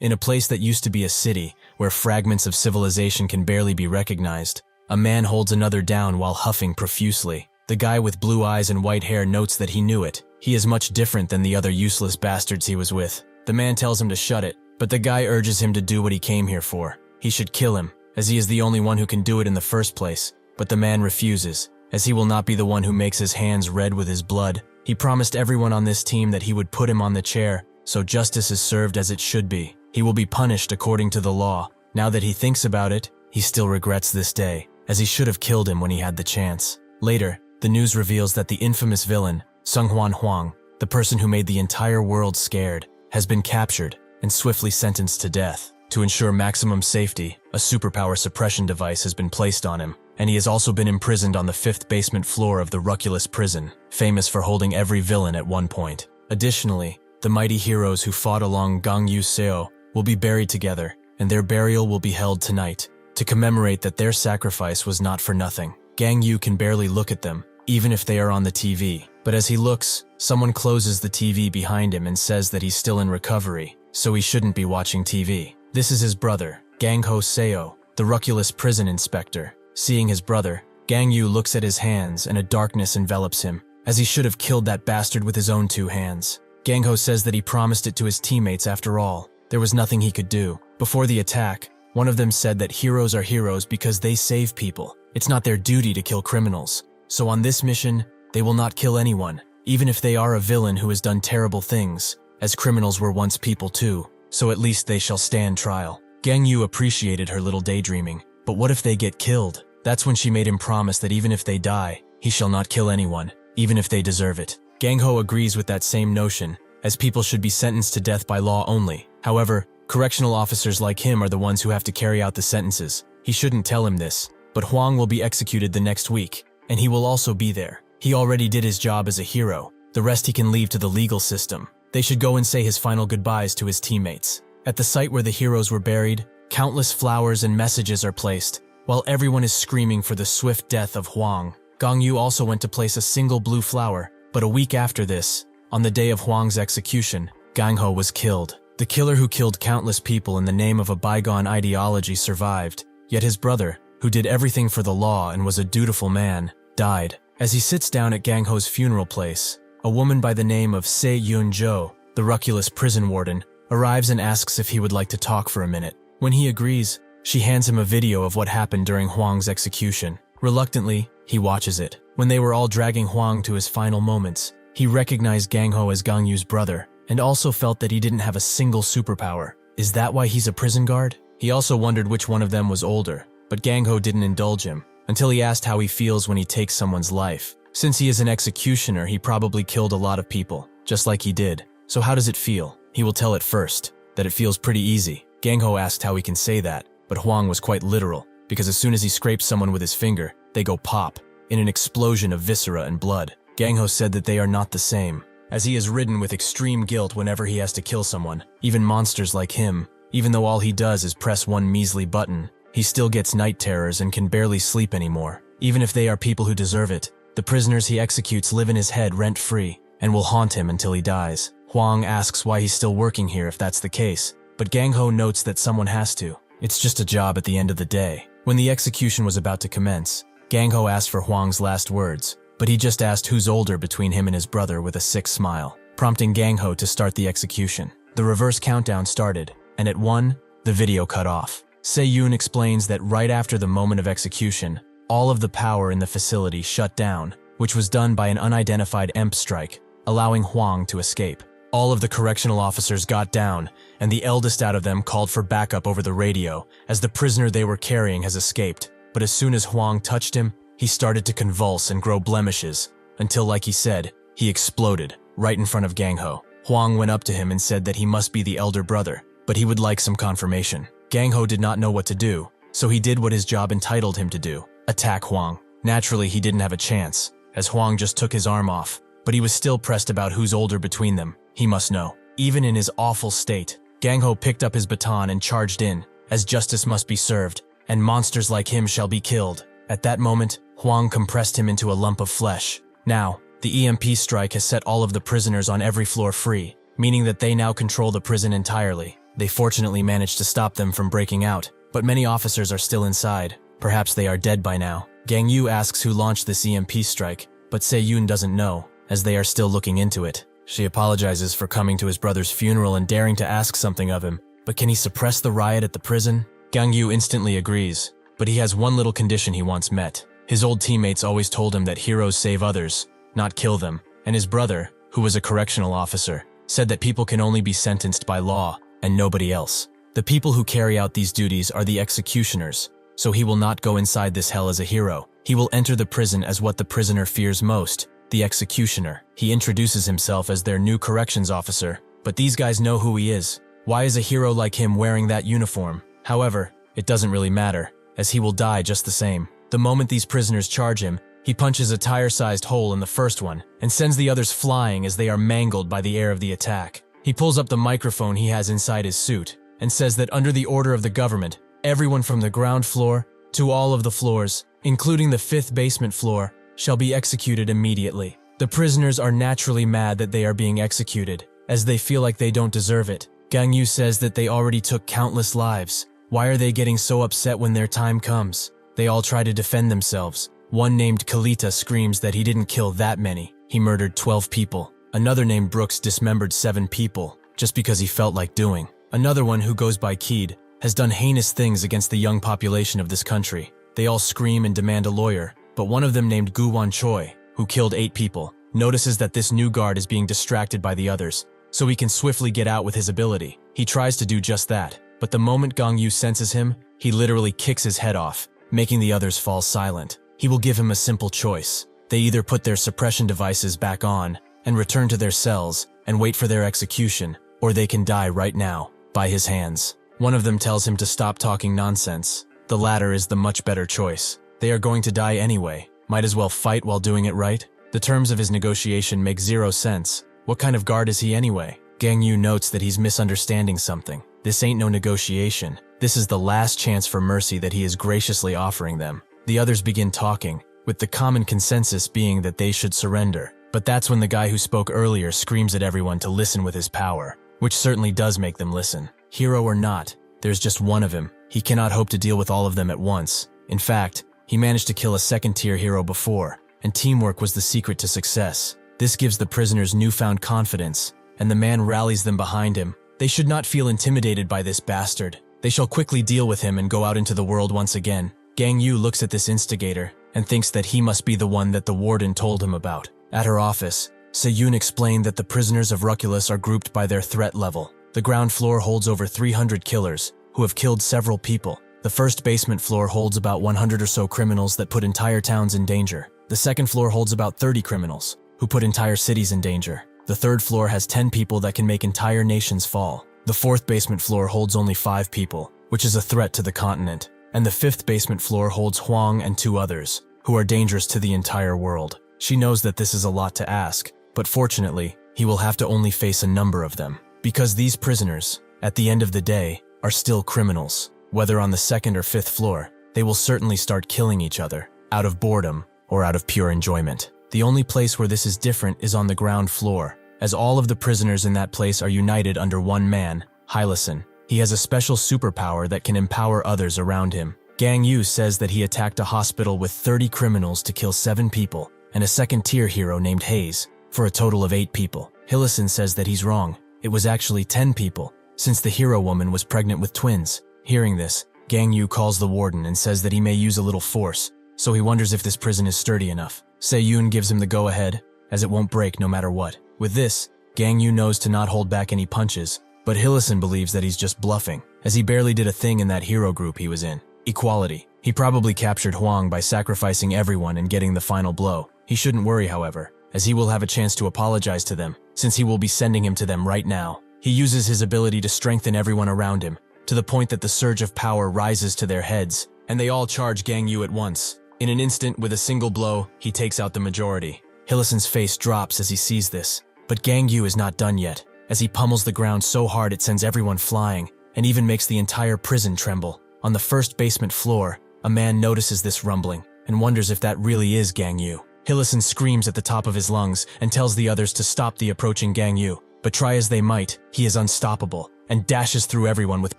In a place that used to be a city, where fragments of civilization can barely be recognized, a man holds another down while huffing profusely. The guy with blue eyes and white hair notes that he knew it. He is much different than the other useless bastards he was with. The man tells him to shut it, but the guy urges him to do what he came here for. He should kill him, as he is the only one who can do it in the first place. But the man refuses, as he will not be the one who makes his hands red with his blood. He promised everyone on this team that he would put him on the chair, so justice is served as it should be. He will be punished according to the law. Now that he thinks about it, he still regrets this day, as he should have killed him when he had the chance. Later, the news reveals that the infamous villain, Sung-hwan Hwang, the person who made the entire world scared, has been captured and swiftly sentenced to death. To ensure maximum safety, a superpower suppression device has been placed on him, and he has also been imprisoned on the 5th basement floor of the Ruculus prison, famous for holding every villain at one point. Additionally, the mighty heroes who fought along Gangyu Seo will be buried together, and their burial will be held tonight, to commemorate that their sacrifice was not for nothing. Gang Yu can barely look at them, even if they are on the TV. But as he looks, someone closes the TV behind him and says that he's still in recovery, so he shouldn't be watching TV. This is his brother, Gang Ho Seo, the Ruculus prison inspector. Seeing his brother, Gang Yu looks at his hands and a darkness envelops him, as he should have killed that bastard with his own 2 hands. Gang Ho says that he promised it to his teammates after all. There was nothing he could do. Before the attack, one of them said that heroes are heroes because they save people. It's not their duty to kill criminals. So on this mission, they will not kill anyone, even if they are a villain who has done terrible things, as criminals were once people too, so at least they shall stand trial. Gang Yu appreciated her little daydreaming, but what if they get killed? That's when she made him promise that even if they die, he shall not kill anyone, even if they deserve it. Gang Ho agrees with that same notion, as people should be sentenced to death by law only. However, correctional officers like him are the ones who have to carry out the sentences. He shouldn't tell him this, but Hwang will be executed the next week, and he will also be there. He already did his job as a hero. The rest he can leave to the legal system. They should go and say his final goodbyes to his teammates. At the site where the heroes were buried, countless flowers and messages are placed, while everyone is screaming for the swift death of Hwang. Gang Yu also went to place a single blue flower, but a week after this, on the day of Hwang's execution, Gang Ho was killed. The killer who killed countless people in the name of a bygone ideology survived, yet his brother, who did everything for the law and was a dutiful man, died. As he sits down at Gang Ho's funeral place, a woman by the name of Se Yun-jo, the Ruculus prison warden, arrives and asks if he would like to talk for a minute. When he agrees, she hands him a video of what happened during Hwang's execution. Reluctantly, he watches it. When they were all dragging Hwang to his final moments, he recognized Gang Ho as Gang Yu's brother, and also felt that he didn't have a single superpower. Is that why he's a prison guard? He also wondered which one of them was older, but Gang Ho didn't indulge him, until he asked how he feels when he takes someone's life. Since he is an executioner, he probably killed a lot of people, just like he did. So how does it feel? He will tell it first, that it feels pretty easy. Gang Ho asked how he can say that, but Hwang was quite literal, because as soon as he scrapes someone with his finger, they go pop, in an explosion of viscera and blood. Gang Ho said that they are not the same, as he is ridden with extreme guilt whenever he has to kill someone. Even monsters like him, even though all he does is press one measly button, he still gets night terrors and can barely sleep anymore. Even if they are people who deserve it, the prisoners he executes live in his head rent-free, and will haunt him until he dies. Hwang asks why he's still working here if that's the case, but Gang Ho notes that someone has to. It's just a job at the end of the day. When the execution was about to commence, Gang Ho asked for Hwang's last words, but he just asked who's older between him and his brother with a sick smile, prompting Gang Ho to start the execution. The reverse countdown started, and at 1, the video cut off. Se-yoon explains that right after the moment of execution, all of the power in the facility shut down, which was done by an unidentified EMP strike, allowing Hwang to escape. All of the correctional officers got down, and the eldest out of them called for backup over the radio, as the prisoner they were carrying has escaped. But as soon as Hwang touched him, he started to convulse and grow blemishes, until, like he said, he exploded, right in front of Gang Ho. Hwang went up to him and said that he must be the elder brother, but he would like some confirmation. Gang Ho did not know what to do, so he did what his job entitled him to do, attack Hwang. Naturally, he didn't have a chance, as Hwang just took his arm off, but he was still pressed about who's older between them. He must know. Even in his awful state, Gang Ho picked up his baton and charged in, as justice must be served, and monsters like him shall be killed. At that moment, Hwang compressed him into a lump of flesh. Now, the EMP strike has set all of the prisoners on every floor free, meaning that they now control the prison entirely. They fortunately managed to stop them from breaking out, but many officers are still inside. Perhaps they are dead by now. Gang Yu asks who launched this EMP strike, but Se-yoon doesn't know, as they are still looking into it. She apologizes for coming to his brother's funeral and daring to ask something of him, but can he suppress the riot at the prison? Gang Yu instantly agrees, but he has one little condition he wants met. His old teammates always told him that heroes save others, not kill them, and his brother, who was a correctional officer, said that people can only be sentenced by law and nobody else. The people who carry out these duties are the executioners, so he will not go inside this hell as a hero. He will enter the prison as what the prisoner fears most, the executioner. He introduces himself as their new corrections officer, but these guys know who he is. Why is a hero like him wearing that uniform? However, it doesn't really matter, as he will die just the same. The moment these prisoners charge him, he punches a tire-sized hole in the first one and sends the others flying as they are mangled by the air of the attack. He pulls up the microphone he has inside his suit and says that under the order of the government, everyone from the ground floor to all of the floors, including the 5th basement floor, shall be executed immediately. The prisoners are naturally mad that they are being executed, as they feel like they don't deserve it. Gang Yu says that they already took countless lives. Why are they getting so upset when their time comes? They all try to defend themselves. One named Kalita screams that he didn't kill that many. He murdered 12 people. Another named Brooks dismembered 7 people, just because he felt like doing. Another one, who goes by Keed, has done heinous things against the young population of this country. They all scream and demand a lawyer, but one of them named Gu-wan Choi, who killed 8 people, notices that this new guard is being distracted by the others, so he can swiftly get out with his ability. He tries to do just that, but the moment Gang Yu senses him, he literally kicks his head off, making the others fall silent. He will give him a simple choice. They either put their suppression devices back on and return to their cells and wait for their execution, or they can die right now, by his hands. One of them tells him to stop talking nonsense. The latter is the much better choice. They are going to die anyway. Might as well fight while doing it right. The terms of his negotiation make 0 sense. What kind of guard is he anyway? Gang Yu notes that he's misunderstanding something. This ain't no negotiation. This is the last chance for mercy that he is graciously offering them. The others begin talking, with the common consensus being that they should surrender. But that's when the guy who spoke earlier screams at everyone to listen with his power, which certainly does make them listen. Hero or not, there's just one of him. He cannot hope to deal with all of them at once. In fact, he managed to kill a 2nd-tier hero before, and teamwork was the secret to success. This gives the prisoners newfound confidence, and the man rallies them behind him. They should not feel intimidated by this bastard. They shall quickly deal with him and go out into the world once again. Gang Yu looks at this instigator and thinks that he must be the one that the warden told him about. At her office, Se-yoon explained that the prisoners of Ruculus are grouped by their threat level. The ground floor holds over 300 killers, who have killed several people. The 1st basement floor holds about 100 or so criminals that put entire towns in danger. The 2nd floor holds about 30 criminals, who put entire cities in danger. The 3rd floor has 10 people that can make entire nations fall. The 4th basement floor holds only 5 people, which is a threat to the continent. And the 5th basement floor holds Huang and 2 others, who are dangerous to the entire world. She knows that this is a lot to ask, but fortunately, he will have to only face a number of them. Because these prisoners, at the end of the day, are still criminals. Whether on the 2nd or 5th floor, they will certainly start killing each other, out of boredom or out of pure enjoyment. The only place where this is different is on the ground floor, as all of the prisoners in that place are united under one man, Hylason. He has a special superpower that can empower others around him. Gang Yu says that he attacked a hospital with 30 criminals to kill 7 people, and a 2nd-tier hero named Hayes, for a total of 8 people. Hylason says that he's wrong. It was actually 10 people, since the hero woman was pregnant with twins. Hearing this, Gang Yu calls the warden and says that he may use a little force, so he wonders if this prison is sturdy enough. Se-yoon gives him the go-ahead, as it won't break no matter what. With this, Gang Yu knows to not hold back any punches, but Hylason believes that he's just bluffing, as he barely did a thing in that hero group he was in. Equality. He probably captured Huang by sacrificing everyone and getting the final blow. He shouldn't worry, however, as he will have a chance to apologize to them, since he will be sending him to them right now. He uses his ability to strengthen everyone around him, to the point that the surge of power rises to their heads, and they all charge Gang Yu at once. In an instant, with a single blow, he takes out the majority. Hylason's face drops as he sees this, but Gang Yu is not done yet, as he pummels the ground so hard it sends everyone flying, and even makes the entire prison tremble. On the 1st basement floor, a man notices this rumbling, and wonders if that really is Gang Yu. Hylason screams at the top of his lungs, and tells the others to stop the approaching Gang Yu, but try as they might, he is unstoppable, and dashes through everyone with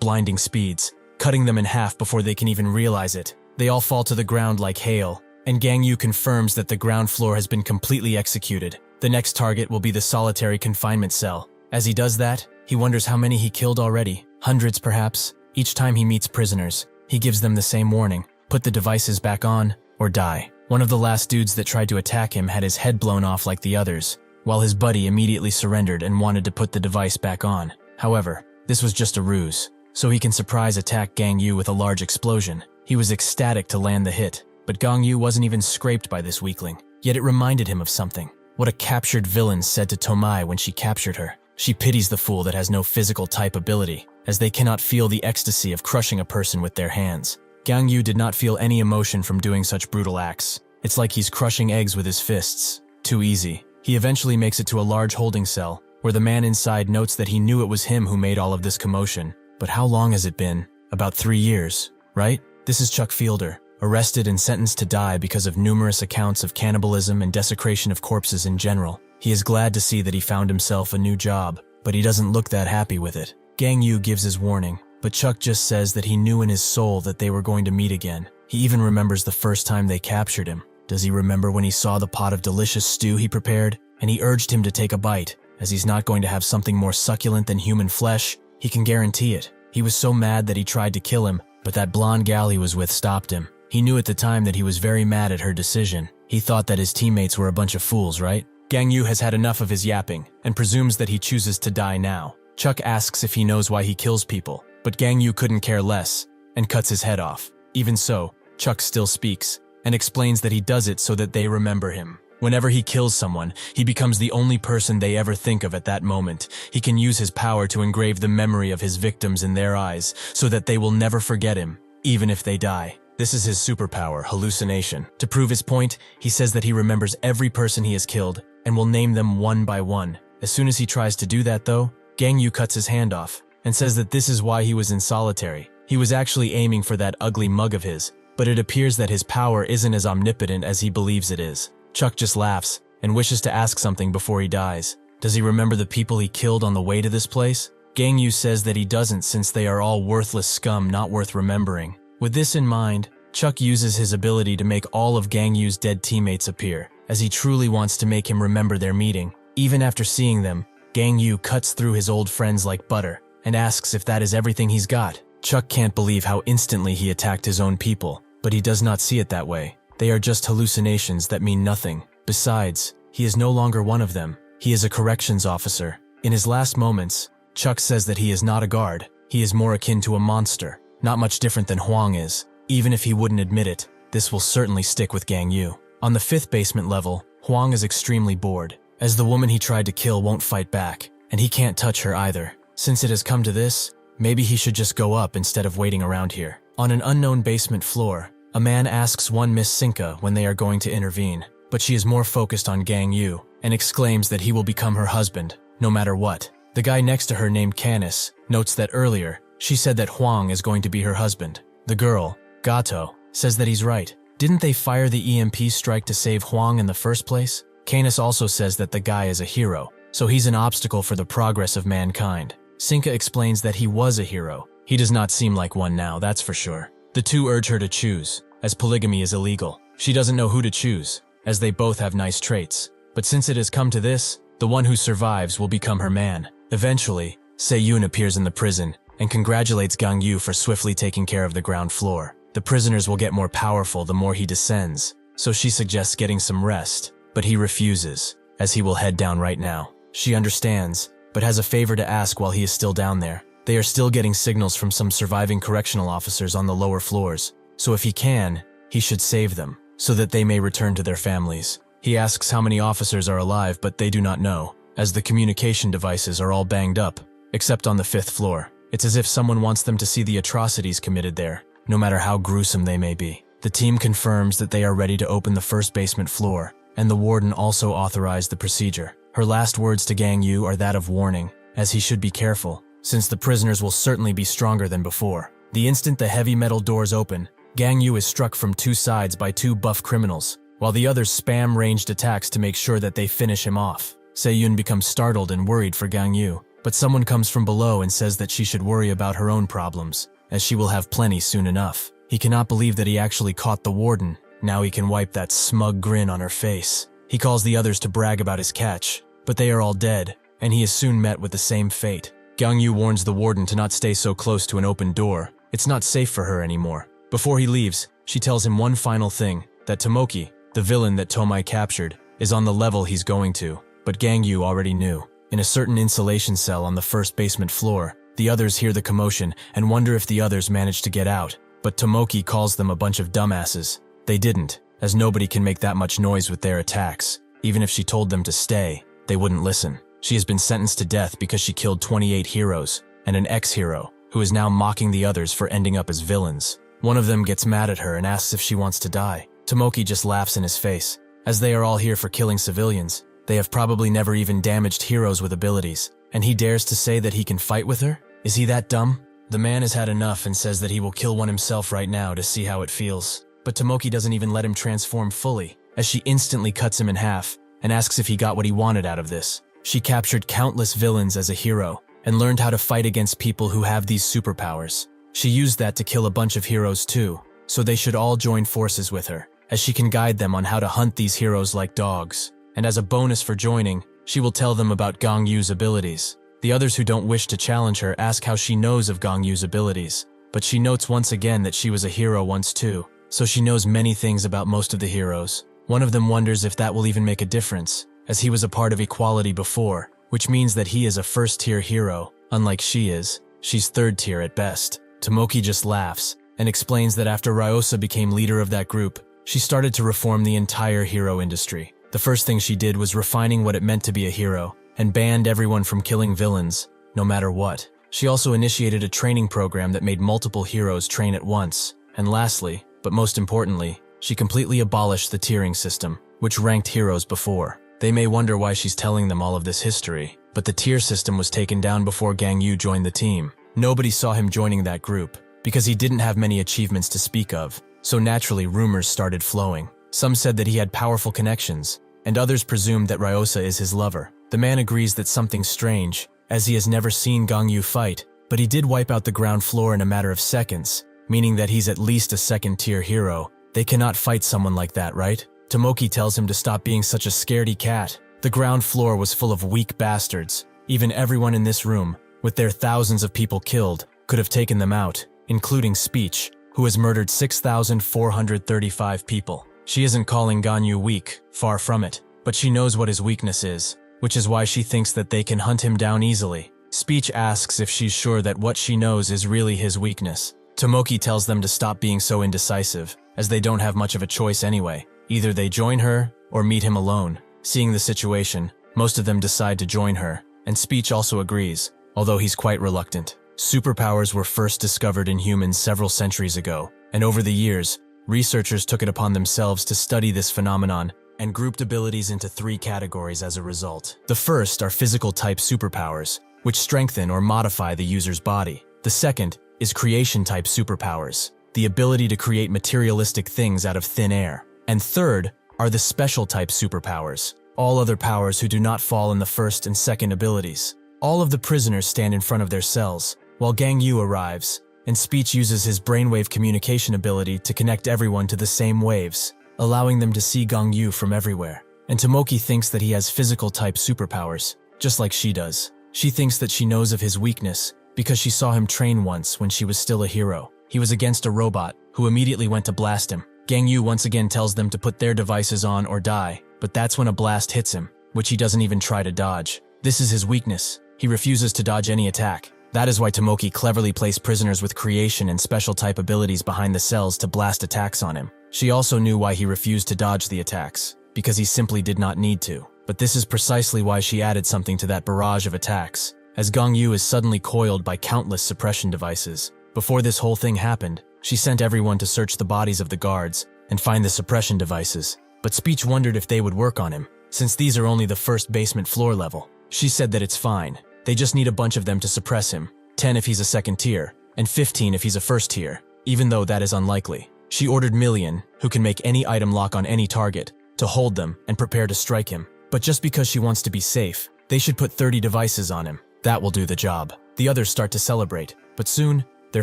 blinding speeds, cutting them in half before they can even realize it. They all fall to the ground like hail, and Gang Yu confirms that the ground floor has been completely executed. The next target will be the solitary confinement cell. As he does that, he wonders how many he killed already. Hundreds, perhaps. Each time he meets prisoners, he gives them the same warning: put the devices back on, or die. One of the last dudes that tried to attack him had his head blown off like the others, while his buddy immediately surrendered and wanted to put the device back on. However, this was just a ruse, so he can surprise attack Gang Yu with a large explosion. He was ecstatic to land the hit, but Gang Yu wasn't even scraped by this weakling. Yet it reminded him of something. What a captured villain said to Tomai when she captured her. She pities the fool that has no physical type ability, as they cannot feel the ecstasy of crushing a person with their hands. Gang Yu did not feel any emotion from doing such brutal acts. It's like he's crushing eggs with his fists. Too easy. He eventually makes it to a large holding cell, where the man inside notes that he knew it was him who made all of this commotion. But how long has it been? About 3 years, right? This is Chuck Fielder, arrested and sentenced to die because of numerous accounts of cannibalism and desecration of corpses in general. He is glad to see that he found himself a new job, but he doesn't look that happy with it. Gang Yu gives his warning, but Chuck just says that he knew in his soul that they were going to meet again. He even remembers the first time they captured him. Does he remember when he saw the pot of delicious stew he prepared? And he urged him to take a bite, as he's not going to have something more succulent than human flesh. He can guarantee it. He was so mad that he tried to kill him, but that blonde gal he was with stopped him. He knew at the time that he was very mad at her decision. He thought that his teammates were a bunch of fools, right? Gang Yu has had enough of his yapping, and presumes that he chooses to die now. Chuck asks if he knows why he kills people, but Gang Yu couldn't care less, and cuts his head off. Even so, Chuck still speaks, and explains that he does it so that they remember him. Whenever he kills someone, he becomes the only person they ever think of at that moment. He can use his power to engrave the memory of his victims in their eyes, so that they will never forget him, even if they die. This is his superpower, hallucination. To prove his point, he says that he remembers every person he has killed, and will name them one by one. As soon as he tries to do that though, Gang Yu cuts his hand off, and says that this is why he was in solitary. He was actually aiming for that ugly mug of his, but it appears that his power isn't as omnipotent as he believes it is. Chuck just laughs, and wishes to ask something before he dies. Does he remember the people he killed on the way to this place? Gang Yu says that he doesn't, since they are all worthless scum not worth remembering. With this in mind, Chuck uses his ability to make all of Gang Yu's dead teammates appear, as he truly wants to make him remember their meeting. Even after seeing them, Gang Yu cuts through his old friends like butter, and asks if that is everything he's got. Chuck can't believe how instantly he attacked his own people, but he does not see it that way. They are just hallucinations that mean nothing. Besides, he is no longer one of them. He is a corrections officer. In his last moments, Chuck says that he is not a guard. He is more akin to a monster, not much different than Huang is. Even if he wouldn't admit it, this will certainly stick with Gang Yu. On the 5th basement level, Huang is extremely bored, as the woman he tried to kill won't fight back, and he can't touch her either. Since it has come to this, maybe he should just go up instead of waiting around here. On an unknown basement floor, a man asks one Miss Sinka when they are going to intervene, but she is more focused on Gang Yu, and exclaims that he will become her husband, no matter what. The guy next to her named Canis notes that earlier, she said that Huang is going to be her husband. The girl, Gato, says that he's right. Didn't they fire the EMP strike to save Huang in the first place? Canis also says that the guy is a hero, so he's an obstacle for the progress of mankind. Sinka explains that he was a hero. He does not seem like one now, that's for sure. The two urge her to choose, as polygamy is illegal. She doesn't know who to choose, as they both have nice traits. But since it has come to this, the one who survives will become her man. Eventually, Se-Yun appears in the prison, and congratulates Gang Yu for swiftly taking care of the ground floor. The prisoners will get more powerful the more he descends, so she suggests getting some rest, but he refuses, as he will head down right now. She understands, but has a favor to ask while he is still down there. They are still getting signals from some surviving correctional officers on the lower floors, so if he can, he should save them, so that they may return to their families. He asks how many officers are alive, but they do not know, as the communication devices are all banged up, except on the 5th floor. It's as if someone wants them to see the atrocities committed there, no matter how gruesome they may be. The team confirms that they are ready to open the 1st basement floor, and the warden also authorized the procedure. Her last words to Gang Yu are that of warning, as he should be careful, since the prisoners will certainly be stronger than before. The instant the heavy metal doors open, Gang Yu is struck from 2 sides by 2 buff criminals, while the others spam ranged attacks to make sure that they finish him off. Se-Yun becomes startled and worried for Gang Yu, But someone comes from below and says that she should worry about her own problems, as she will have plenty soon enough. He cannot believe that he actually caught the warden. Now he can wipe that smug grin on her face. He calls the others to brag about his catch, but they are all dead, and he is soon met with the same fate. Gangyu warns the warden to not stay so close to an open door. It's not safe for her anymore. Before he leaves, she tells him one final thing, that Tomoki, the villain that Tomai captured, is on the level he's going to, but Gangyu already knew. In a certain insulation cell on the first basement floor, the others hear the commotion and wonder if the others managed to get out, but Tomoki calls them a bunch of dumbasses. They didn't, as nobody can make that much noise with their attacks. Even if she told them to stay, they wouldn't listen. She has been sentenced to death because she killed 28 heroes, and an ex-hero, who is now mocking the others for ending up as villains. One of them gets mad at her and asks if she wants to die. Tomoki just laughs in his face. As they are all here for killing civilians, they have probably never even damaged heroes with abilities, and he dares to say that he can fight with her? Is he that dumb? The man has had enough and says that he will kill one himself right now to see how it feels. But Tomoki doesn't even let him transform fully, as she instantly cuts him in half and asks if he got what he wanted out of this. She captured countless villains as a hero and learned how to fight against people who have these superpowers. She used that to kill a bunch of heroes too, so they should all join forces with her, as she can guide them on how to hunt these heroes like dogs. And as a bonus for joining, she will tell them about Gangyu's abilities. The others who don't wish to challenge her ask how she knows of Gangyu's abilities, but she notes once again that she was a hero once too, so she knows many things about most of the heroes. One of them wonders if that will even make a difference, as he was a part of equality before, which means that he is a first-tier hero, unlike she is. She's third-tier at best. Tomoki just laughs and explains that after Ryosa became leader of that group, she started to reform the entire hero industry. The first thing she did was refining what it meant to be a hero, and banned everyone from killing villains, no matter what. She also initiated a training program that made multiple heroes train at once. And lastly, but most importantly, she completely abolished the tiering system, which ranked heroes before. They may wonder why she's telling them all of this history, but the tier system was taken down before Gangyu joined the team. Nobody saw him joining that group, because he didn't have many achievements to speak of, so naturally rumors started flowing. Some said that he had powerful connections, and others presumed that Ryosa is his lover. The man agrees that something's strange, as he has never seen Gangyu fight, but he did wipe out the ground floor in a matter of seconds, meaning that he's at least a second-tier hero. They cannot fight someone like that, right? Tomoki tells him to stop being such a scaredy cat. The ground floor was full of weak bastards. Even everyone in this room, with their thousands of people killed, could have taken them out, including Speech, who has murdered 6,435 people. She isn't calling Ganyu weak, far from it, but she knows what his weakness is, which is why she thinks that they can hunt him down easily. Speech asks if she's sure that what she knows is really his weakness. Tomoki tells them to stop being so indecisive, as they don't have much of a choice anyway. Either they join her, or meet him alone. Seeing the situation, most of them decide to join her, and Speech also agrees, although he's quite reluctant. Superpowers were first discovered in humans several centuries ago, and over the years, researchers took it upon themselves to study this phenomenon and grouped abilities into 3 categories as a result. The first are physical-type superpowers, which strengthen or modify the user's body. The second is creation-type superpowers, the ability to create materialistic things out of thin air. And third are the special-type superpowers, all other powers who do not fall in the first and second abilities. All of the prisoners stand in front of their cells, while Gangyu arrives, and Speech uses his brainwave communication ability to connect everyone to the same waves, allowing them to see Gangyu from everywhere. And Tomoki thinks that he has physical-type superpowers, just like she does. She thinks that she knows of his weakness because she saw him train once when she was still a hero. He was against a robot, who immediately went to blast him. Gangyu once again tells them to put their devices on or die, but that's when a blast hits him, which he doesn't even try to dodge. This is his weakness. He refuses to dodge any attack. That is why Tomoki cleverly placed prisoners with creation and special-type abilities behind the cells to blast attacks on him. She also knew why he refused to dodge the attacks, because he simply did not need to. But this is precisely why she added something to that barrage of attacks, as Gangyu is suddenly coiled by countless suppression devices. Before this whole thing happened, she sent everyone to search the bodies of the guards and find the suppression devices, but Speech wondered if they would work on him, since these are only the first basement floor level. She said that it's fine. They just need a bunch of them to suppress him, 10 if he's a second tier, and 15 if he's a first tier, even though that is unlikely. She ordered Million, who can make any item lock on any target, to hold them and prepare to strike him. But just because she wants to be safe, they should put 30 devices on him. That will do the job. The others start to celebrate, but soon, their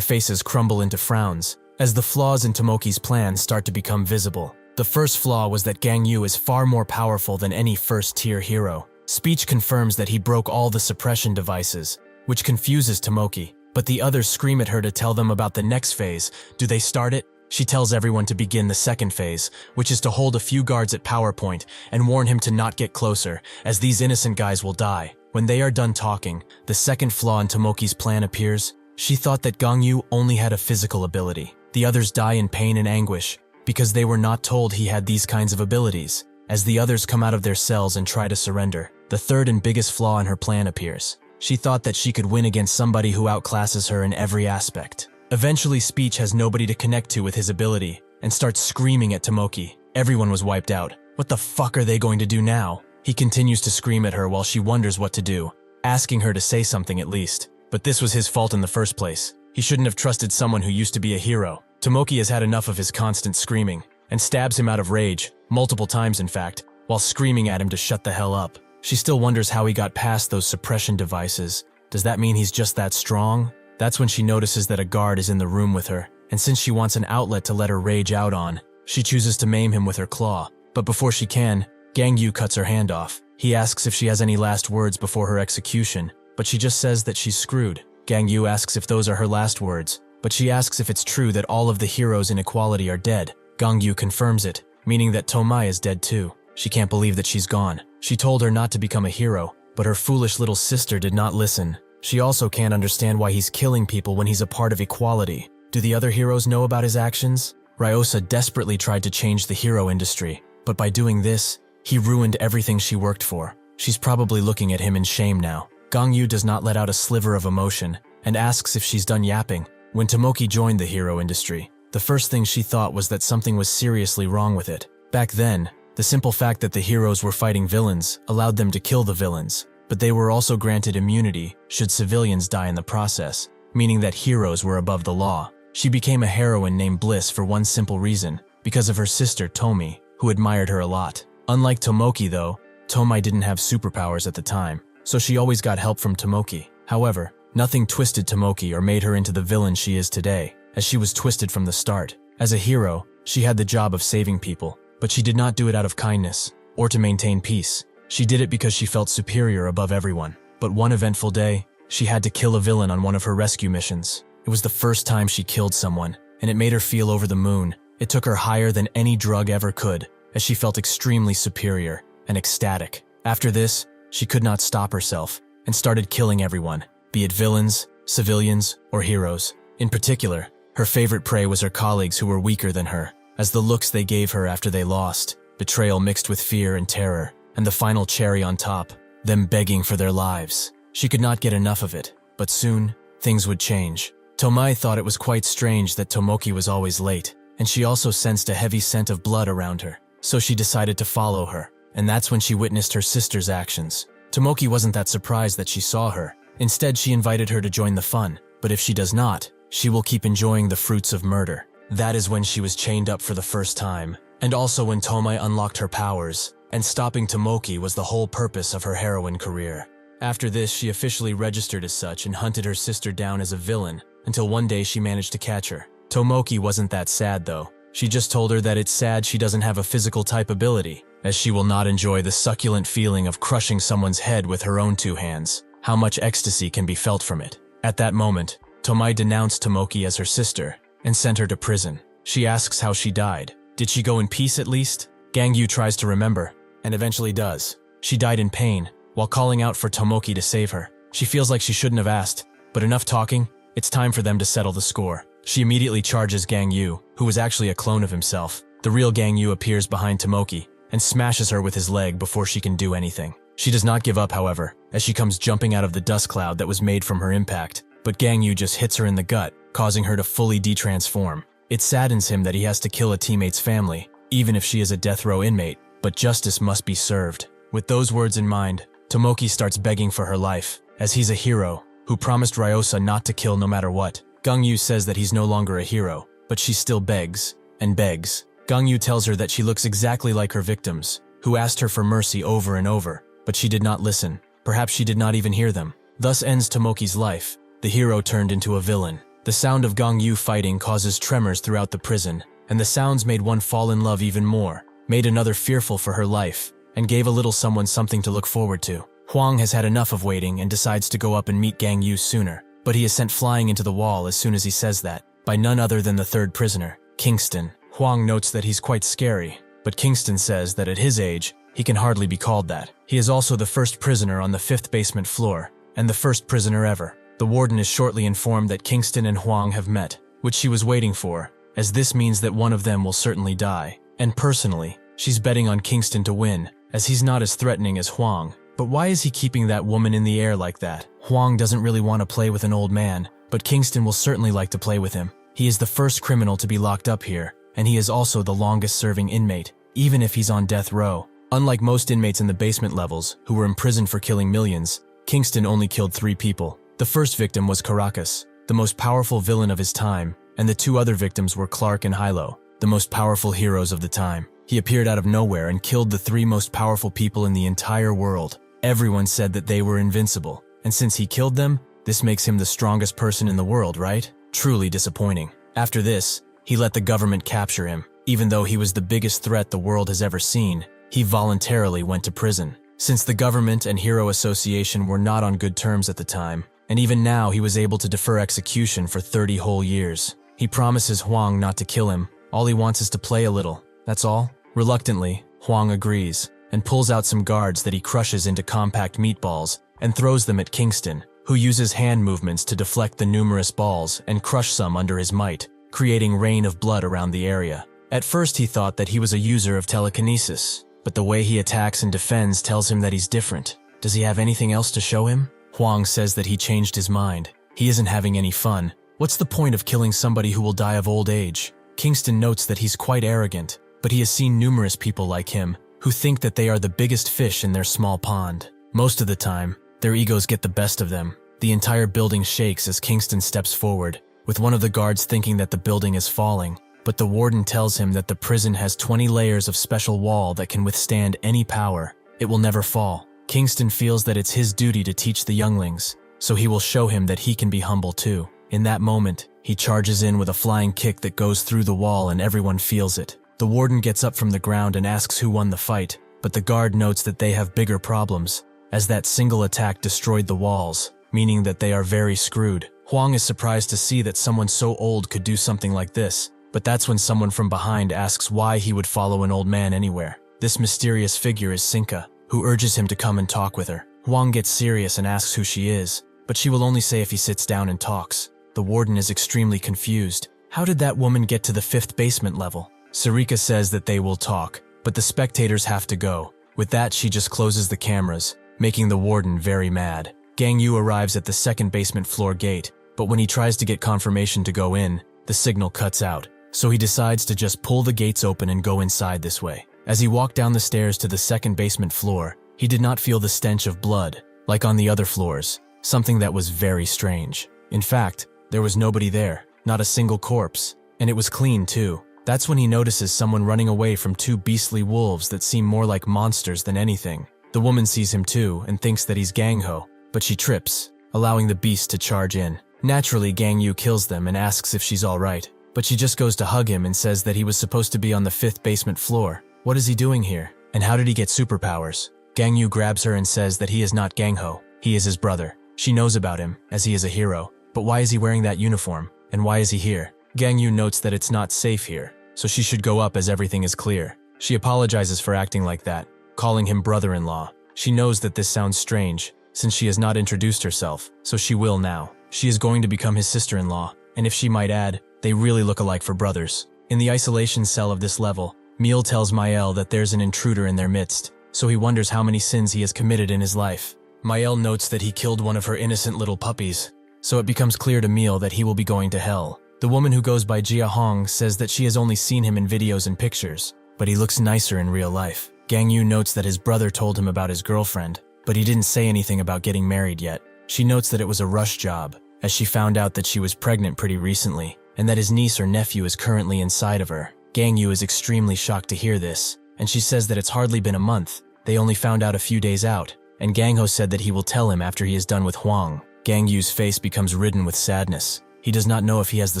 faces crumble into frowns as the flaws in Tomoki's plan start to become visible. The first flaw was that Gang Yu is far more powerful than any first-tier hero. Speech confirms that he broke all the suppression devices, which confuses Tomoki, but the others scream at her to tell them about the next phase. Do they start it? She tells everyone to begin the second phase, which is to hold a few guards at power point and warn him to not get closer, as these innocent guys will die. When they are done talking, the second flaw in Tomoki's plan appears. She thought that Gang Yu only had a physical ability. The others die in pain and anguish, because they were not told he had these kinds of abilities. As the others come out of their cells and try to surrender, the third and biggest flaw in her plan appears. She thought that she could win against somebody who outclasses her in every aspect. Eventually, Speech has nobody to connect to with his ability and starts screaming at Tomoki. Everyone was wiped out. What the fuck are they going to do now? He continues to scream at her while she wonders what to do, asking her to say something at least. But this was his fault in the first place. He shouldn't have trusted someone who used to be a hero. Tomoki has had enough of his constant screaming and stabs him out of rage, multiple times in fact, while screaming at him to shut the hell up. She still wonders how he got past those suppression devices. Does that mean he's just that strong? That's when she notices that a guard is in the room with her, and since she wants an outlet to let her rage out on, she chooses to maim him with her claw. But before she can, Gang Yu cuts her hand off. He asks if she has any last words before her execution, but she just says that she's screwed. Gang Yu asks if those are her last words, but she asks if it's true that all of the heroes in equality are dead. Gang Yu confirms it, meaning that Tomai is dead too. She can't believe that she's gone. She told her not to become a hero, but her foolish little sister did not listen. She also can't understand why he's killing people when he's a part of equality. Do the other heroes know about his actions? Ryosa desperately tried to change the hero industry, but by doing this, he ruined everything she worked for. She's probably looking at him in shame now. Gang Yu does not let out a sliver of emotion and asks if she's done yapping. When Tomoki joined the hero industry, the first thing she thought was that something was seriously wrong with it. Back then, the simple fact that the heroes were fighting villains allowed them to kill the villains, but they were also granted immunity should civilians die in the process, meaning that heroes were above the law. She became a heroine named Bliss for one simple reason, because of her sister Tomi, who admired her a lot. Unlike Tomoki though, Tomai didn't have superpowers at the time, so she always got help from Tomoki. However, nothing twisted Tomoki or made her into the villain she is today, as she was twisted from the start. As a hero, she had the job of saving people, but she did not do it out of kindness or to maintain peace. She did it because she felt superior above everyone. But one eventful day, she had to kill a villain on one of her rescue missions. It was the first time she killed someone, and it made her feel over the moon. It took her higher than any drug ever could, as she felt extremely superior and ecstatic. After this, she could not stop herself and started killing everyone, be it villains, civilians, or heroes. In particular, her favorite prey was her colleagues who were weaker than her, as the looks they gave her after they lost, betrayal mixed with fear and terror, and the final cherry on top, them begging for their lives. She could not get enough of it, but soon, things would change. Tomai thought it was quite strange that Tomoki was always late, and she also sensed a heavy scent of blood around her, so she decided to follow her, and that's when she witnessed her sister's actions. Tomoki wasn't that surprised that she saw her. Instead, she invited her to join the fun, but if she does not, she will keep enjoying the fruits of murder. That is when she was chained up for the first time, and also when Tomai unlocked her powers, and stopping Tomoki was the whole purpose of her heroine career. After this, she officially registered as such and hunted her sister down as a villain, until one day she managed to catch her. Tomoki wasn't that sad though. She just told her that it's sad she doesn't have a physical type ability, as she will not enjoy the succulent feeling of crushing someone's head with her own two hands. How much ecstasy can be felt from it. At that moment, Tomai denounced Tomoki as her sister and sent her to prison. She asks how she died. Did she go in peace at least? Gang Yu tries to remember, and eventually does. She died in pain, while calling out for Tomoki to save her. She feels like she shouldn't have asked, but enough talking, it's time for them to settle the score. She immediately charges Gang Yu, who was actually a clone of himself. The real Gang Yu appears behind Tomoki, and smashes her with his leg before she can do anything. She does not give up, however, as she comes jumping out of the dust cloud that was made from her impact, but Gang Yu just hits her in the gut, causing her to fully detransform. It saddens him that he has to kill a teammate's family, even if she is a death row inmate, but justice must be served. With those words in mind, Tomoki starts begging for her life, as he's a hero who promised Ryosa not to kill no matter what. Gang Yu says that he's no longer a hero, but she still begs and begs. Gang Yu tells her that she looks exactly like her victims, who asked her for mercy over and over, but she did not listen. Perhaps she did not even hear them. Thus ends Tomoki's life. The hero turned into a villain. The sound of Gong Yu fighting causes tremors throughout the prison, and the sounds made one fall in love even more, made another fearful for her life, and gave a little someone something to look forward to. Huang has had enough of waiting and decides to go up and meet Gang Yu sooner, but he is sent flying into the wall as soon as he says that, by none other than the third prisoner, Kingston. Huang notes that he's quite scary, but Kingston says that at his age, he can hardly be called that. He is also the first prisoner on the 5th basement floor, and the first prisoner ever. The warden is shortly informed that Kingston and Huang have met, which she was waiting for, as this means that one of them will certainly die. And personally, she's betting on Kingston to win, as he's not as threatening as Huang. But why is he keeping that woman in the air like that? Huang doesn't really want to play with an old man, but Kingston will certainly like to play with him. He is the first criminal to be locked up here, and he is also the longest-serving inmate, even if he's on death row. Unlike most inmates in the basement levels, who were imprisoned for killing millions, Kingston only killed 3 people. The first victim was Caracas, the most powerful villain of his time, and the 2 other victims were Clark and Hilo, the most powerful heroes of the time. He appeared out of nowhere and killed the 3 most powerful people in the entire world. Everyone said that they were invincible, and since he killed them, this makes him the strongest person in the world, right? Truly disappointing. After this, he let the government capture him. Even though he was the biggest threat the world has ever seen, he voluntarily went to prison. Since the government and Hero Association were not on good terms at the time, and even now he was able to defer execution for 30 whole years. He promises Huang not to kill him. All he wants is to play a little. That's all. Reluctantly, Huang agrees, and pulls out some guards that he crushes into compact meatballs and throws them at Kingston, who uses hand movements to deflect the numerous balls and crush some under his might, creating rain of blood around the area. At first he thought that he was a user of telekinesis, but the way he attacks and defends tells him that he's different. Does he have anything else to show him? Huang says that he changed his mind. He isn't having any fun. What's the point of killing somebody who will die of old age? Kingston notes that he's quite arrogant, but he has seen numerous people like him who think that they are the biggest fish in their small pond. Most of the time, their egos get the best of them. The entire building shakes as Kingston steps forward, with one of the guards thinking that the building is falling, but the warden tells him that the prison has 20 layers of special wall that can withstand any power. It will never fall. Kingston feels that it's his duty to teach the younglings, so he will show him that he can be humble too. In that moment, he charges in with a flying kick that goes through the wall and everyone feels it. The warden gets up from the ground and asks who won the fight, but the guard notes that they have bigger problems, as that single attack destroyed the walls, meaning that they are very screwed. Huang is surprised to see that someone so old could do something like this, but that's when someone from behind asks why he would follow an old man anywhere. This mysterious figure is Sinka, who urges him to come and talk with her. Huang gets serious and asks who she is, but she will only say if he sits down and talks. The warden is extremely confused. How did that woman get to the 5th basement level? Sarika says that they will talk, but the spectators have to go. With that, she just closes the cameras, making the warden very mad. Gang Yu arrives at the 2nd basement floor gate, but when he tries to get confirmation to go in, the signal cuts out. So he decides to just pull the gates open and go inside this way. As he walked down the stairs to the 2nd basement floor, he did not feel the stench of blood, like on the other floors, something that was very strange. In fact, there was nobody there, not a single corpse, and it was clean too. That's when he notices someone running away from 2 beastly wolves that seem more like monsters than anything. The woman sees him too and thinks that he's Gang Ho, but she trips, allowing the beast to charge in. Naturally, Gang Yu kills them and asks if she's alright, but she just goes to hug him and says that he was supposed to be on the 5th basement floor. What is he doing here? And how did he get superpowers? Gang Yu grabs her and says that he is not Gang Ho, he is his brother. She knows about him, as he is a hero. But why is he wearing that uniform? And why is he here? Gang Yu notes that it's not safe here, so she should go up as everything is clear. She apologizes for acting like that, calling him brother-in-law. She knows that this sounds strange, since she has not introduced herself, so she will now. She is going to become his sister-in-law, and if she might add, they really look alike for brothers. In the isolation cell of this level, Miel tells Mael that there's an intruder in their midst, so he wonders how many sins he has committed in his life. Mael notes that he killed one of her innocent little puppies, so it becomes clear to Miel that he will be going to hell. The woman who goes by Jia Hong says that she has only seen him in videos and pictures, but he looks nicer in real life. Gang Yu notes that his brother told him about his girlfriend, but he didn't say anything about getting married yet. She notes that it was a rush job, as she found out that she was pregnant pretty recently, and that his niece or nephew is currently inside of her. Gang Yu is extremely shocked to hear this, and she says that it's hardly been a month. They only found out a few days out, and Gang Ho said that he will tell him after he is done with Huang. Gang Yu's face becomes ridden with sadness. He does not know if he has the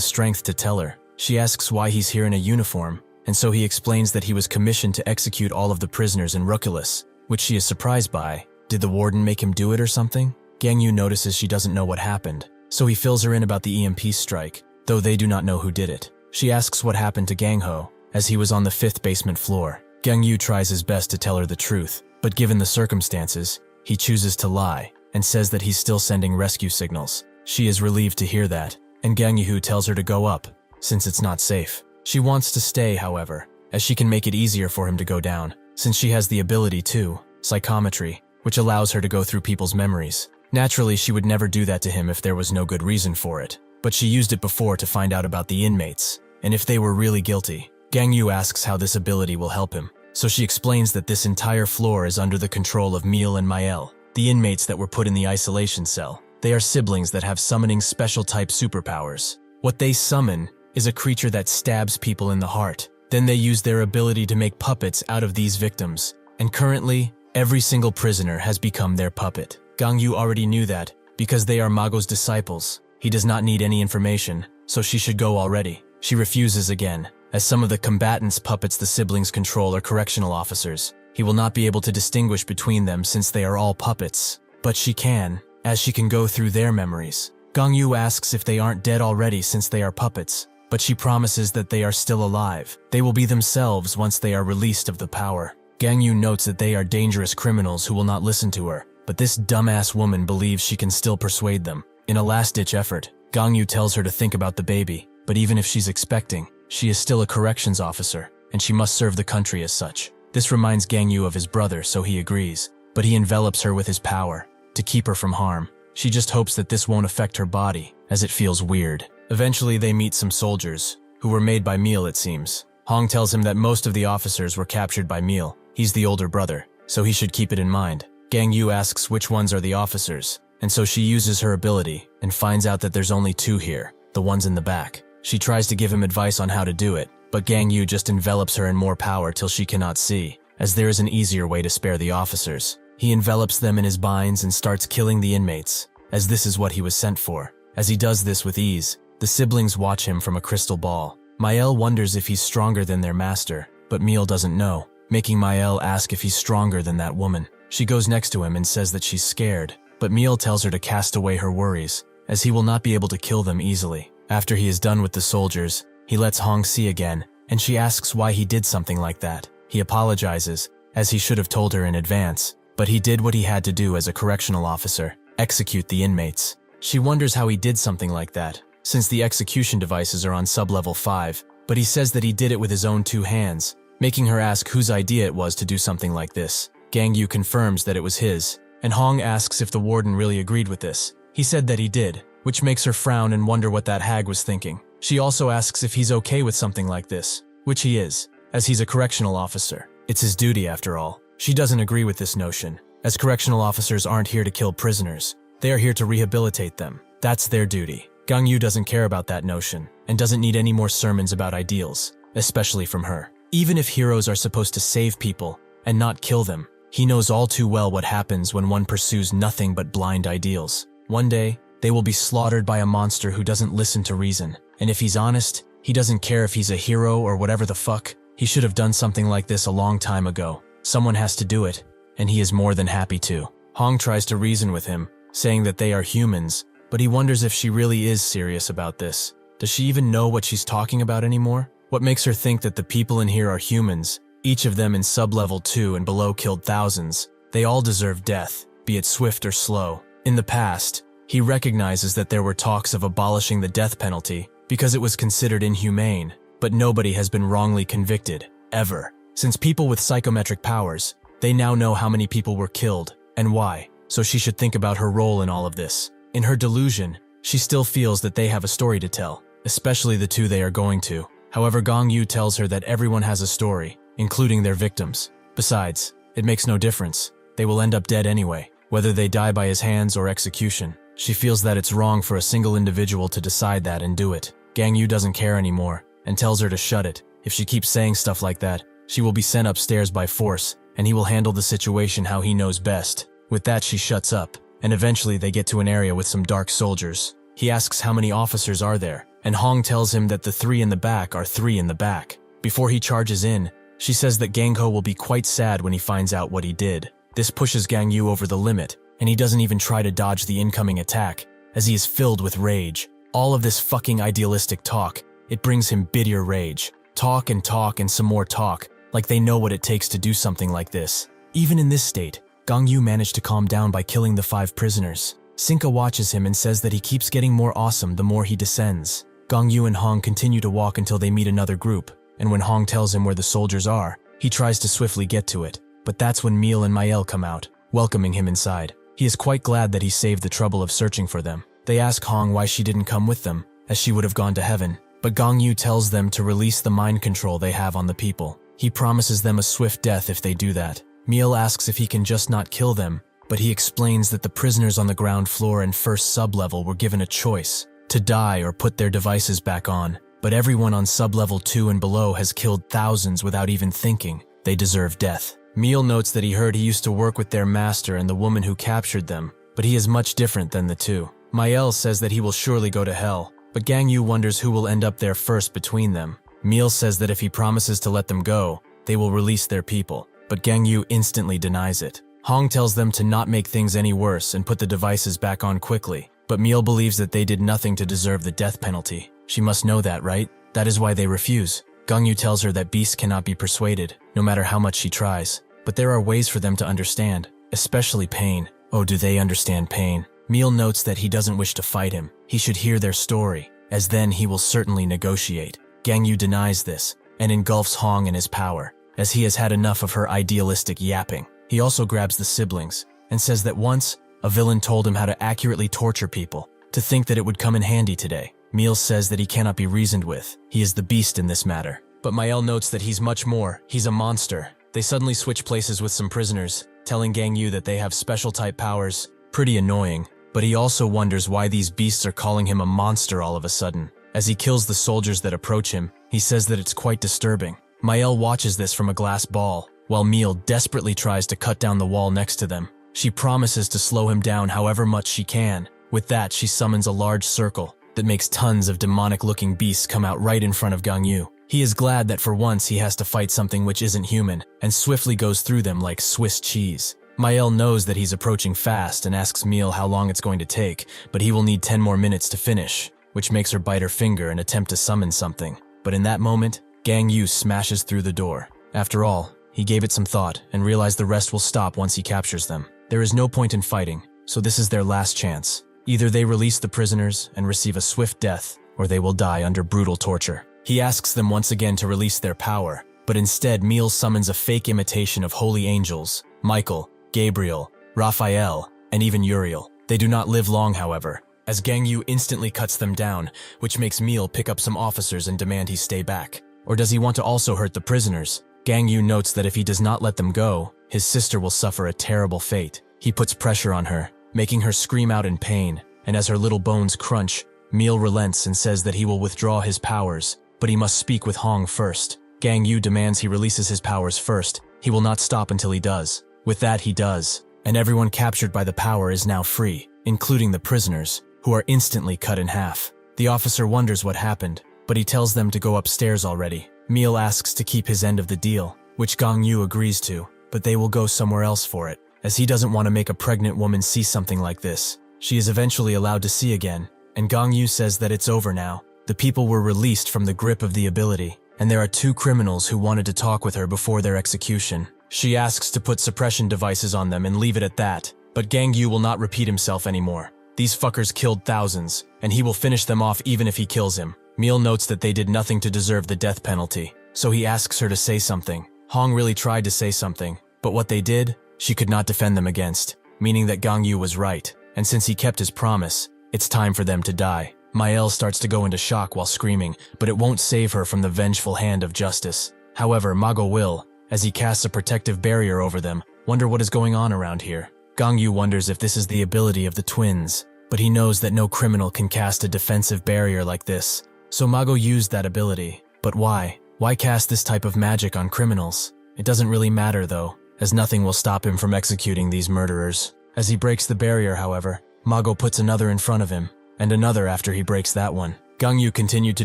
strength to tell her. She asks why he's here in a uniform, and so he explains that he was commissioned to execute all of the prisoners in Ruculus, which she is surprised by. Did the warden make him do it or something? Gang Yu notices she doesn't know what happened, so he fills her in about the EMP strike, though they do not know who did it. She asks what happened to Gang Ho, as he was on the 5th basement floor. Gang Yu tries his best to tell her the truth, but given the circumstances, he chooses to lie and says that he's still sending rescue signals. She is relieved to hear that, and Gang Yu tells her to go up, since it's not safe. She wants to stay, however, as she can make it easier for him to go down, since she has the ability to, psychometry, which allows her to go through people's memories. Naturally, she would never do that to him if there was no good reason for it, but she used it before to find out about the inmates, and if they were really guilty. Gang Yu asks how this ability will help him, so she explains that this entire floor is under the control of Miel and Mael, the inmates that were put in the isolation cell. They are siblings that have summoning special type superpowers. What they summon is a creature that stabs people in the heart. Then they use their ability to make puppets out of these victims, and currently, every single prisoner has become their puppet. Gang Yu already knew that, because they are Mago's disciples. He does not need any information, so she should go already. She refuses again, as some of the combatants' puppets the siblings control are correctional officers. He will not be able to distinguish between them since they are all puppets. But she can, as she can go through their memories. Gang Yu asks if they aren't dead already since they are puppets, but she promises that they are still alive. They will be themselves once they are released of the power. Gang Yu notes that they are dangerous criminals who will not listen to her, but this dumbass woman believes she can still persuade them. In a last-ditch effort, Gang Yu tells her to think about the baby, but even if she's expecting, she is still a corrections officer, and she must serve the country as such. This reminds Gang Yu of his brother, so he agrees, but he envelops her with his power to keep her from harm. She just hopes that this won't affect her body, as it feels weird. Eventually they meet some soldiers, who were made by Miel it seems. Hong tells him that most of the officers were captured by Miel. He's the older brother, so he should keep it in mind. Gang Yu asks which ones are the officers, and so she uses her ability and finds out that there's only 2 here, the ones in the back. She tries to give him advice on how to do it, but Gang Yu just envelops her in more power till she cannot see, as there is an easier way to spare the officers. He envelops them in his binds and starts killing the inmates, as this is what he was sent for. As he does this with ease, the siblings watch him from a crystal ball. Mael wonders if he's stronger than their master, but Miel doesn't know, making Mael ask if he's stronger than that woman. She goes next to him and says that she's scared, but Miel tells her to cast away her worries, as he will not be able to kill them easily. After he is done with the soldiers, he lets Hong see again, and she asks why he did something like that. He apologizes, as he should have told her in advance, but he did what he had to do as a correctional officer, execute the inmates. She wonders how he did something like that, since the execution devices are on sub-level 5, but he says that he did it with his own 2 hands, making her ask whose idea it was to do something like this. Gang Yu confirms that it was his, and Hong asks if the warden really agreed with this. He said that he did, which makes her frown and wonder what that hag was thinking. She also asks if he's okay with something like this, which he is, as he's a correctional officer. It's his duty after all. She doesn't agree with this notion, as correctional officers aren't here to kill prisoners. They are here to rehabilitate them. That's their duty. Gang Yu doesn't care about that notion, and doesn't need any more sermons about ideals, especially from her. Even if heroes are supposed to save people and not kill them, he knows all too well what happens when one pursues nothing but blind ideals. One day, they will be slaughtered by a monster who doesn't listen to reason, and if he's honest, he doesn't care if he's a hero or whatever the fuck. He should have done something like this a long time ago. Someone has to do it, and he is more than happy to. Hong tries to reason with him, saying that they are humans, but he wonders if she really is serious about this. Does she even know what she's talking about anymore? What makes her think that the people in here are humans? Each of them in sub-level 2 and below killed thousands. They all deserve death, be it swift or slow. In the past, he recognizes that there were talks of abolishing the death penalty because it was considered inhumane, but nobody has been wrongly convicted, ever. Since people with psychometric powers, they now know how many people were killed and why, so she should think about her role in all of this. In her delusion, she still feels that they have a story to tell, especially the 2 they are going to. However, Gang Yu tells her that everyone has a story, including their victims. Besides, it makes no difference. They will end up dead anyway, whether they die by his hands or execution. She feels that it's wrong for a single individual to decide that and do it. Gang Yu doesn't care anymore, and tells her to shut it. If she keeps saying stuff like that, she will be sent upstairs by force, and he will handle the situation how he knows best, With that, she shuts up, and eventually they get to an area with some dark soldiers. He asks how many officers are there, and Hong tells him that the 3 in the back are 3 in the back. Before he charges in, she says that Gang Ho will be quite sad when he finds out what he did. This pushes Gang Yu over the limit, and he doesn't even try to dodge the incoming attack, as he is filled with rage. All of this fucking idealistic talk, it brings him bitter rage. Talk and some more talk, like they know what it takes to do something like this. Even in this state, Gang Yu managed to calm down by killing the 5 prisoners. Sinka watches him and says that he keeps getting more awesome the more he descends. Gang Yu and Hong continue to walk until they meet another group, and when Hong tells him where the soldiers are, he tries to swiftly get to it. But that's when Meal and Mael come out, welcoming him inside. He is quite glad that he saved the trouble of searching for them. They ask Hong why she didn't come with them, as she would have gone to heaven. But Gang Yu tells them to release the mind control they have on the people. He promises them a swift death if they do that. Meal asks if he can just not kill them, but he explains that the prisoners on the ground floor and first sub-level were given a choice, to die or put their devices back on. But everyone on sub-level 2 and below has killed thousands without even thinking. They deserve death. Meal notes that he heard he used to work with their master and the woman who captured them, but he is much different than the two. Mael says that he will surely go to hell, but Gang Yu wonders who will end up there first between them. Meal says that if he promises to let them go, they will release their people, but Gang Yu instantly denies it. Hong tells them to not make things any worse and put the devices back on quickly, but Meal believes that they did nothing to deserve the death penalty. She must know that, right? That is why they refuse. Gang Yu tells her that beasts cannot be persuaded, no matter how much she tries. But there are ways for them to understand, especially pain. Oh, do they understand pain? Meal notes that he doesn't wish to fight him. He should hear their story, as then he will certainly negotiate. Gang Yu denies this, and engulfs Hong in his power, as he has had enough of her idealistic yapping. He also grabs the siblings, and says that once, a villain told him how to accurately torture people, to think that it would come in handy today. Meal says that he cannot be reasoned with. He is the beast in this matter. But Mael notes that he's much more. He's a monster. They suddenly switch places with some prisoners, telling Gang Yu that they have special type powers. Pretty annoying, but he also wonders why these beasts are calling him a monster all of a sudden. As he kills the soldiers that approach him, he says that it's quite disturbing. Mael watches this from a glass ball, while Meal desperately tries to cut down the wall next to them. She promises to slow him down however much she can. With that, she summons a large circle that makes tons of demonic-looking beasts come out right in front of Gang Yu. He is glad that for once he has to fight something which isn't human, and swiftly goes through them like Swiss cheese. Mael knows that he's approaching fast and asks Meal how long it's going to take, but he will need 10 more minutes to finish, which makes her bite her finger and attempt to summon something. But in that moment, Gang Yu smashes through the door. After all, he gave it some thought and realized the rest will stop once he captures them. There is no point in fighting, so this is their last chance. Either they release the prisoners and receive a swift death, or they will die under brutal torture. He asks them once again to release their power, but instead Meal summons a fake imitation of holy angels, Michael, Gabriel, Raphael, and even Uriel. They do not live long, however, as Gang Yu instantly cuts them down, which makes Meal pick up some officers and demand he stay back. Or does he want to also hurt the prisoners? Gang Yu notes that if he does not let them go, his sister will suffer a terrible fate. He puts pressure on her, making her scream out in pain, and as her little bones crunch, Meal relents and says that he will withdraw his powers, but he must speak with Hong first. Gang Yu demands he releases his powers first. He will not stop until he does. With that, he does, and everyone captured by the power is now free, including the prisoners, who are instantly cut in half. The officer wonders what happened, but he tells them to go upstairs already. Meal asks to keep his end of the deal, which Gang Yu agrees to, but they will go somewhere else for it, as he doesn't want to make a pregnant woman see something like this. She is eventually allowed to see again, and Gang Yu says that it's over now. The people were released from the grip of the ability, and there are 2 criminals who wanted to talk with her before their execution. She asks to put suppression devices on them and leave it at that, but Gang Yu will not repeat himself anymore. These fuckers killed thousands, and he will finish them off even if he kills him. Meal notes that they did nothing to deserve the death penalty, so he asks her to say something. Hong really tried to say something, but what they did, she could not defend them against, meaning that Gang Yu was right, and since he kept his promise, it's time for them to die. Mael starts to go into shock while screaming, but it won't save her from the vengeful hand of justice. However, Mago will, as he casts a protective barrier over them, wonder what is going on around here. Gang Yu wonders if this is the ability of the twins, but he knows that no criminal can cast a defensive barrier like this. So Mago used that ability. But why? Why cast this type of magic on criminals? It doesn't really matter though, as nothing will stop him from executing these murderers. As he breaks the barrier, however, Mago puts another in front of him, and another after he breaks that one. Gangyu continued to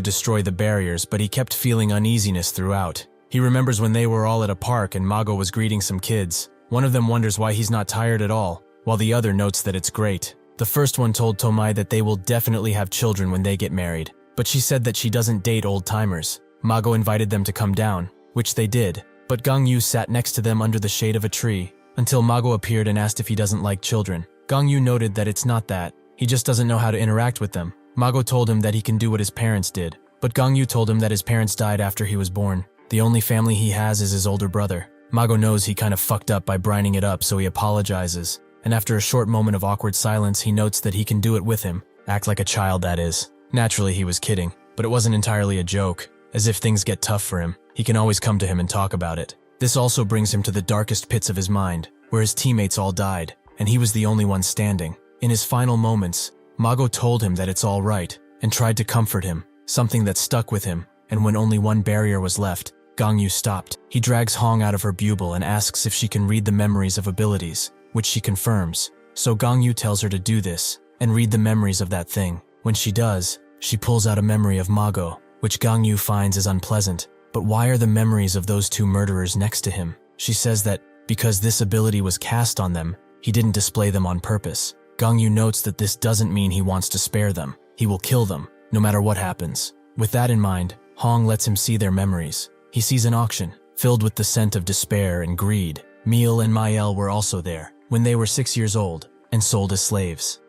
destroy the barriers, but he kept feeling uneasiness throughout. He remembers when they were all at a park and Mago was greeting some kids. One of them wonders why he's not tired at all, while the other notes that it's great. The first one told Tomai that they will definitely have children when they get married, but she said that she doesn't date old-timers. Mago invited them to come down, which they did, but Gangyu sat next to them under the shade of a tree, until Mago appeared and asked if he doesn't like children. Gangyu noted that it's not that, he just doesn't know how to interact with them. Mago told him that he can do what his parents did, but Gangyu told him that his parents died after he was born. The only family he has is his older brother. Mago knows he kind of fucked up by brining it up, so he apologizes, and after a short moment of awkward silence, he notes that he can do it with him. Act like a child, that is. Naturally, he was kidding, but it wasn't entirely a joke. As if things get tough for him, he can always come to him and talk about it. This also brings him to the darkest pits of his mind, where his teammates all died, and he was the only one standing. In his final moments, Mago told him that it's all right, and tried to comfort him, something that stuck with him, and when only one barrier was left, Gangyu stopped. He drags Hong out of her buble and asks if she can read the memories of abilities, which she confirms. So Gangyu tells her to do this, and read the memories of that thing. When she does, she pulls out a memory of Mago, which Gangyu finds is unpleasant. But why are the memories of those two murderers next to him? She says that, because this ability was cast on them, he didn't display them on purpose. Gangyu notes that this doesn't mean he wants to spare them. He will kill them, no matter what happens. With that in mind, Hong lets him see their memories. He sees an auction, filled with the scent of despair and greed. Miel and Mael were also there, when they were 6 years old, and sold as slaves.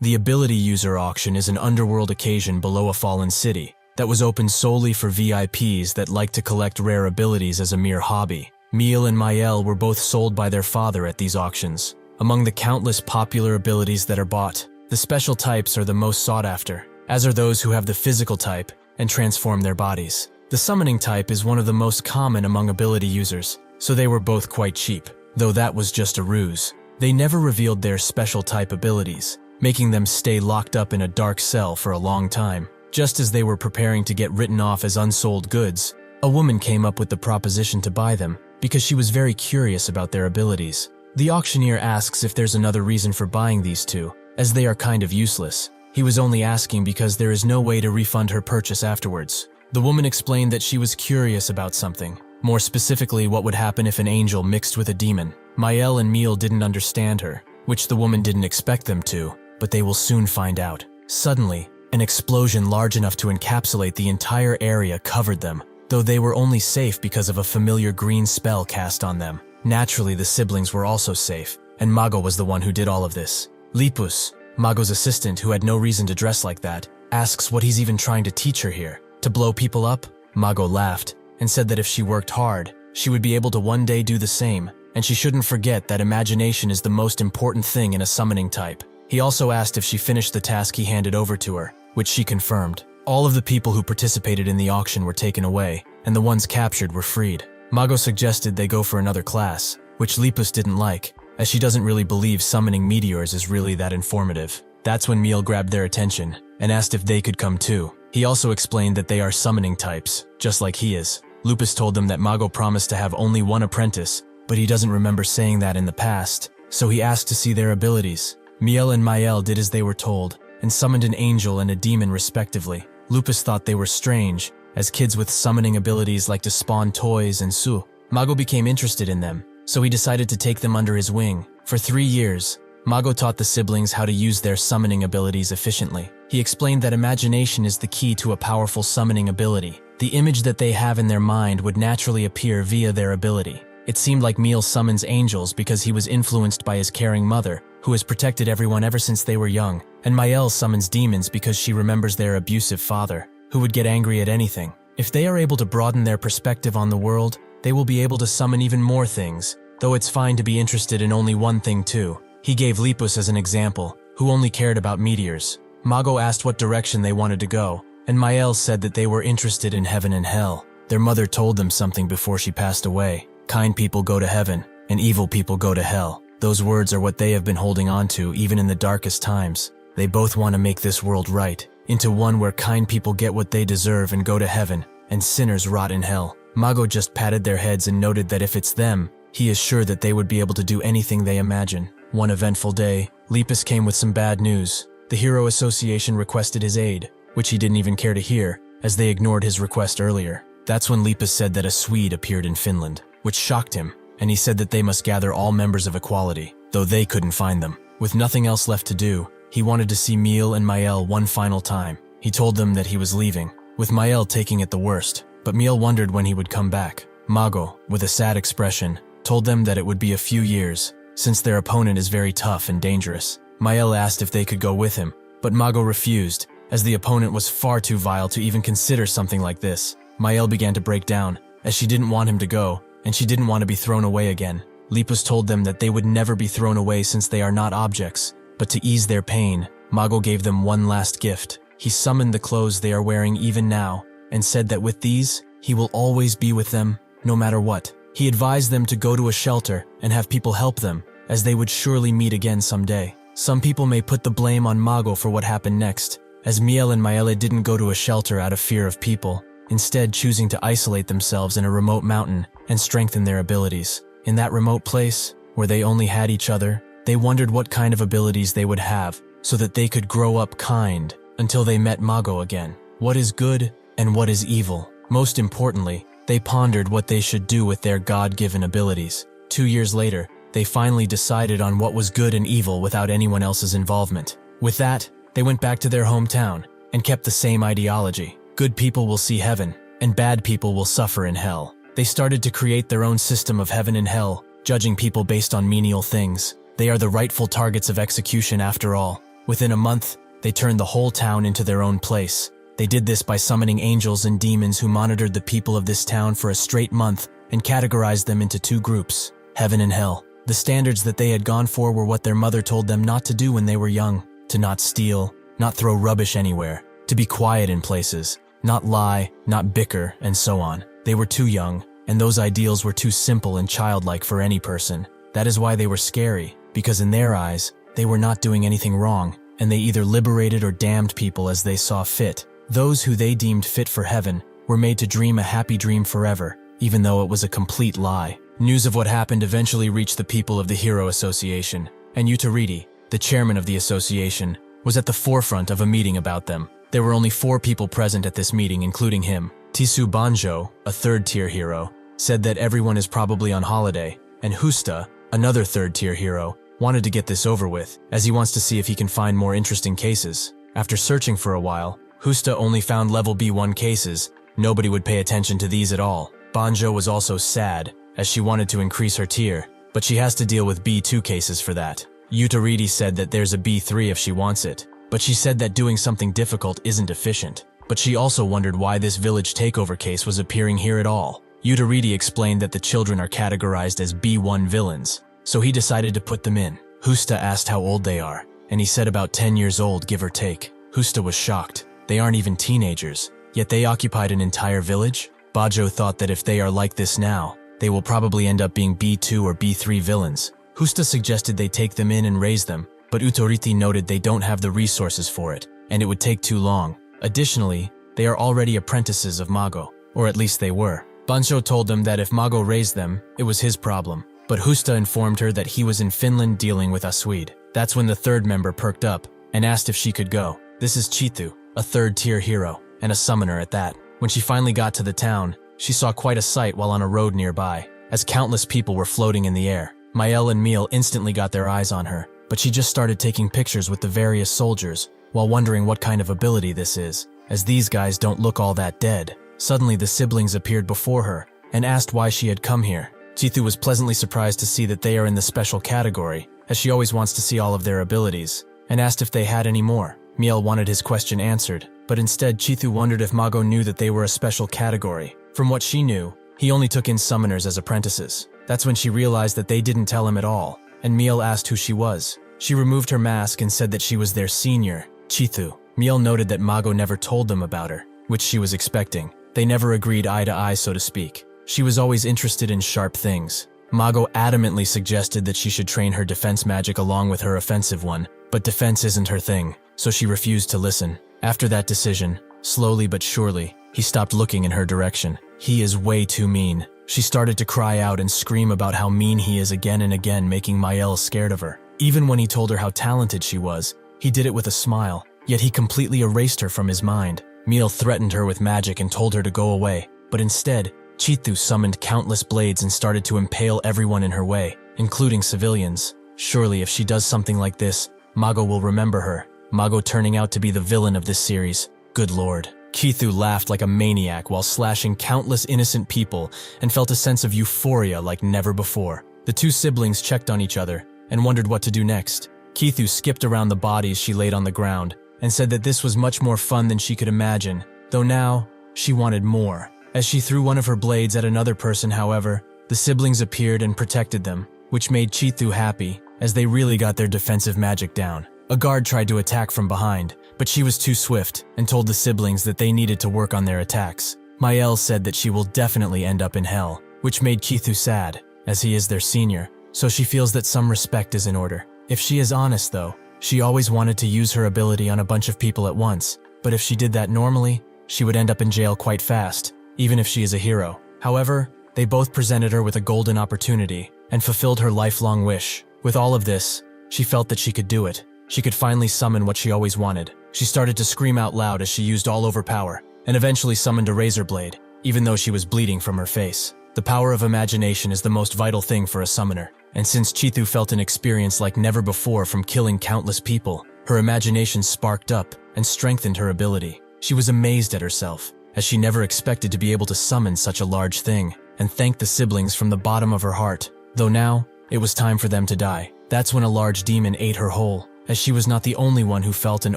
The ability user auction is an underworld occasion below a fallen city that was open solely for VIPs that like to collect rare abilities as a mere hobby. Miel and Mael were both sold by their father at these auctions. Among the countless popular abilities that are bought, the special types are the most sought after, as are those who have the physical type and transform their bodies. The summoning type is one of the most common among ability users, so they were both quite cheap, though that was just a ruse. They never revealed their special type abilities, making them stay locked up in a dark cell for a long time. Just as they were preparing to get written off as unsold goods, a woman came up with the proposition to buy them because she was very curious about their abilities. The auctioneer asks if there's another reason for buying these two, as they are kind of useless. He was only asking because there is no way to refund her purchase afterwards. The woman explained that she was curious about something, more specifically what would happen if an angel mixed with a demon. Mael and Miel didn't understand her, which the woman didn't expect them to, but they will soon find out. Suddenly, an explosion large enough to encapsulate the entire area covered them, though they were only safe because of a familiar green spell cast on them. Naturally, the siblings were also safe, and Mago was the one who did all of this. Lipus, Mago's assistant who had no reason to dress like that, asks what he's even trying to teach her here. To blow people up? Mago laughed and said that if she worked hard, she would be able to one day do the same, and she shouldn't forget that imagination is the most important thing in a summoning type. He also asked if she finished the task he handed over to her, which she confirmed. All of the people who participated in the auction were taken away, and the ones captured were freed. Mago suggested they go for another class, which Lipus didn't like, as she doesn't really believe summoning meteors is really that informative. That's when Miel grabbed their attention and asked if they could come too. He also explained that they are summoning types, just like he is. Lupus told them that Mago promised to have only one apprentice, but he doesn't remember saying that in the past, so he asked to see their abilities. Miel and Mael did as they were told, and summoned an angel and a demon respectively. Lupus thought they were strange, as kids with summoning abilities like to spawn toys and su. Mago became interested in them, so he decided to take them under his wing. For 3 years, Mago taught the siblings how to use their summoning abilities efficiently. He explained that imagination is the key to a powerful summoning ability. The image that they have in their mind would naturally appear via their ability. It seemed like Miel summons angels because he was influenced by his caring mother, who has protected everyone ever since they were young, and Mael summons demons because she remembers their abusive father, who would get angry at anything. If they are able to broaden their perspective on the world, they will be able to summon even more things, though it's fine to be interested in only one thing too. He gave Lipus as an example, who only cared about meteors. Mago asked what direction they wanted to go, and Mael said that they were interested in heaven and hell. Their mother told them something before she passed away. Kind people go to heaven, and evil people go to hell. Those words are what they have been holding on to even in the darkest times. They both want to make this world right, into one where kind people get what they deserve and go to heaven, and sinners rot in hell. Mago just patted their heads and noted that if it's them, he is sure that they would be able to do anything they imagine. One eventful day, Lepus came with some bad news. The Hero Association requested his aid, which he didn't even care to hear, as they ignored his request earlier. That's when Lepus said that a Swede appeared in Finland, which shocked him, and he said that they must gather all members of Equality, though they couldn't find them. With nothing else left to do, he wanted to see Miel and Mael one final time. He told them that he was leaving, with Mael taking it the worst, but Miel wondered when he would come back. Mago, with a sad expression, told them that it would be a few years, since their opponent is very tough and dangerous. Mael asked if they could go with him, but Mago refused, as the opponent was far too vile to even consider something like this. Mael began to break down, as she didn't want him to go, and she didn't want to be thrown away again. Lepus told them that they would never be thrown away since they are not objects, but to ease their pain, Mago gave them one last gift. He summoned the clothes they are wearing even now, and said that with these, he will always be with them, no matter what. He advised them to go to a shelter and have people help them, as they would surely meet again someday. Some people may put the blame on Mago for what happened next, as Miel and Maele didn't go to a shelter out of fear of people, instead choosing to isolate themselves in a remote mountain and strengthen their abilities. In that remote place, where they only had each other, they wondered what kind of abilities they would have so that they could grow up kind until they met Mago again. What is good and what is evil? Most importantly, they pondered what they should do with their God-given abilities. 2 years later, they finally decided on what was good and evil without anyone else's involvement. With that, they went back to their hometown and kept the same ideology. Good people will see heaven, and bad people will suffer in hell. They started to create their own system of heaven and hell, judging people based on menial things. They are the rightful targets of execution after all. Within a month, they turned the whole town into their own place. They did this by summoning angels and demons who monitored the people of this town for a straight month and categorized them into 2 groups, heaven and hell. The standards that they had gone for were what their mother told them not to do when they were young: to not steal, not throw rubbish anywhere, to be quiet in places, not lie, not bicker, and so on. They were too young, and those ideals were too simple and childlike for any person. That is why they were scary, because in their eyes, they were not doing anything wrong, and they either liberated or damned people as they saw fit. Those who they deemed fit for heaven were made to dream a happy dream forever, even though it was a complete lie. News of what happened eventually reached the people of the Hero Association, and Utariti, the chairman of the association, was at the forefront of a meeting about them. There were only 4 people present at this meeting, including him. Tisu Banjo, a 3rd-tier hero, said that everyone is probably on holiday, and Husta, another 3rd-tier hero, wanted to get this over with, as he wants to see if he can find more interesting cases. After searching for a while, Husta only found level B1 cases. Nobody would pay attention to these at all. Banjo was also sad, as she wanted to increase her tier, but she has to deal with B2 cases for that. Utariti said that there's a B3 if she wants it, but she said that doing something difficult isn't efficient. But she also wondered why this village takeover case was appearing here at all. Utariti explained that the children are categorized as B1 villains, so he decided to put them in. Husta asked how old they are, and he said about 10 years old, give or take. Husta was shocked. They aren't even teenagers, yet they occupied an entire village? Bajo thought that if they are like this now, they will probably end up being B2 or B3 villains. Husta suggested they take them in and raise them, but Utariti noted they don't have the resources for it, and it would take too long. Additionally, they are already apprentices of Mago, or at least they were. Bancho told them that if Mago raised them, it was his problem, but Husta informed her that he was in Finland dealing with a Swede. That's when the 3rd member perked up and asked if she could go. This is Chitu, a 3rd-tier hero, and a summoner at that. When she finally got to the town, she saw quite a sight while on a road nearby, as countless people were floating in the air. Mael and Miel instantly got their eyes on her, but she just started taking pictures with the various soldiers, while wondering what kind of ability this is, as these guys don't look all that dead. Suddenly the siblings appeared before her, and asked why she had come here. Chitu was pleasantly surprised to see that they are in the special category, as she always wants to see all of their abilities, and asked if they had any more. Miel wanted his question answered, but instead Chitu wondered if Mago knew that they were a special category. From what she knew, he only took in summoners as apprentices. That's when she realized that they didn't tell him at all, and Miel asked who she was. She removed her mask and said that she was their senior, Chitu. Miel noted that Mago never told them about her, which she was expecting. They never agreed eye to eye, so to speak. She was always interested in sharp things. Mago adamantly suggested that she should train her defense magic along with her offensive one, but defense isn't her thing, so she refused to listen. After that decision, slowly but surely, he stopped looking in her direction. He is way too mean. She started to cry out and scream about how mean he is again and again, making Mael scared of her. Even when he told her how talented she was, he did it with a smile, yet he completely erased her from his mind. Miel threatened her with magic and told her to go away, but instead, Chithu summoned countless blades and started to impale everyone in her way, including civilians. Surely if she does something like this, Mago will remember her. Mago turning out to be the villain of this series. Good lord. Chithu laughed like a maniac while slashing countless innocent people and felt a sense of euphoria like never before. The two siblings checked on each other and wondered what to do next. Chithu skipped around the bodies she laid on the ground and said that this was much more fun than she could imagine, though now she wanted more. As she threw one of her blades at another person, however, the siblings appeared and protected them, which made Chithu happy, as they really got their defensive magic down. A guard tried to attack from behind, but she was too swift and told the siblings that they needed to work on their attacks. Mael said that she will definitely end up in hell, which made Chithu sad, as he is their senior, so she feels that some respect is in order. If she is honest though, she always wanted to use her ability on a bunch of people at once, but if she did that normally, she would end up in jail quite fast, even if she is a hero. However, they both presented her with a golden opportunity and fulfilled her lifelong wish. With all of this, she felt that she could do it. She could finally summon what she always wanted. She started to scream out loud as she used all over power, and eventually summoned a razor blade, even though she was bleeding from her face. The power of imagination is the most vital thing for a summoner, and since Chithu felt an experience like never before from killing countless people, her imagination sparked up and strengthened her ability. She was amazed at herself, as she never expected to be able to summon such a large thing, and thanked the siblings from the bottom of her heart. Though now, it was time for them to die. That's when a large demon ate her whole, as she was not the only one who felt an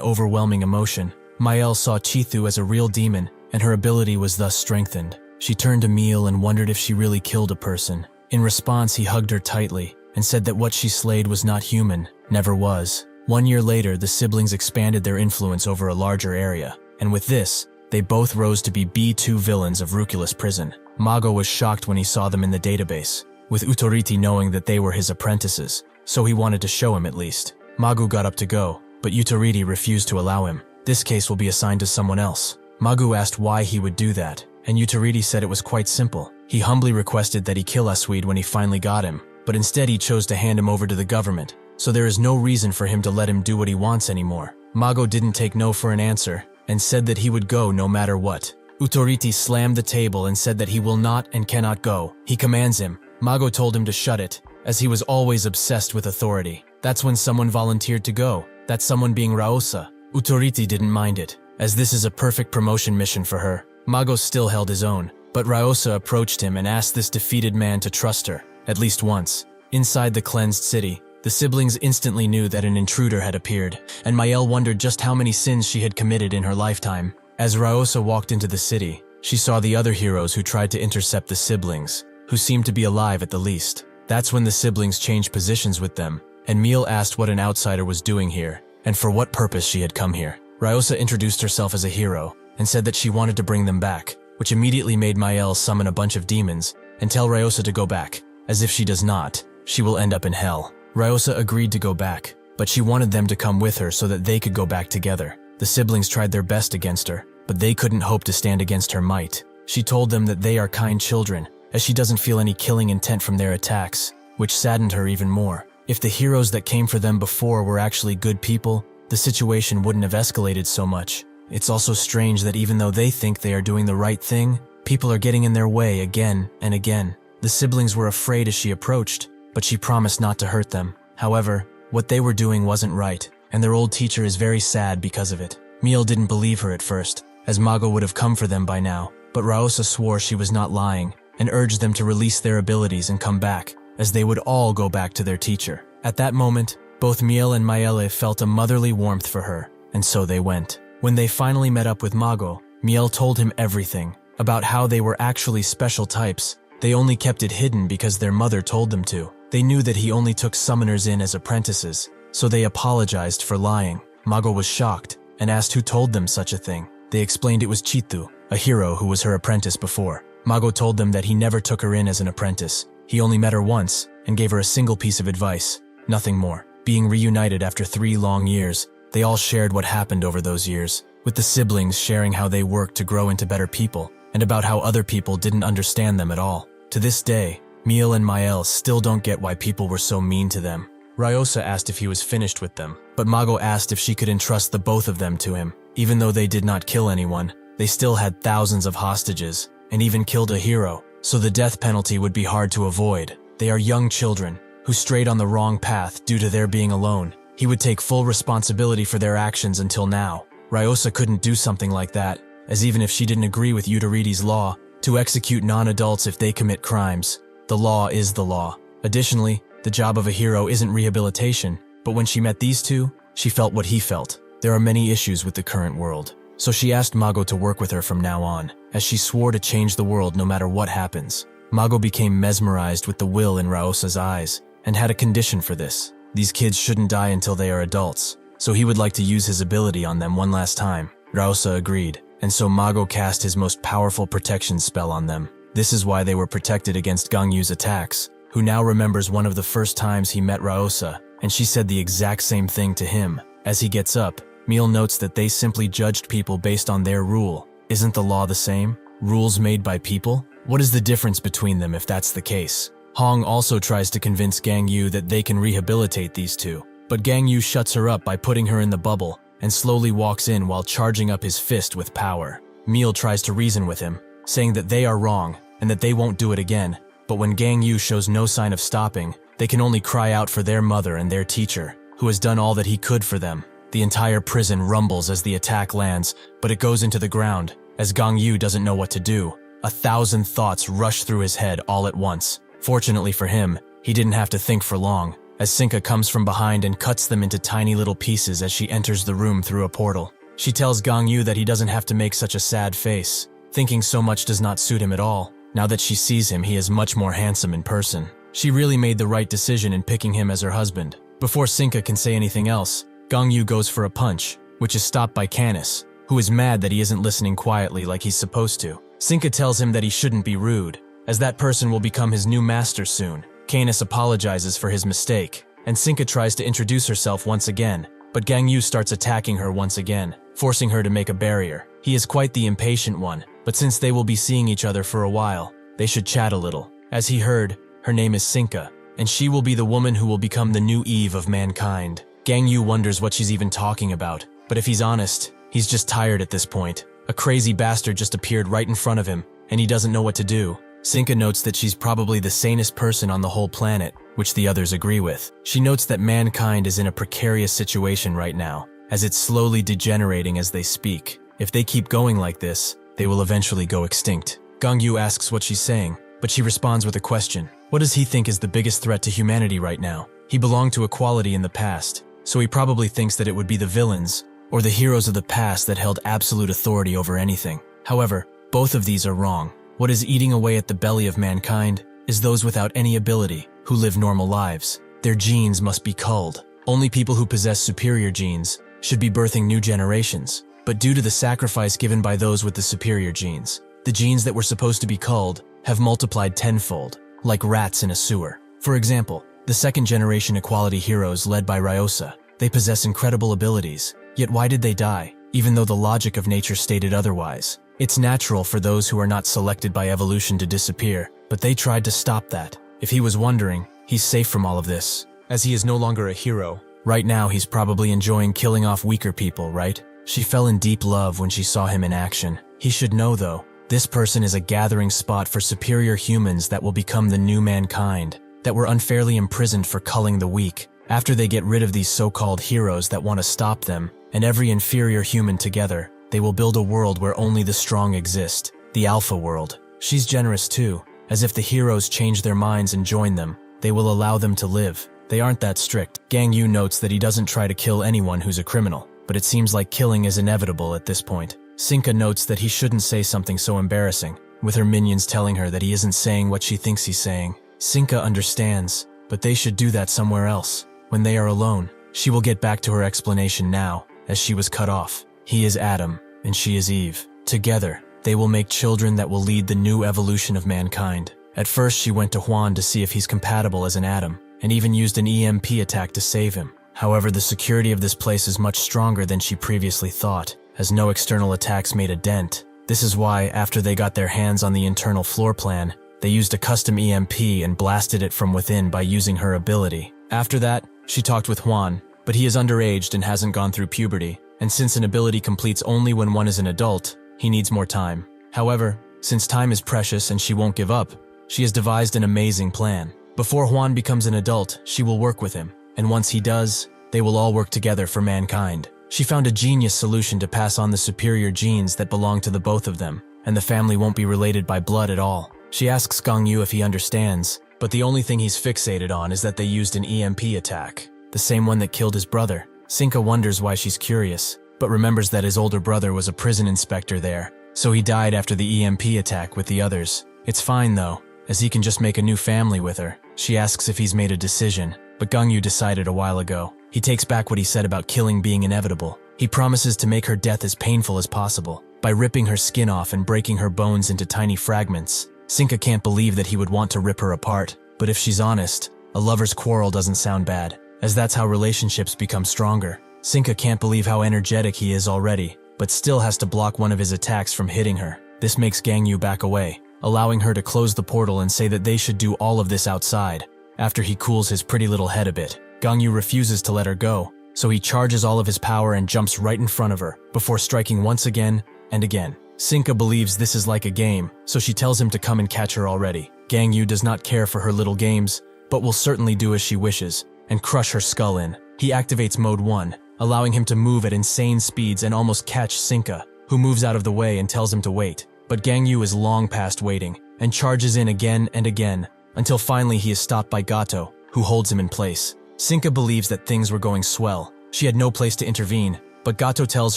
overwhelming emotion. Mael saw Chithu as a real demon, and her ability was thus strengthened. She turned to Miel and wondered if she really killed a person. In response, he hugged her tightly and said that what she slayed was not human, never was. 1 year later, the siblings expanded their influence over a larger area, and with this, they both rose to be B2 villains of Ruculus prison. Mago was shocked when he saw them in the database, with Utoriti knowing that they were his apprentices, so he wanted to show him at least. Magu got up to go, but Utoriti refused to allow him. This case will be assigned to someone else. Magu asked why he would do that, and Utoriti said it was quite simple. He humbly requested that he kill Asweed when he finally got him, but instead he chose to hand him over to the government, so there is no reason for him to let him do what he wants anymore. Mago didn't take no for an answer, and said that he would go no matter what. Utoriti slammed the table and said that he will not and cannot go. He commands him. Mago told him to shut it, as he was always obsessed with authority. That's when someone volunteered to go, that someone being Raosa. Utoriti didn't mind it, as this is a perfect promotion mission for her. Mago still held his own, but Raosa approached him and asked this defeated man to trust her, at least once. Inside the cleansed city, the siblings instantly knew that an intruder had appeared, and Mael wondered just how many sins she had committed in her lifetime. As Raosa walked into the city, she saw the other heroes who tried to intercept the siblings, who seemed to be alive at the least. That's when the siblings changed positions with them, and Miel asked what an outsider was doing here, and for what purpose she had come here. Raosa introduced herself as a hero, and said that she wanted to bring them back, which immediately made Mael summon a bunch of demons, and tell Raosa to go back, as if she does not, she will end up in hell. Raosa agreed to go back, but she wanted them to come with her so that they could go back together. The siblings tried their best against her, but they couldn't hope to stand against her might. She told them that they are kind children, as she doesn't feel any killing intent from their attacks, which saddened her even more. If the heroes that came for them before were actually good people, the situation wouldn't have escalated so much. It's also strange that even though they think they are doing the right thing, people are getting in their way again and again. The siblings were afraid as she approached, but she promised not to hurt them. However, what they were doing wasn't right, and their old teacher is very sad because of it. Miel didn't believe her at first, as Mago would have come for them by now, but Raosa swore she was not lying, and urged them to release their abilities and come back, as they would all go back to their teacher. At that moment, both Miel and Maele felt a motherly warmth for her, and so they went. When they finally met up with Mago, Miel told him everything, about how they were actually special types. They only kept it hidden because their mother told them to. They knew that he only took summoners in as apprentices, so they apologized for lying. Mago was shocked, and asked who told them such a thing. They explained it was Chithu, a hero who was her apprentice before. Mago told them that he never took her in as an apprentice. He only met her once, and gave her a single piece of advice, nothing more. Being reunited after 3 long years, they all shared what happened over those years, with the siblings sharing how they worked to grow into better people, and about how other people didn't understand them at all. To this day, Miel and Mael still don't get why people were so mean to them. Ryosa asked if he was finished with them, but Mago asked if she could entrust the both of them to him. Even though they did not kill anyone, they still had thousands of hostages, and even killed a hero, so the death penalty would be hard to avoid. They are young children, who strayed on the wrong path due to their being alone. He would take full responsibility for their actions until now. Ryosa couldn't do something like that, as even if she didn't agree with Yudaridi's law, to execute non-adults if they commit crimes. The law is the law. Additionally, the job of a hero isn't rehabilitation, but when she met these two, she felt what he felt. There are many issues with the current world, so she asked Mago to work with her from now on, as she swore to change the world no matter what happens. Mago became mesmerized with the will in Ryosa's eyes, and had a condition for this. These kids shouldn't die until they are adults, so he would like to use his ability on them one last time. Ryosa agreed, and so Mago cast his most powerful protection spell on them. This is why they were protected against Gangyu's attacks, who now remembers one of the first times he met Ryosa, and she said the exact same thing to him. As he gets up, Meal notes that they simply judged people based on their rule. Isn't the law the same? Rules made by people? What is the difference between them if that's the case? Hong also tries to convince Gangyu that they can rehabilitate these two, but Gangyu shuts her up by putting her in the bubble and slowly walks in while charging up his fist with power. Meal tries to reason with him, saying that they are wrong and that they won't do it again, but when Gangyu shows no sign of stopping, they can only cry out for their mother and their teacher, who has done all that he could for them. The entire prison rumbles as the attack lands, but it goes into the ground, as Gangyu doesn't know what to do. 1,000 thoughts rush through his head all at once. Fortunately for him, he didn't have to think for long, as Sinka comes from behind and cuts them into tiny little pieces as she enters the room through a portal. She tells Gangyu that he doesn't have to make such a sad face. Thinking so much does not suit him at all. Now that she sees him, he is much more handsome in person. She really made the right decision in picking him as her husband. Before Sinka can say anything else, Gangyu goes for a punch, which is stopped by Canis, who is mad that he isn't listening quietly like he's supposed to. Sinka tells him that he shouldn't be rude, as that person will become his new master soon. Canis apologizes for his mistake, and Sinka tries to introduce herself once again, but Gangyu starts attacking her once again, forcing her to make a barrier. He is quite the impatient one, but since they will be seeing each other for a while, they should chat a little. As he heard, her name is Sinka, and she will be the woman who will become the new Eve of mankind. Gangyu wonders what she's even talking about, but if he's honest, he's just tired at this point. A crazy bastard just appeared right in front of him, and he doesn't know what to do. Sinka notes that she's probably the sanest person on the whole planet, which the others agree with. She notes that mankind is in a precarious situation right now, as it's slowly degenerating as they speak. If they keep going like this, they will eventually go extinct. Gangyu asks what she's saying, but she responds with a question. What does he think is the biggest threat to humanity right now? He belonged to equality in the past, so he probably thinks that it would be the villains, or the heroes of the past that held absolute authority over anything. However, both of these are wrong. What is eating away at the belly of mankind is those without any ability, who live normal lives. Their genes must be culled. Only people who possess superior genes should be birthing new generations. But due to the sacrifice given by those with the superior genes, the genes that were supposed to be culled have multiplied tenfold, like rats in a sewer. For example, the second-generation equality heroes led by Ryosa, they possess incredible abilities, yet why did they die, even though the logic of nature stated otherwise? It's natural for those who are not selected by evolution to disappear, but they tried to stop that. If he was wondering, he's safe from all of this, as he is no longer a hero. Right now he's probably enjoying killing off weaker people, right? She fell in deep love when she saw him in action. He should know though, this person is a gathering spot for superior humans that will become the new mankind, that were unfairly imprisoned for culling the weak. After they get rid of these so-called heroes that want to stop them, and every inferior human together, they will build a world where only the strong exist, the Alpha world. She's generous too, as if the heroes change their minds and join them, they will allow them to live. They aren't that strict. Gangyu notes that he doesn't try to kill anyone who's a criminal, but it seems like killing is inevitable at this point. Sinka notes that he shouldn't say something so embarrassing, with her minions telling her that he isn't saying what she thinks he's saying. Sinka understands, but they should do that somewhere else. When they are alone, she will get back to her explanation now, as she was cut off. He is Adam, and she is Eve. Together, they will make children that will lead the new evolution of mankind. At first, she went to Juan to see if he's compatible as an Adam, and even used an EMP attack to save him. However, the security of this place is much stronger than she previously thought, as no external attacks made a dent. This is why, after they got their hands on the internal floor plan, they used a custom EMP and blasted it from within by using her ability. After that, She talked with Hwan, but he is underaged and hasn't gone through puberty, and since an ability completes only when one is an adult, he needs more time. However, since time is precious and she won't give up, she has devised an amazing plan. Before Hwan becomes an adult, she will work with him, and once he does, they will all work together for mankind. She found a genius solution to pass on the superior genes that belong to the both of them, and the family won't be related by blood at all. She asks Gangyu if he understands, but the only thing he's fixated on is that they used an EMP attack, the same one that killed his brother. Sinka wonders why she's curious, but remembers that his older brother was a prison inspector there, so he died after the EMP attack with the others. It's fine though, as he can just make a new family with her. She asks if he's made a decision, but Gangyu decided a while ago. He takes back what he said about killing being inevitable. He promises to make her death as painful as possible, by ripping her skin off and breaking her bones into tiny fragments. Sinka can't believe that he would want to rip her apart, but if she's honest, a lover's quarrel doesn't sound bad, as that's how relationships become stronger. Sinka can't believe how energetic he is already, but still has to block one of his attacks from hitting her. This makes Gangyu back away, allowing her to close the portal and say that they should do all of this outside. After he cools his pretty little head a bit, Gangyu refuses to let her go, so he charges all of his power and jumps right in front of her, before striking once again and again. Sinka believes this is like a game, so she tells him to come and catch her already. Gangyu does not care for her little games, but will certainly do as she wishes, and crush her skull in. He activates Mode 1, allowing him to move at insane speeds and almost catch Sinka, who moves out of the way and tells him to wait. But Gangyu is long past waiting, and charges in again and again, until finally he is stopped by Gato, who holds him in place. Sinka believes that things were going swell. She had no place to intervene, but Gato tells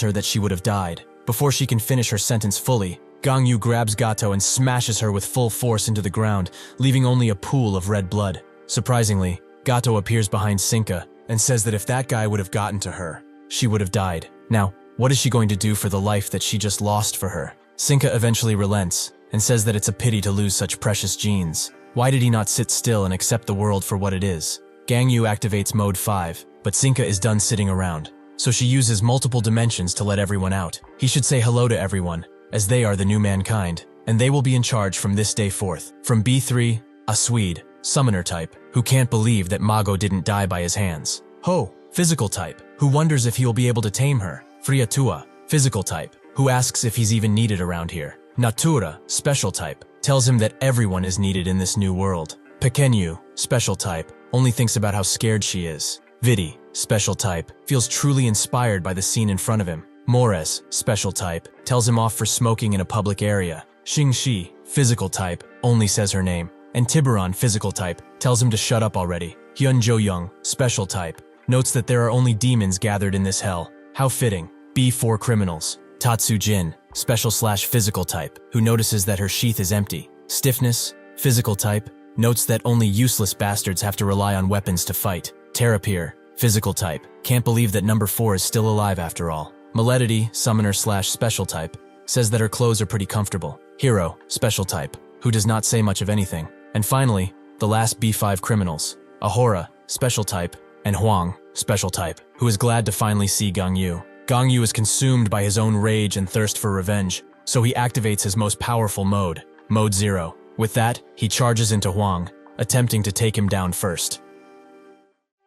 her that she would have died. Before she can finish her sentence fully, Gangyu grabs Gato and smashes her with full force into the ground, leaving only a pool of red blood. Surprisingly, Gato appears behind Sinka and says that if that guy would have gotten to her, she would have died. Now, what is she going to do for the life that she just lost for her? Sinka eventually relents and says that it's a pity to lose such precious genes. Why did he not sit still and accept the world for what it is? Gangyu activates Mode 5, but Sinka is done sitting around, so she uses multiple dimensions to let everyone out. He should say hello to everyone, as they are the new mankind, and they will be in charge from this day forth. From B3, a Swede, summoner type, who can't believe that Mago didn't die by his hands. Ho, physical type, who wonders if he will be able to tame her. Friatua, physical type, who asks if he's even needed around here. Natura, special type, tells him that everyone is needed in this new world. Pequeño, special type, only thinks about how scared she is. Vidi, special type, feels truly inspired by the scene in front of him. Mores, special type, tells him off for smoking in a public area. Xingxi, physical type, only says her name. And Tiburon, physical type, tells him to shut up already. Hyun Jo-young, special type, notes that there are only demons gathered in this hell. How fitting. B4 criminals. Tatsu Jin, special/physical type, who notices that her sheath is empty. Stiffness, physical type, notes that only useless bastards have to rely on weapons to fight. Terapir, physical type, can't believe that number 4 is still alive after all. Maledity, summoner/special type, says that her clothes are pretty comfortable. Hero, special type, who does not say much of anything. And finally, the last B5 criminals. Ahura, special type, and Huang, special type, who is glad to finally see Gangyu. Gangyu is consumed by his own rage and thirst for revenge, so he activates his most powerful mode, Mode 0. With that, he charges into Huang, attempting to take him down first.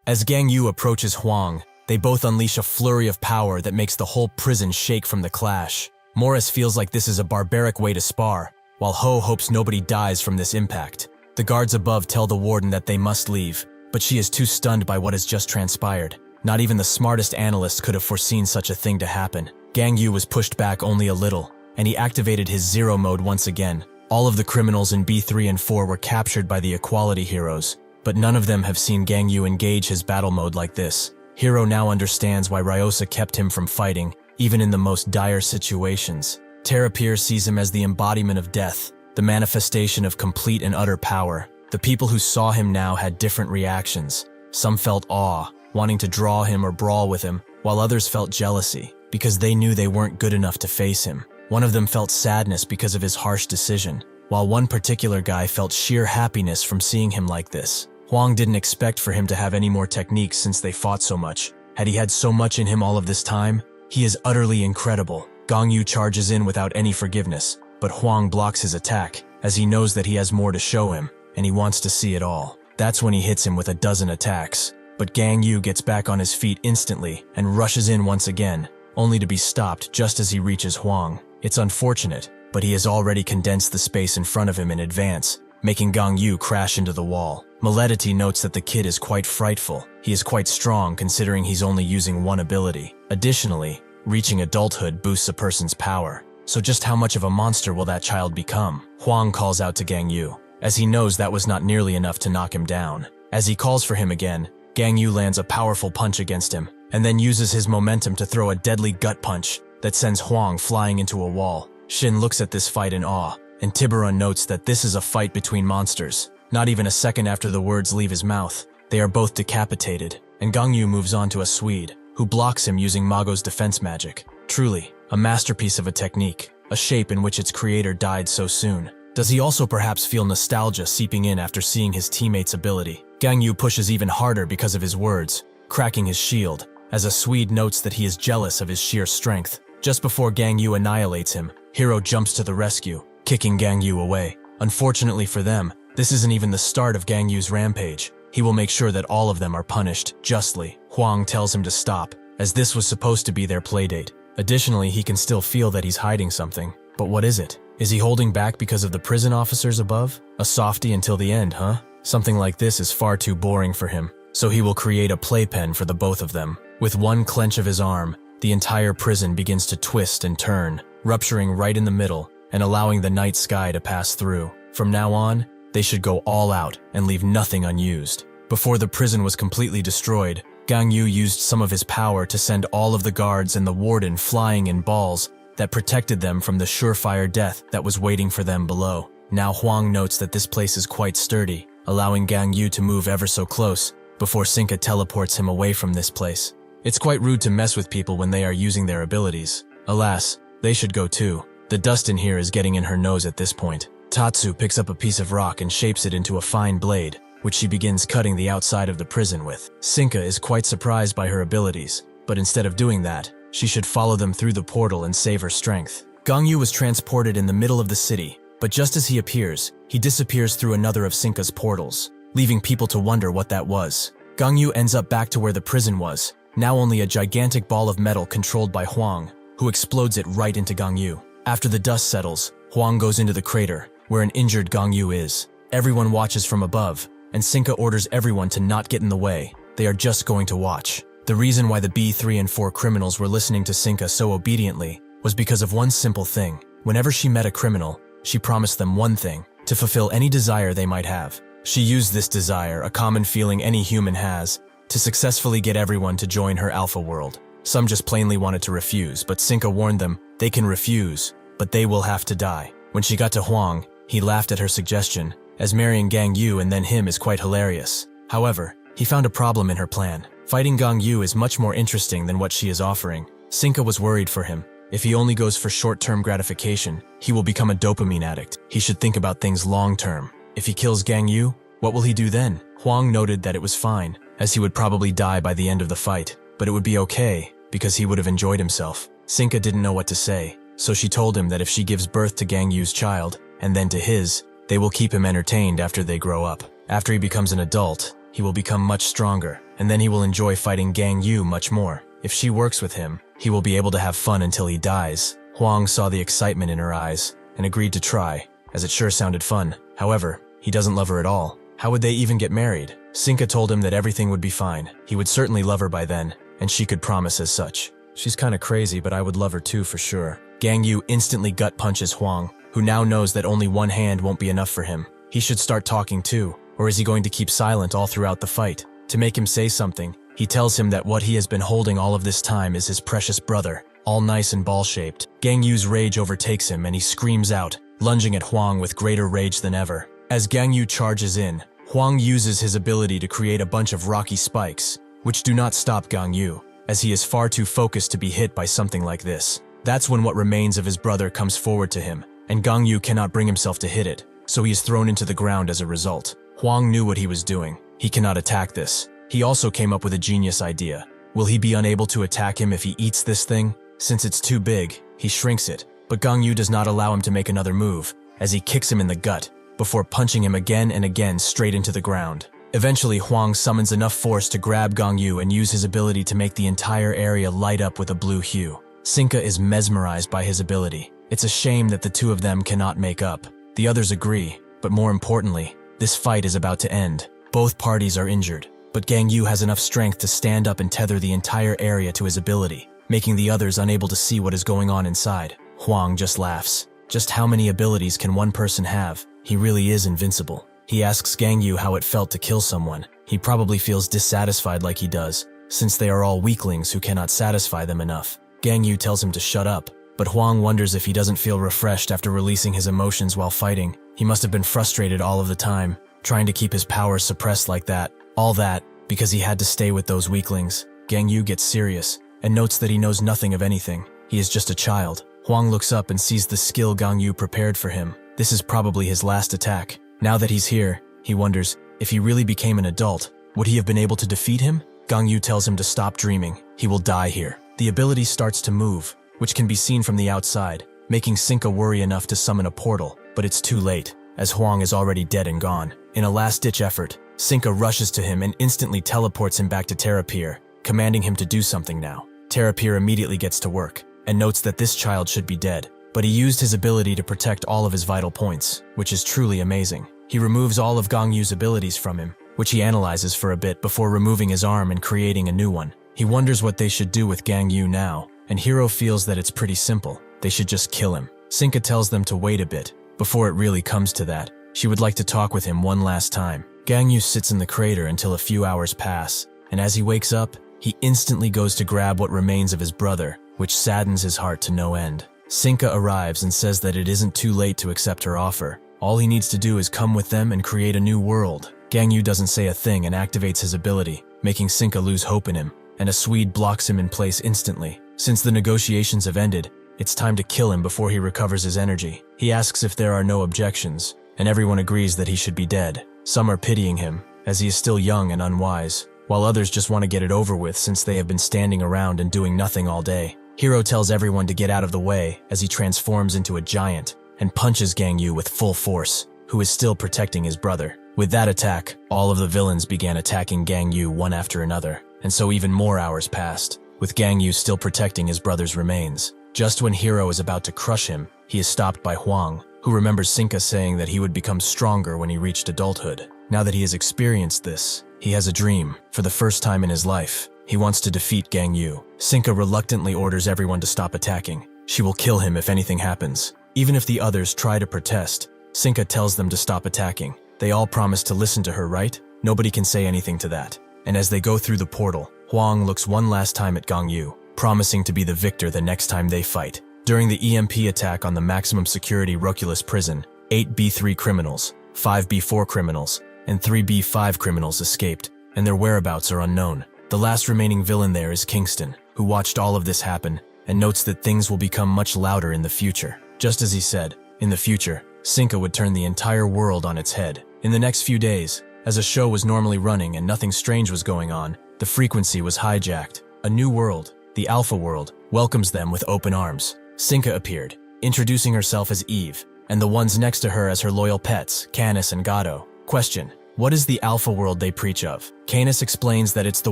As Gangyu approaches Huang, they both unleash a flurry of power that makes the whole prison shake from the clash. Morris feels like this is a barbaric way to spar, while Ho hopes nobody dies from this impact. The guards above tell the warden that they must leave, but she is too stunned by what has just transpired. Not even the smartest analyst could have foreseen such a thing to happen. Gangyu was pushed back only a little, and he activated his Zero mode once again. All of the criminals in B3 and 4 were captured by the Equality Heroes, but none of them have seen Gangyu engage his battle mode like this. Hero now understands why Ryosa kept him from fighting, even in the most dire situations. Terapir sees him as the embodiment of death, the manifestation of complete and utter power. The people who saw him now had different reactions. Some felt awe, wanting to draw him or brawl with him, while others felt jealousy, because they knew they weren't good enough to face him. One of them felt sadness because of his harsh decision, while one particular guy felt sheer happiness from seeing him like this. Huang didn't expect for him to have any more techniques since they fought so much. Had he had so much in him all of this time? He is utterly incredible. Gangyu charges in without any forgiveness, but Huang blocks his attack, as he knows that he has more to show him, and he wants to see it all. That's when he hits him with a dozen attacks. but Gang Yu gets back on his feet instantly and rushes in once again, only to be stopped just as he reaches Huang. It's unfortunate, but he has already condensed the space in front of him in advance, making Gang Yu crash into the wall. Maledity notes that the kid is quite frightful. He is quite strong considering he's only using one ability. Additionally, reaching adulthood boosts a person's power. So just how much of a monster will that child become? Huang calls out to Gang Yu, as he knows that was not nearly enough to knock him down. As he calls for him again, Gang Yu lands a powerful punch against him, and then uses his momentum to throw a deadly gut punch that sends Huang flying into a wall. Shin looks at this fight in awe, and Tiburon notes that this is a fight between monsters. Not even a second after the words leave his mouth, they are both decapitated, and Gang Yu moves on to a Swede, who blocks him using Mago's defense magic. Truly, a masterpiece of a technique, a shape in which its creator died so soon. Does he also perhaps feel nostalgia seeping in after seeing his teammate's ability? Gang Yu pushes even harder because of his words, cracking his shield, as a Swede notes that he is jealous of his sheer strength. Just before Gang Yu annihilates him, Hiro jumps to the rescue, kicking Gang Yu away. Unfortunately for them, this isn't even the start of Gang Yu's rampage. He will make sure that all of them are punished justly. Huang tells him to stop, as this was supposed to be their playdate. Additionally, he can still feel that he's hiding something. But what is it? Is he holding back because of the prison officers above? A softie until the end, huh? Something like this is far too boring for him, so he will create a playpen for the both of them. With one clench of his arm, the entire prison begins to twist and turn, rupturing right in the middle and allowing the night sky to pass through. From now on, they should go all out and leave nothing unused. Before the prison was completely destroyed, Gang Yu used some of his power to send all of the guards and the warden flying in balls that protected them from the surefire death that was waiting for them below. Now Huang notes that this place is quite sturdy, allowing Gang Yu to move ever so close before Sinka teleports him away from this place. It's quite rude to mess with people when they are using their abilities. Alas, they should go too. The dust in here is getting in her nose at this point. Tatsu picks up a piece of rock and shapes it into a fine blade, which she begins cutting the outside of the prison with. Sinka is quite surprised by her abilities, but instead of doing that, she should follow them through the portal and save her strength. Gang Yu was transported in the middle of the city, but just as he appears, he disappears through another of Sinka's portals, leaving people to wonder what that was. Gang Yu ends up back to where the prison was, now only a gigantic ball of metal controlled by Huang, who explodes it right into Gang Yu. After the dust settles, Huang goes into the crater, where an injured Gang Yu is. Everyone watches from above, and Sinka orders everyone to not get in the way. They are just going to watch. The reason why the B3 and 4 criminals were listening to Sinka so obediently was because of one simple thing. Whenever she met a criminal, she promised them one thing: to fulfill any desire they might have. She used this desire, a common feeling any human has, to successfully get everyone to join her alpha world. Some just plainly wanted to refuse, but Sinka warned them they can refuse, but they will have to die. When she got to Huang, he laughed at her suggestion, as marrying Gang Yu and then him is quite hilarious. However, he found a problem in her plan. Fighting Gang Yu is much more interesting than what she is offering. Sinka was worried for him. If he only goes for short-term gratification, he will become a dopamine addict. He should think about things long-term. If he kills Gang Yu, what will he do then? Huang noted that it was fine, as he would probably die by the end of the fight, but it would be okay, because he would have enjoyed himself. Sinka didn't know what to say, so she told him that if she gives birth to Gang Yu's child, and then to his, they will keep him entertained after they grow up. After he becomes an adult, he will become much stronger, and then he will enjoy fighting Gang Yu much more. If she works with him, he will be able to have fun until he dies. Huang saw the excitement in her eyes, and agreed to try, as it sure sounded fun. However, he doesn't love her at all. How would they even get married? Sinka told him that everything would be fine. He would certainly love her by then, and she could promise as such. She's kinda crazy, but I would love her too for sure. Gang Yu instantly gut punches Huang, who now knows that only one hand won't be enough for him. He should start talking too, or is he going to keep silent all throughout the fight? To make him say something, he tells him that what he has been holding all of this time is his precious brother, all nice and ball-shaped. Gang Yu's rage overtakes him and he screams out, lunging at Huang with greater rage than ever. As Gang Yu charges in, Huang uses his ability to create a bunch of rocky spikes, which do not stop Gang Yu, as he is far too focused to be hit by something like this. That's when what remains of his brother comes forward to him, and Gang Yu cannot bring himself to hit it, so he is thrown into the ground as a result. Huang knew what he was doing. He cannot attack this. He also came up with a genius idea. Will he be unable to attack him if he eats this thing? Since it's too big, he shrinks it, but Gang Yu does not allow him to make another move, as he kicks him in the gut, before punching him again and again straight into the ground. Eventually, Huang summons enough force to grab Gong Yu and use his ability to make the entire area light up with a blue hue. Sinka is mesmerized by his ability. It's a shame that the two of them cannot make up. The others agree, but more importantly, this fight is about to end. Both parties are injured, but Gang Yu has enough strength to stand up and tether the entire area to his ability, making the others unable to see what is going on inside. Huang just laughs. Just how many abilities can one person have? He really is invincible. He asks Gang Yu how it felt to kill someone. He probably feels dissatisfied like he does, since they are all weaklings who cannot satisfy them enough. Gang Yu tells him to shut up, but Huang wonders if he doesn't feel refreshed after releasing his emotions while fighting. He must have been frustrated all of the time, trying to keep his powers suppressed like that. All that, because he had to stay with those weaklings. Gang Yu gets serious, and notes that he knows nothing of anything. He is just a child. Huang looks up and sees the skill Gang Yu prepared for him. This is probably his last attack. Now that he's here, he wonders, if he really became an adult, would he have been able to defeat him? Gang Yu tells him to stop dreaming. He will die here. The ability starts to move, which can be seen from the outside, making Sinka worry enough to summon a portal, but it's too late, as Huang is already dead and gone. In a last-ditch effort, Sinka rushes to him and instantly teleports him back to Terrapir, commanding him to do something now. Terrapir immediately gets to work, and notes that this child should be dead, but he used his ability to protect all of his vital points, which is truly amazing. He removes all of Gang Yu's abilities from him, which he analyzes for a bit before removing his arm and creating a new one. He wonders what they should do with Gang Yu now, and Hiro feels that it's pretty simple. They should just kill him. Sinka tells them to wait a bit, before it really comes to that. She would like to talk with him one last time. Gang Yu sits in the crater until a few hours pass, and as he wakes up, he instantly goes to grab what remains of his brother, which saddens his heart to no end. Sinka arrives and says that it isn't too late to accept her offer. All he needs to do is come with them and create a new world. Gang Yu doesn't say a thing and activates his ability, making Sinka lose hope in him, and a Swede blocks him in place instantly. Since the negotiations have ended, it's time to kill him before he recovers his energy. He asks if there are no objections, and everyone agrees that he should be dead. Some are pitying him, as he is still young and unwise, while others just want to get it over with since they have been standing around and doing nothing all day. Hiro tells everyone to get out of the way as he transforms into a giant and punches Gang Yu with full force, who is still protecting his brother. With that attack, all of the villains began attacking Gang Yu one after another, and so even more hours passed, with Gang Yu still protecting his brother's remains. Just when Hiro is about to crush him, he is stopped by Huang, who remembers Sinka saying that he would become stronger when he reached adulthood. Now that he has experienced this, he has a dream. For the first time in his life, he wants to defeat Gang Yu. Sinka reluctantly orders everyone to stop attacking. She will kill him if anything happens. Even if the others try to protest, Sinka tells them to stop attacking. They all promise to listen to her, right? Nobody can say anything to that. And as they go through the portal, Huang looks one last time at Gang Yu, promising to be the victor the next time they fight. During the EMP attack on the maximum security Roculus prison, 8B3 criminals, 5B4 criminals, and 3B5 criminals escaped, and their whereabouts are unknown. The last remaining villain there is Kingston, who watched all of this happen, and notes that things will become much louder in the future. Just as he said, in the future, Sinka would turn the entire world on its head. In the next few days, as a show was normally running and nothing strange was going on, the frequency was hijacked. A new world, the Alpha World, welcomes them with open arms. Sinka appeared, introducing herself as Eve, and the ones next to her as her loyal pets, Canis and Gato. Question: what is the Alpha World they preach of? Canis explains that it's the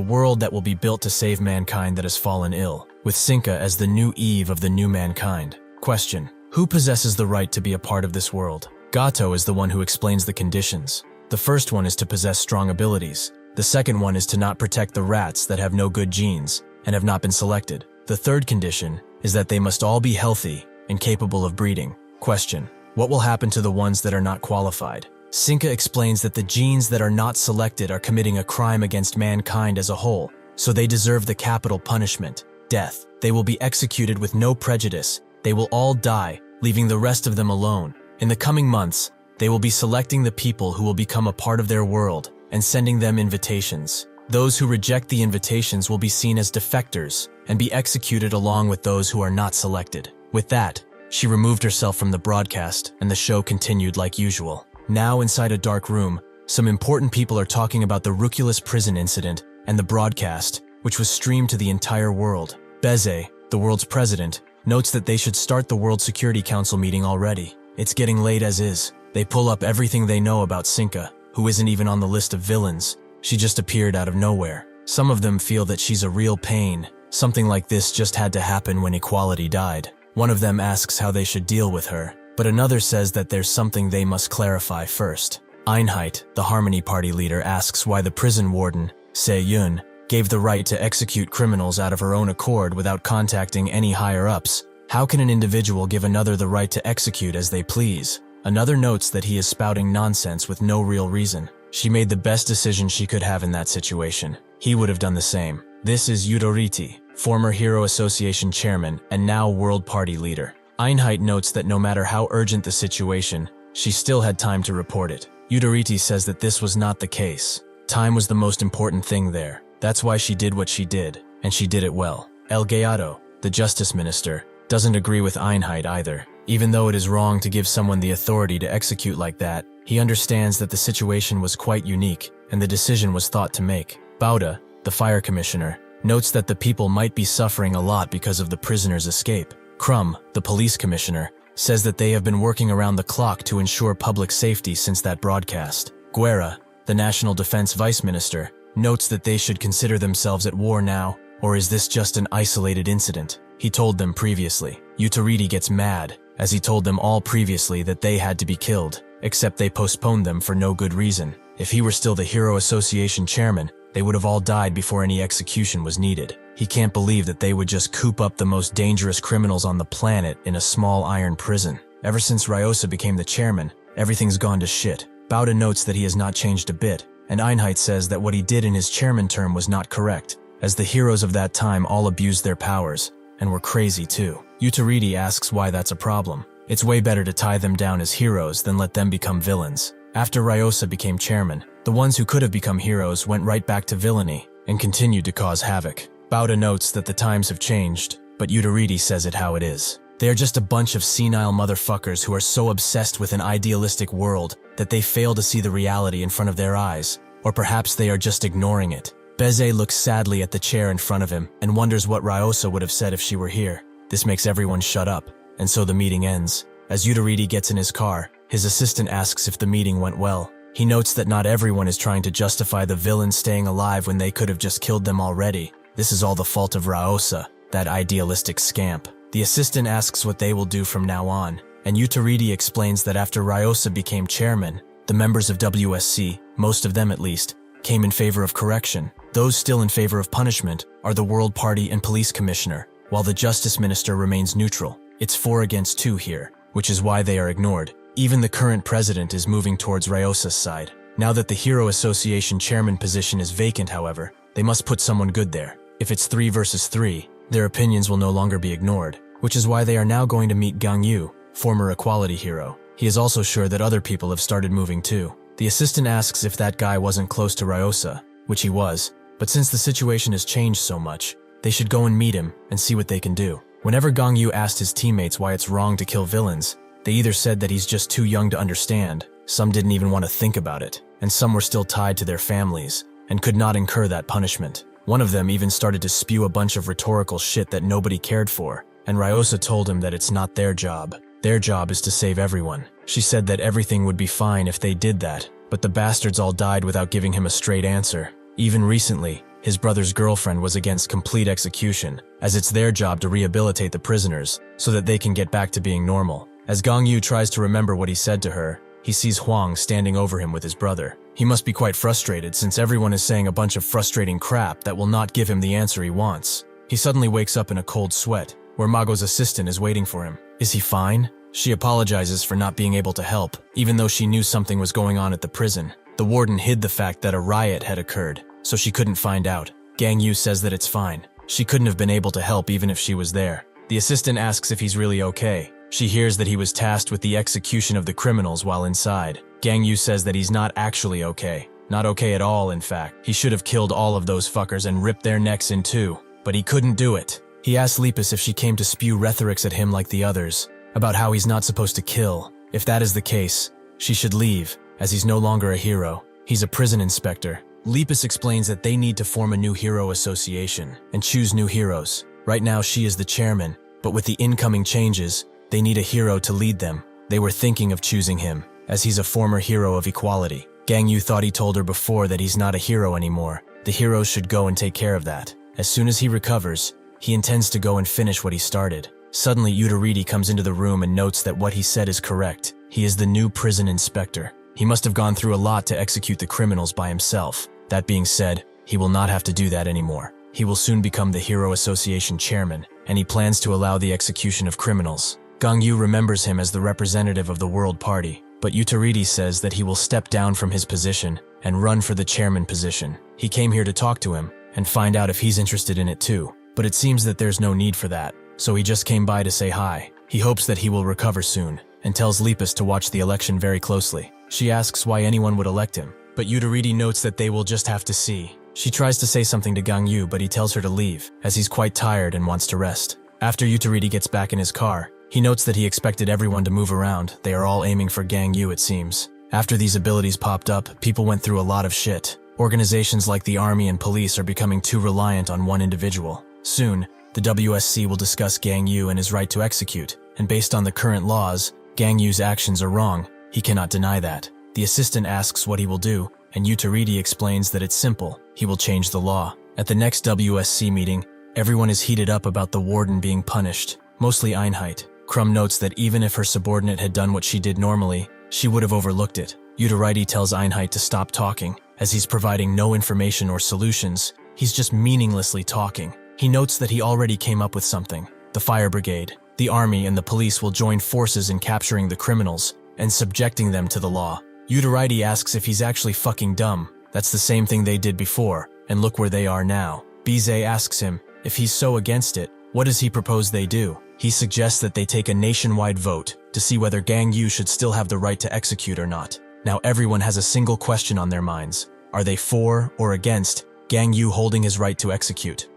world that will be built to save mankind that has fallen ill, with Sinka as the new Eve of the new mankind. Question: who possesses the right to be a part of this world? Gato is the one who explains the conditions. The first one is to possess strong abilities. The second one is to not protect the rats that have no good genes and have not been selected. The third condition is that they must all be healthy and capable of breeding. Question: what will happen to the ones that are not qualified? Sinka explains that the genes that are not selected are committing a crime against mankind as a whole, so they deserve the capital punishment, death. They will be executed with no prejudice. They will all die, leaving the rest of them alone. In the coming months, they will be selecting the people who will become a part of their world and sending them invitations. Those who reject the invitations will be seen as defectors and be executed along with those who are not selected. With that, she removed herself from the broadcast and the show continued like usual. Now inside a dark room, some important people are talking about the Roculus prison incident and the broadcast, which was streamed to the entire world. Beze, the world's president, notes that they should start the World Security Council meeting already. It's getting late as is. They pull up everything they know about Sinka, who isn't even on the list of villains. She just appeared out of nowhere. Some of them feel that she's a real pain. Something like this just had to happen when equality died. One of them asks how they should deal with her, but another says that there's something they must clarify first. Einheit, the Harmony Party leader, asks why the prison warden, Se-yun, gave the right to execute criminals out of her own accord without contacting any higher-ups. How can an individual give another the right to execute as they please? Another notes that he is spouting nonsense with no real reason. She made the best decision she could have in that situation. He would have done the same. This is Yudoriti, former Hero Association chairman and now World Party leader. Einheit notes that no matter how urgent the situation, she still had time to report it. Yudoriti says that this was not the case. Time was the most important thing there. That's why she did what she did, and she did it well. El Gayado, the justice minister, doesn't agree with Einheit either. Even though it is wrong to give someone the authority to execute like that, he understands that the situation was quite unique, and the decision was thought to make. Bauda, the fire commissioner, notes that the people might be suffering a lot because of the prisoner's escape. Crum, the police commissioner, says that they have been working around the clock to ensure public safety since that broadcast. Guerra, the national defense vice minister, notes that they should consider themselves at war now, or is this just an isolated incident? He told them previously. Utoriti gets mad, as he told them all previously that they had to be killed, except they postponed them for no good reason. If he were still the Hero Association chairman, they would have all died before any execution was needed. He can't believe that they would just coop up the most dangerous criminals on the planet in a small iron prison. Ever since Ryosa became the chairman, everything's gone to shit. Bauda notes that he has not changed a bit, and Einheit says that what he did in his chairman term was not correct, as the heroes of that time all abused their powers, and were crazy too. Utoriti asks why that's a problem. It's way better to tie them down as heroes than let them become villains. After Ryosa became chairman, the ones who could have become heroes went right back to villainy, and continued to cause havoc. Bauda notes that the times have changed, but Utoriti says it how it is. They are just a bunch of senile motherfuckers who are so obsessed with an idealistic world that they fail to see the reality in front of their eyes, or perhaps they are just ignoring it. Beze looks sadly at the chair in front of him and wonders what Ryosa would have said if she were here. This makes everyone shut up, and so the meeting ends. As Utoriti gets in his car, his assistant asks if the meeting went well. He notes that not everyone is trying to justify the villains staying alive when they could have just killed them already. This is all the fault of Ryosa, that idealistic scamp. The assistant asks what they will do from now on, and Utoriti explains that after Ryosa became chairman, the members of WSC, most of them at least, came in favor of correction. Those still in favor of punishment are the World Party and Police Commissioner, while the Justice Minister remains neutral. It's 4 against 2 here, which is why they are ignored. Even the current president is moving towards Ryosa's side. Now that the Hero Association chairman position is vacant, however, they must put someone good there. If it's 3 versus 3, their opinions will no longer be ignored, which is why they are now going to meet Gang Yu, former equality hero. He is also sure that other people have started moving too. The assistant asks if that guy wasn't close to Ryosa, which he was, but since the situation has changed so much, they should go and meet him and see what they can do. Whenever Gang Yu asked his teammates why it's wrong to kill villains, they either said that he's just too young to understand, some didn't even want to think about it, and some were still tied to their families and could not incur that punishment. One of them even started to spew a bunch of rhetorical shit that nobody cared for, and Ryosa told him that it's not their job. Their job is to save everyone. She said that everything would be fine if they did that, but the bastards all died without giving him a straight answer. Even recently, his brother's girlfriend was against complete execution, as it's their job to rehabilitate the prisoners so that they can get back to being normal. As Gang Yu tries to remember what he said to her, he sees Huang standing over him with his brother. He must be quite frustrated since everyone is saying a bunch of frustrating crap that will not give him the answer he wants. He suddenly wakes up in a cold sweat, where Mago's assistant is waiting for him. Is he fine? She apologizes for not being able to help, even though she knew something was going on at the prison. The warden hid the fact that a riot had occurred, so she couldn't find out. Gang Yu says that it's fine. She couldn't have been able to help even if she was there. The assistant asks if he's really okay. She hears that he was tasked with the execution of the criminals while inside. Gang Yu says that he's not actually okay. Not okay at all, in fact. He should have killed all of those fuckers and ripped their necks in two, but he couldn't do it. He asks Lepus if she came to spew rhetorics at him like the others, about how he's not supposed to kill. If that is the case, she should leave, as he's no longer a hero. He's a prison inspector. Lepus explains that they need to form a new hero association and choose new heroes. Right now she is the chairman, but with the incoming changes, they need a hero to lead them. They were thinking of choosing him, as he's a former hero of equality. Gang Yu thought he told her before that he's not a hero anymore. The heroes should go and take care of that. As soon as he recovers, he intends to go and finish what he started. Suddenly, Yutariti comes into the room and notes that what he said is correct. He is the new prison inspector. He must have gone through a lot to execute the criminals by himself. That being said, he will not have to do that anymore. He will soon become the Hero Association chairman, and he plans to allow the execution of criminals. Gang Yu remembers him as the representative of the World Party, but Yutariti says that he will step down from his position and run for the chairman position. He came here to talk to him and find out if he's interested in it too, but it seems that there's no need for that, so he just came by to say hi. He hopes that he will recover soon, and tells Lepus to watch the election very closely. She asks why anyone would elect him, but Yutariti notes that they will just have to see. She tries to say something to Gang Yu, but he tells her to leave, as he's quite tired and wants to rest. After Yutariti gets back in his car, he notes that he expected everyone to move around. They are all aiming for Gang Yu, it seems. After these abilities popped up, people went through a lot of shit. Organizations like the army and police are becoming too reliant on one individual. Soon, the WSC will discuss Gang Yu and his right to execute, and based on the current laws, Gang Yu's actions are wrong. He cannot deny that. The assistant asks what he will do, and Yutariti explains that it's simple. He will change the law. At the next WSC meeting, everyone is heated up about the warden being punished, mostly Einheit. Crumb notes that even if her subordinate had done what she did normally, she would have overlooked it. Yutariti tells Einheit to stop talking, as he's providing no information or solutions. He's just meaninglessly talking. He notes that he already came up with something. The fire brigade, the army, and the police will join forces in capturing the criminals and subjecting them to the law. Yutariti asks if he's actually fucking dumb. That's the same thing they did before, and look where they are now. Bize asks him if he's so against it, what does he propose they do? He suggests that they take a nationwide vote to see whether Gang Yu should still have the right to execute or not. Now everyone has a single question on their minds. Are they for or against Gang Yu holding his right to execute?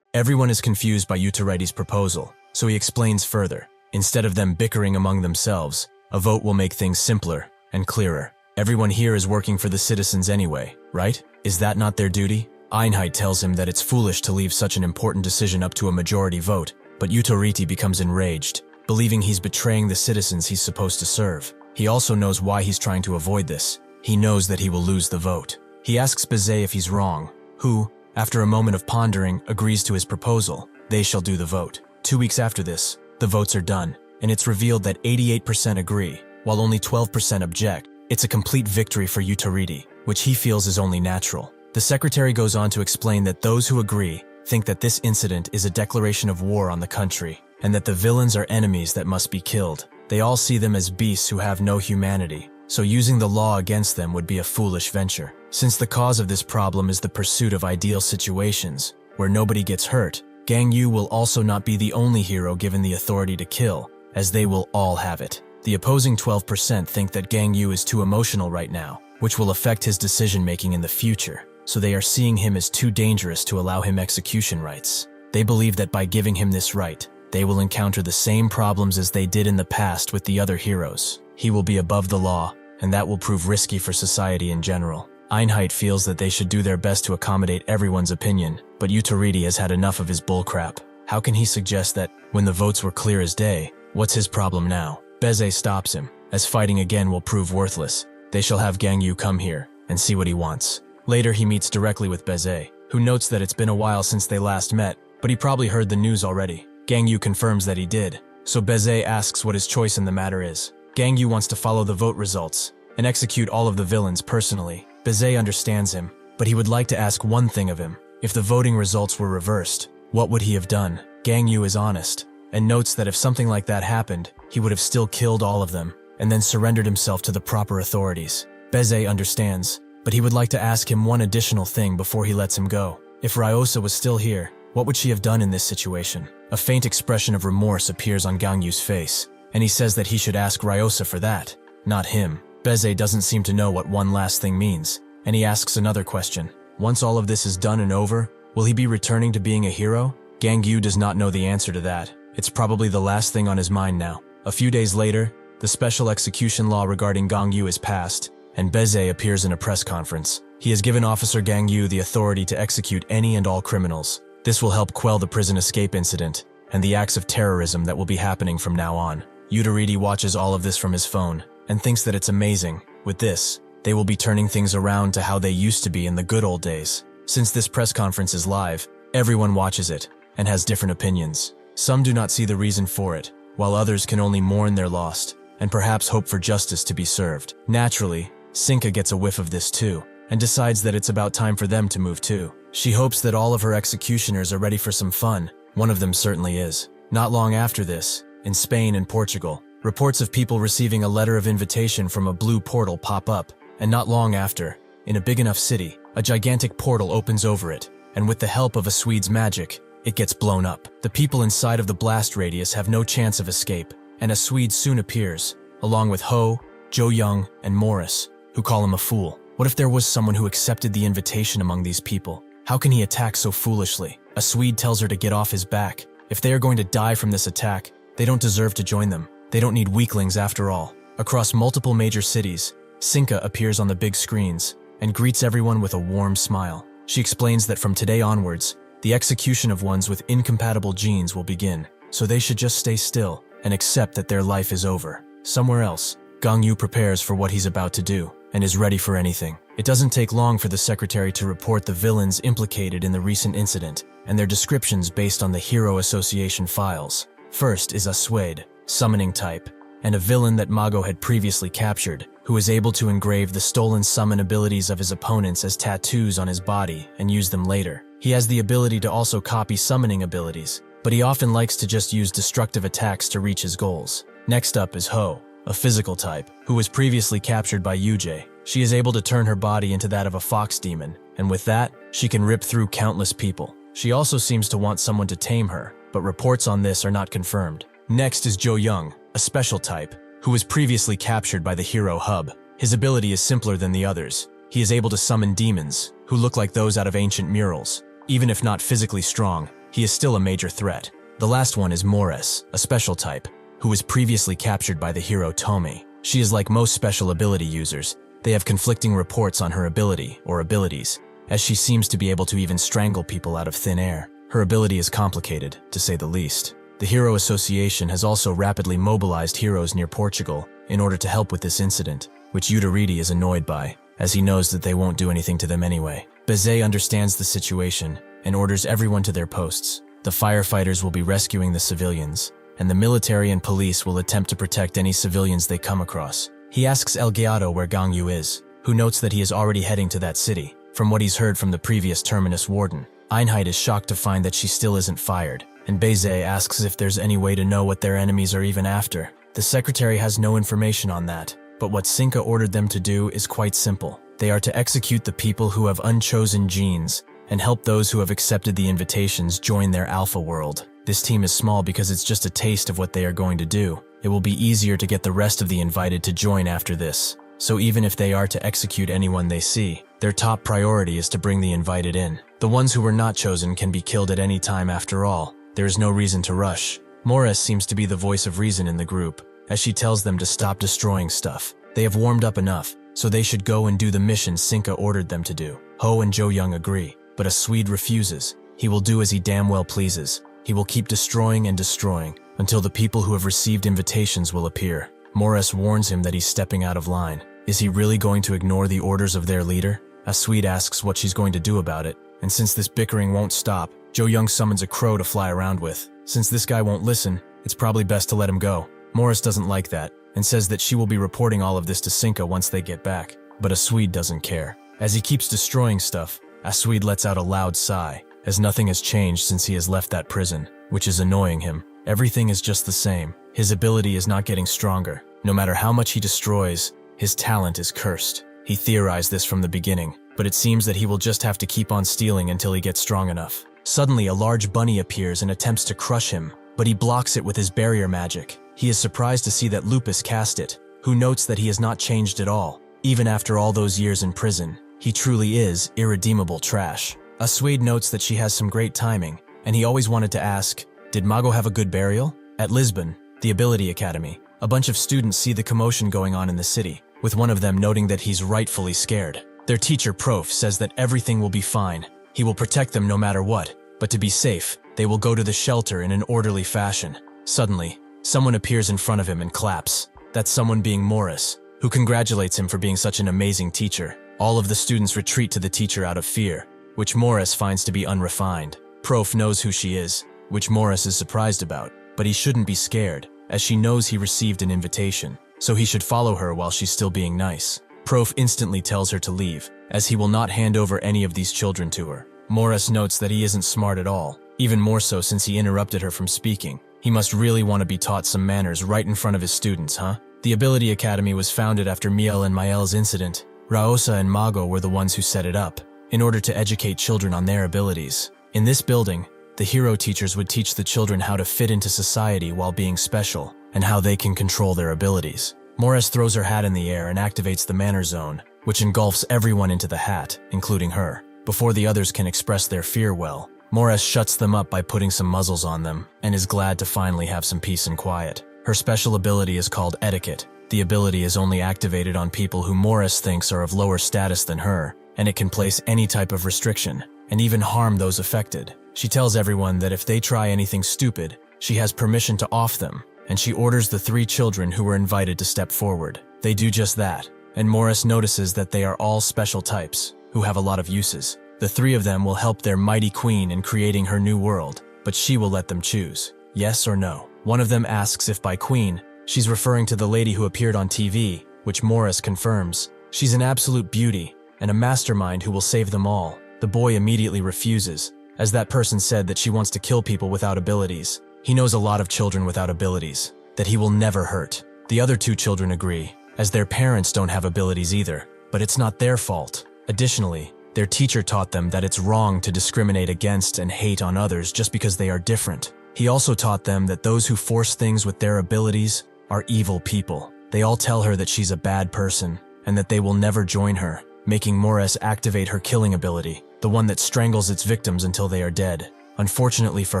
Everyone is confused by Yutariti's proposal, so he explains further. Instead of them bickering among themselves, a vote will make things simpler and clearer. Everyone here is working for the citizens anyway, right? Is that not their duty? Einheit tells him that it's foolish to leave such an important decision up to a majority vote, but Yutariti becomes enraged, believing he's betraying the citizens he's supposed to serve. He also knows why he's trying to avoid this. He knows that he will lose the vote. He asks Bize if he's wrong, who, after a moment of pondering, agrees to his proposal. They shall do the vote. 2 weeks after this, the votes are done, and it's revealed that 88% agree, while only 12% object. It's a complete victory for Yutariti, which he feels is only natural. The secretary goes on to explain that those who agree think that this incident is a declaration of war on the country, and that the villains are enemies that must be killed. They all see them as beasts who have no humanity, so using the law against them would be a foolish venture. Since the cause of this problem is the pursuit of ideal situations, where nobody gets hurt, Gang Yu will also not be the only hero given the authority to kill, as they will all have it. The opposing 12% think that Gang Yu is too emotional right now, which will affect his decision-making in the future, so they are seeing him as too dangerous to allow him execution rights. They believe that by giving him this right, they will encounter the same problems as they did in the past with the other heroes. He will be above the law, and that will prove risky for society in general. Einheit feels that they should do their best to accommodate everyone's opinion, but Yutariti has had enough of his bullcrap. How can he suggest that, when the votes were clear as day, what's his problem now? Bize stops him, as fighting again will prove worthless. They shall have Gang Yu come here and see what he wants. Later he meets directly with Bize, who notes that it's been a while since they last met, but he probably heard the news already. Gang Yu confirms that he did, so Bize asks what his choice in the matter is. Gang Yu wants to follow the vote results and execute all of the villains personally. Bize understands him, but he would like to ask one thing of him. If the voting results were reversed, what would he have done? Gang Yu is honest, and notes that if something like that happened, he would have still killed all of them, and then surrendered himself to the proper authorities. Bize understands, but he would like to ask him one additional thing before he lets him go. If Ryosa was still here, what would she have done in this situation? A faint expression of remorse appears on Gang Yu's face, and he says that he should ask Ryosa for that, not him. Bize doesn't seem to know what one last thing means, and he asks another question. Once all of this is done and over, will he be returning to being a hero? Gang Yu does not know the answer to that. It's probably the last thing on his mind now. A few days later, the special execution law regarding Gang Yu is passed, and Bize appears in a press conference. He has given Officer Gang Yu the authority to execute any and all criminals. This will help quell the prison escape incident and the acts of terrorism that will be happening from now on. Yutariti watches all of this from his phone and thinks that it's amazing. With this, They will be turning things around to how they used to be in the good old days. Since this press conference is live, everyone watches it and has different opinions. Some do not see the reason for it, while others can only mourn their lost and perhaps hope for justice to be served. Naturally, Sinka gets a whiff of this too and decides that it's about time for them to move too. She hopes that all of her executioners are ready for some fun. One of them certainly is. Not long after this, in Spain and Portugal, reports of people receiving a letter of invitation from a blue portal pop up, and not long after, in a big enough city, a gigantic portal opens over it, and with the help of a Swede's magic, it gets blown up. The people inside of the blast radius have no chance of escape, and a Swede soon appears, along with Ho, Jo Young, and Morris, who call him a fool. What if there was someone who accepted the invitation among these people? How can he attack so foolishly? A Swede tells her to get off his back. If they are going to die from this attack, they don't deserve to join them. They don't need weaklings after all. Across multiple major cities, Sinka appears on the big screens and greets everyone with a warm smile. She explains that from today onwards, the execution of ones with incompatible genes will begin, so they should just stay still and accept that their life is over. Somewhere else, Gong Yu prepares for what he's about to do and is ready for anything. It doesn't take long for the secretary to report the villains implicated in the recent incident and their descriptions based on the Hero Association files. First is a Swede, summoning type, and a villain that Mago had previously captured, who is able to engrave the stolen summon abilities of his opponents as tattoos on his body and use them later. He has the ability to also copy summoning abilities, but he often likes to just use destructive attacks to reach his goals. Next up is Ho, a physical type, who was previously captured by Yujie. She is able to turn her body into that of a fox demon, and with that, she can rip through countless people. She also seems to want someone to tame her, but reports on this are not confirmed. Next is Jo Young, a special type, who was previously captured by the Hero Hub. His ability is simpler than the others. He is able to summon demons, who look like those out of ancient murals. Even if not physically strong, he is still a major threat. The last one is Morris, a special type, who was previously captured by the hero Tomi. She is like most special ability users. They have conflicting reports on her ability or abilities, as she seems to be able to even strangle people out of thin air. Her ability is complicated, to say the least. The Hero Association has also rapidly mobilized heroes near Portugal in order to help with this incident, which Udariti is annoyed by, as he knows that they won't do anything to them anyway. Bezet understands the situation and orders everyone to their posts. The firefighters will be rescuing the civilians, and the military and police will attempt to protect any civilians they come across. He asks El Gato where Gong Yu is, who notes that he is already heading to that city, from what he's heard from the previous terminus warden. Einheit is shocked to find that she still isn't fired, and Bezet asks if there's any way to know what their enemies are even after. The secretary has no information on that, but what Sinka ordered them to do is quite simple. They are to execute the people who have unchosen genes and help those who have accepted the invitations join their alpha world. This team is small because it's just a taste of what they are going to do. It will be easier to get the rest of the invited to join after this. So even if they are to execute anyone they see, their top priority is to bring the invited in. The ones who were not chosen can be killed at any time after all. There is no reason to rush. Morris seems to be the voice of reason in the group, as she tells them to stop destroying stuff. They have warmed up enough, so they should go and do the mission Sinka ordered them to do. Ho and Jo Young agree, but a Swede refuses. He will do as he damn well pleases. He will keep destroying and destroying until the people who have received invitations will appear. Morris warns him that he's stepping out of line. Is he really going to ignore the orders of their leader? A Swede asks what she's going to do about it, and since this bickering won't stop, Jo Young summons a crow to fly around with. Since this guy won't listen, it's probably best to let him go. Morris doesn't like that, and says that she will be reporting all of this to Sinka once they get back. But a Swede doesn't care. As he keeps destroying stuff, a Swede lets out a loud sigh, as nothing has changed since he has left that prison, which is annoying him. Everything is just the same. His ability is not getting stronger. No matter how much he destroys, his talent is cursed. He theorized this from the beginning, but it seems that he will just have to keep on stealing until he gets strong enough. Suddenly, a large bunny appears and attempts to crush him, but he blocks it with his barrier magic. He is surprised to see that Lupus cast it, who notes that he has not changed at all. Even after all those years in prison, he truly is irredeemable trash. A Swede notes that she has some great timing, and he always wanted to ask, did Mago have a good burial? At Lisbon, the Ability Academy, a bunch of students see the commotion going on in the city, with one of them noting that he's rightfully scared. Their teacher, Prof, says that everything will be fine. He will protect them no matter what, but to be safe, they will go to the shelter in an orderly fashion. Suddenly, someone appears in front of him and claps. That's someone being Morris, who congratulates him for being such an amazing teacher. All of the students retreat to the teacher out of fear, which Morris finds to be unrefined. Prof knows who she is, which Morris is surprised about, but he shouldn't be scared, as she knows he received an invitation, so he should follow her while she's still being nice. Prof instantly tells her to leave, as he will not hand over any of these children to her. Morris notes that he isn't smart at all, even more so since he interrupted her from speaking. He must really want to be taught some manners right in front of his students, huh? The Ability Academy was founded after Miel and Mael's incident. Raosa and Mago were the ones who set it up, in order to educate children on their abilities. In this building, the hero teachers would teach the children how to fit into society while being special, and how they can control their abilities. Morris throws her hat in the air and activates the Manner Zone, which engulfs everyone into the hat, including her. Before the others can express their fear well, Morris shuts them up by putting some muzzles on them, and is glad to finally have some peace and quiet. Her special ability is called Etiquette. The ability is only activated on people who Morris thinks are of lower status than her, and it can place any type of restriction, and even harm those affected. She tells everyone that if they try anything stupid, she has permission to off them, and she orders the 3 children who were invited to step forward. They do just that, and Morris notices that they are all special types, who have a lot of uses. The 3 of them will help their mighty queen in creating her new world, but she will let them choose, yes or no. One of them asks if by queen, she's referring to the lady who appeared on TV, which Morris confirms. She's an absolute beauty, and a mastermind who will save them all. The boy immediately refuses, as that person said that she wants to kill people without abilities. He knows a lot of children without abilities, that he will never hurt. The other 2 children agree, as their parents don't have abilities either, but it's not their fault. Additionally, their teacher taught them that it's wrong to discriminate against and hate on others just because they are different. He also taught them that those who force things with their abilities are evil people. They all tell her that she's a bad person, and that they will never join her, making Morris activate her killing ability, the one that strangles its victims until they are dead. Unfortunately for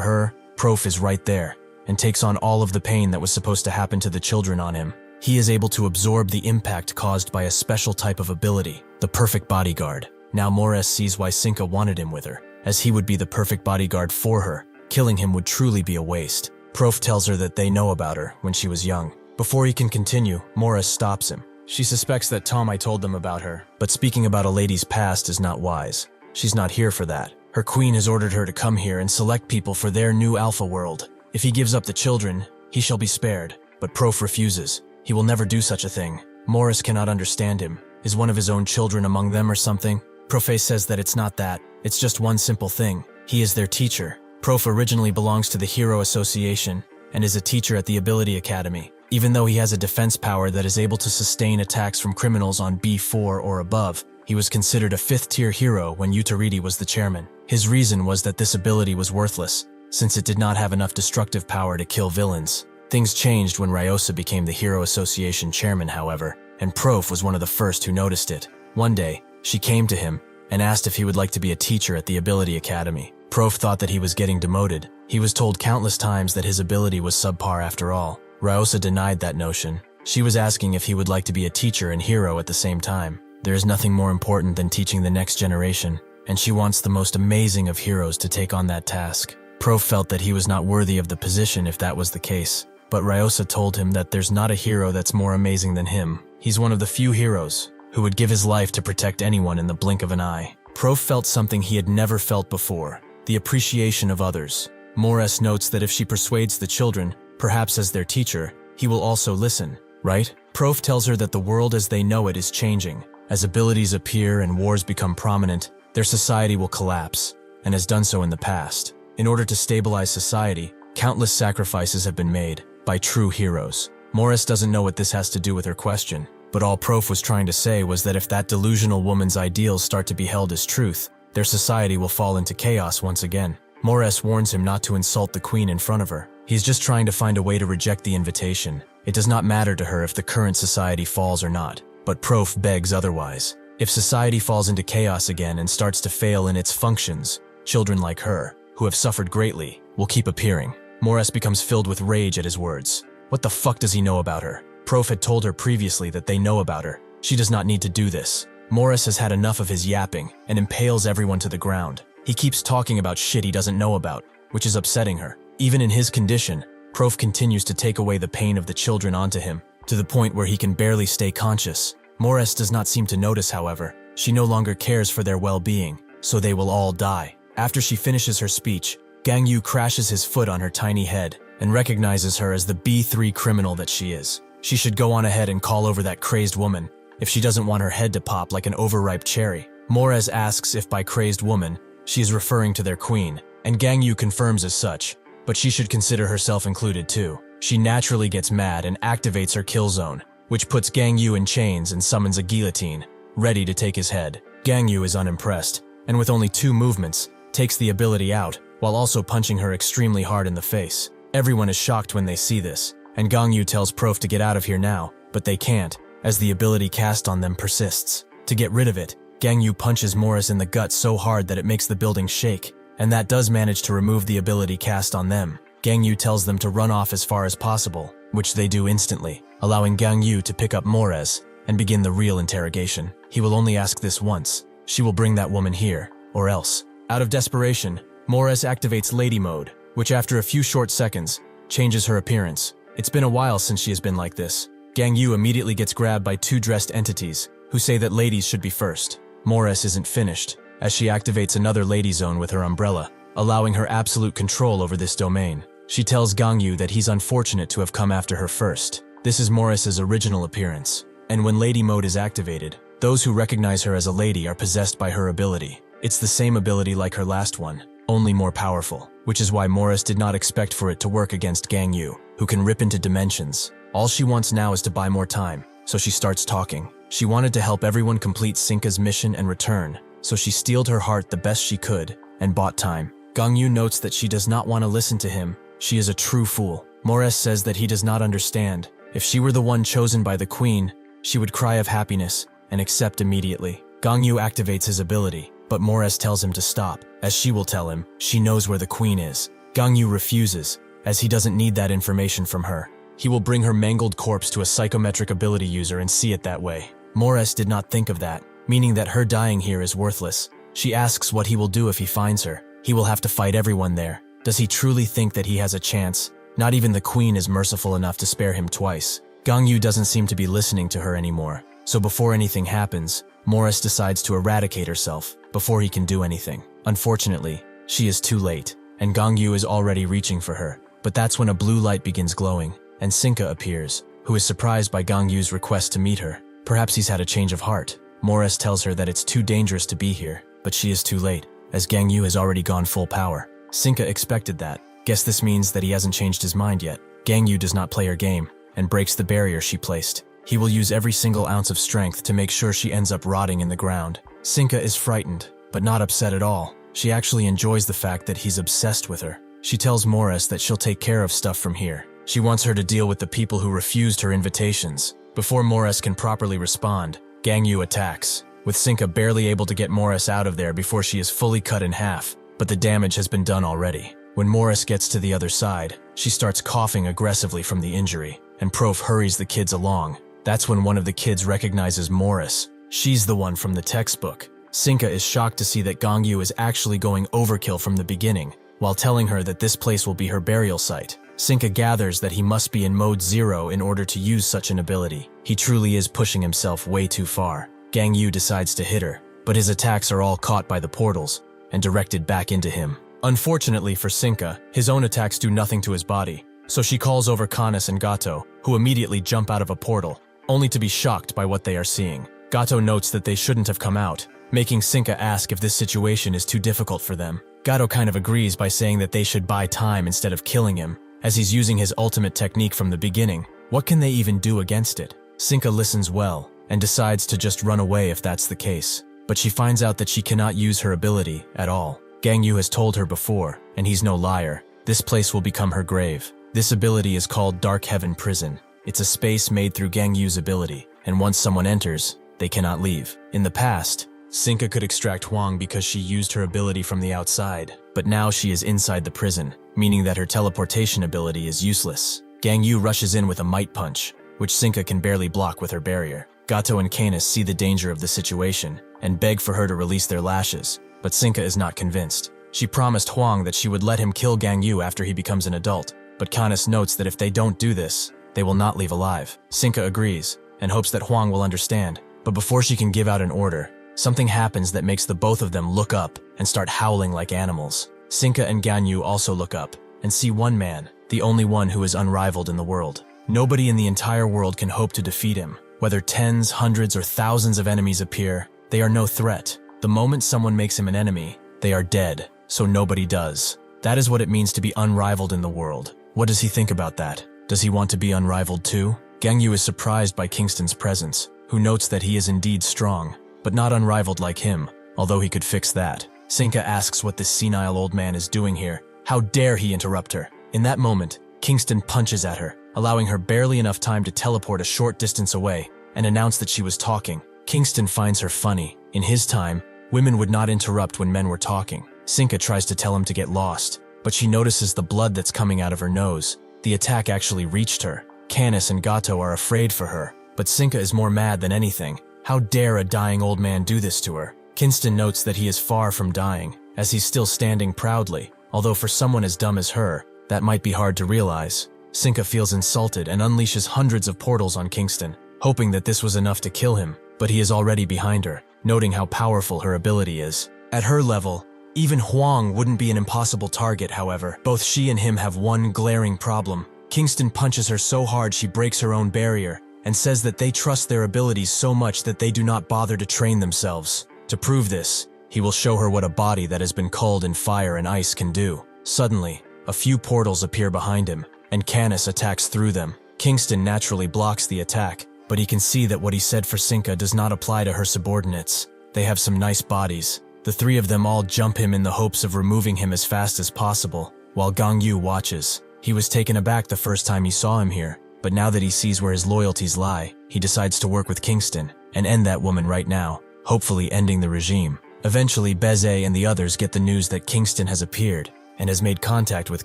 her, Prof is right there, and takes on all of the pain that was supposed to happen to the children on him. He is able to absorb the impact caused by a special type of ability, the perfect bodyguard. Now Morris sees why Cinca wanted him with her, as he would be the perfect bodyguard for her. Killing him would truly be a waste. Prof tells her that they know about her when she was young. Before he can continue, Morris stops him. She suspects that Tommy told them about her, but speaking about a lady's past is not wise. She's not here for that. Her queen has ordered her to come here and select people for their new alpha world. If he gives up the children, he shall be spared. But Prof refuses. He will never do such a thing. Morris cannot understand him. Is one of his own children among them or something? Prof says that it's not that. It's just one simple thing. He is their teacher. Prof originally belongs to the Hero Association and is a teacher at the Ability Academy. Even though he has a defense power that is able to sustain attacks from criminals on B4 or above, he was considered a 5th-tier hero when Utaridi was the chairman. His reason was that this ability was worthless, since it did not have enough destructive power to kill villains. Things changed when Ryosa became the Hero Association chairman, however, and Prof was one of the first who noticed it. One day, she came to him and asked if he would like to be a teacher at the Ability Academy. Prof thought that he was getting demoted. He was told countless times that his ability was subpar after all. Ryosa denied that notion. She was asking if he would like to be a teacher and hero at the same time. There is nothing more important than teaching the next generation, and she wants the most amazing of heroes to take on that task. Prof felt that he was not worthy of the position if that was the case, but Ryosa told him that there's not a hero that's more amazing than him. He's one of the few heroes who would give his life to protect anyone in the blink of an eye. Prof felt something he had never felt before, the appreciation of others. Morris notes that if she persuades the children, perhaps as their teacher, he will also listen, right? Prof tells her that the world as they know it is changing. As abilities appear and wars become prominent, their society will collapse, and has done so in the past. In order to stabilize society, countless sacrifices have been made by true heroes. Morris doesn't know what this has to do with her question, but all Prof was trying to say was that if that delusional woman's ideals start to be held as truth, their society will fall into chaos once again. Morris warns him not to insult the queen in front of her. He's just trying to find a way to reject the invitation. It does not matter to her if the current society falls or not, but Prof begs otherwise. If society falls into chaos again and starts to fail in its functions, children like her, who have suffered greatly, will keep appearing. Morris becomes filled with rage at his words. What the fuck does he know about her? Prof had told her previously that they know about her. She does not need to do this. Morris has had enough of his yapping and impales everyone to the ground. He keeps talking about shit he doesn't know about, which is upsetting her. Even in his condition, Prof continues to take away the pain of the children onto him. to the point where he can barely stay conscious. Morris does not seem to notice, however. She no longer cares for their well-being, so they will all die. After she finishes her speech, Gang Yu crashes his foot on her tiny head and recognizes her as the B3 criminal that she is. She should go on ahead and call over that crazed woman if she doesn't want her head to pop like an overripe cherry. Morris asks if by crazed woman she is referring to their queen, and Gang Yu confirms as such, but she should consider herself included too. She naturally gets mad and activates her kill zone, which puts Gang Yu in chains and summons a guillotine, ready to take his head. Gang Yu is unimpressed, and with only 2 movements, takes the ability out, while also punching her extremely hard in the face. Everyone is shocked when they see this, and Gang Yu tells Prof to get out of here now, but they can't, as the ability cast on them persists. To get rid of it, Gang Yu punches Morris in the gut so hard that it makes the building shake, and that does manage to remove the ability cast on them. Gang Yu tells them to run off as far as possible, which they do instantly, allowing Gang Yu to pick up Morris and begin the real interrogation. He will only ask this once. She will bring that woman here, or else. Out of desperation, Morris activates Lady Mode, which after a few short seconds, changes her appearance. It's been a while since she has been like this. Gang Yu immediately gets grabbed by 2 dressed entities, who say that ladies should be first. Morris isn't finished, as she activates another lady zone with her umbrella, allowing her absolute control over this domain. She tells Gang Yu that he's unfortunate to have come after her first. This is Morris's original appearance, and when Lady Mode is activated, those who recognize her as a lady are possessed by her ability. It's the same ability like her last one, only more powerful, which is why Morris did not expect for it to work against Gang Yu, who can rip into dimensions. All she wants now is to buy more time, so she starts talking. She wanted to help everyone complete Sinka's mission and return, so she steeled her heart the best she could and bought time. Gang Yu notes that she does not want to listen to him. She is a true fool. Morris says that he does not understand. If she were the one chosen by the queen, she would cry of happiness and accept immediately. Gang Yu activates his ability, but Morris tells him to stop, as she will tell him she knows where the queen is. Gang Yu refuses, as he doesn't need that information from her. He will bring her mangled corpse to a psychometric ability user and see it that way. Morris did not think of that, meaning that her dying here is worthless. She asks what he will do if he finds her. He will have to fight everyone there. Does he truly think that he has a chance? Not even the queen is merciful enough to spare him twice. Gang Yu doesn't seem to be listening to her anymore, so before anything happens, Morris decides to eradicate herself before he can do anything. Unfortunately, she is too late, and Gang Yu is already reaching for her. But that's when a blue light begins glowing, and Sinka appears, who is surprised by Gang Yu's request to meet her. Perhaps he's had a change of heart. Morris tells her that it's too dangerous to be here, but she is too late, as Gang Yu has already gone full power. Sinka expected that. Guess this means that he hasn't changed his mind yet. Gang Yu does not play her game, and breaks the barrier she placed. He will use every single ounce of strength to make sure she ends up rotting in the ground. Sinka is frightened, but not upset at all. She actually enjoys the fact that he's obsessed with her. She tells Morris that she'll take care of stuff from here. She wants her to deal with the people who refused her invitations. Before Morris can properly respond, Gang Yu attacks, with Sinka barely able to get Morris out of there before she is fully cut in half, but the damage has been done already. When Morris gets to the other side, she starts coughing aggressively from the injury, and Prof hurries the kids along. That's when one of the kids recognizes Morris. She's the one from the textbook. Sinka is shocked to see that Gang Yu is actually going overkill from the beginning, while telling her that this place will be her burial site. Sinka gathers that he must be in mode 0 in order to use such an ability. He truly is pushing himself way too far. Gang Yu decides to hit her, but his attacks are all caught by the portals and directed back into him. Unfortunately for Sinka, his own attacks do nothing to his body, so she calls over Canis and Gato, who immediately jump out of a portal, only to be shocked by what they are seeing. Gato notes that they shouldn't have come out, making Sinka ask if this situation is too difficult for them. Gato kind of agrees by saying that they should buy time instead of killing him, as he's using his ultimate technique from the beginning. What can they even do against it? Sinka listens well, and decides to just run away if that's the case. But she finds out that she cannot use her ability at all. Gang Yu has told her before, and he's no liar. This place will become her grave. This ability is called Dark Heaven Prison. It's a space made through Gang Yu's ability, and once someone enters, they cannot leave. In the past, Sinka could extract Huang because she used her ability from the outside, but now she is inside the prison, meaning that her teleportation ability is useless. Gang Yu rushes in with a might punch, which Sinka can barely block with her barrier. Gato and Canis see the danger of the situation and beg for her to release their lashes, but Sinka is not convinced. She promised Huang that she would let him kill Gang Yu after he becomes an adult, but Canis notes that if they don't do this, they will not leave alive. Sinka agrees, and hopes that Huang will understand. But before she can give out an order, something happens that makes the both of them look up and start howling like animals. Sinka and Ganyu also look up and see one man, the only one who is unrivaled in the world. Nobody in the entire world can hope to defeat him. Whether tens, hundreds, or thousands of enemies appear, they are no threat. The moment someone makes him an enemy, they are dead, so nobody does. That is what it means to be unrivaled in the world. What does he think about that? Does he want to be unrivaled too? Ganyu is surprised by Kingston's presence, who notes that he is indeed strong, but not unrivaled like him, although he could fix that. Sinka asks what this senile old man is doing here. How dare he interrupt her? In that moment, Kingston punches at her, allowing her barely enough time to teleport a short distance away and announce that she was talking. Kingston finds her funny. In his time, women would not interrupt when men were talking. Sinka tries to tell him to get lost, but she notices the blood that's coming out of her nose. The attack actually reached her. Canis and Gato are afraid for her, but Sinka is more mad than anything. How dare a dying old man do this to her? Kingston notes that he is far from dying, as he's still standing proudly, although for someone as dumb as her, that might be hard to realize. Sinka feels insulted and unleashes hundreds of portals on Kingston, hoping that this was enough to kill him, but he is already behind her, noting how powerful her ability is. At her level, even Huang wouldn't be an impossible target, however. Both she and him have one glaring problem. Kingston punches her so hard she breaks her own barrier, and says that they trust their abilities so much that they do not bother to train themselves. To prove this, he will show her what a body that has been culled in fire and ice can do. Suddenly, a few portals appear behind him, and Canis attacks through them. Kingston naturally blocks the attack, but he can see that what he said for Sinka does not apply to her subordinates. They have some nice bodies. The three of them all jump him in the hopes of removing him as fast as possible, while Gangyu watches. He was taken aback the first time he saw him here, but now that he sees where his loyalties lie, he decides to work with Kingston and end that woman right now, hopefully ending the regime. Eventually, Beze and the others get the news that Kingston has appeared and has made contact with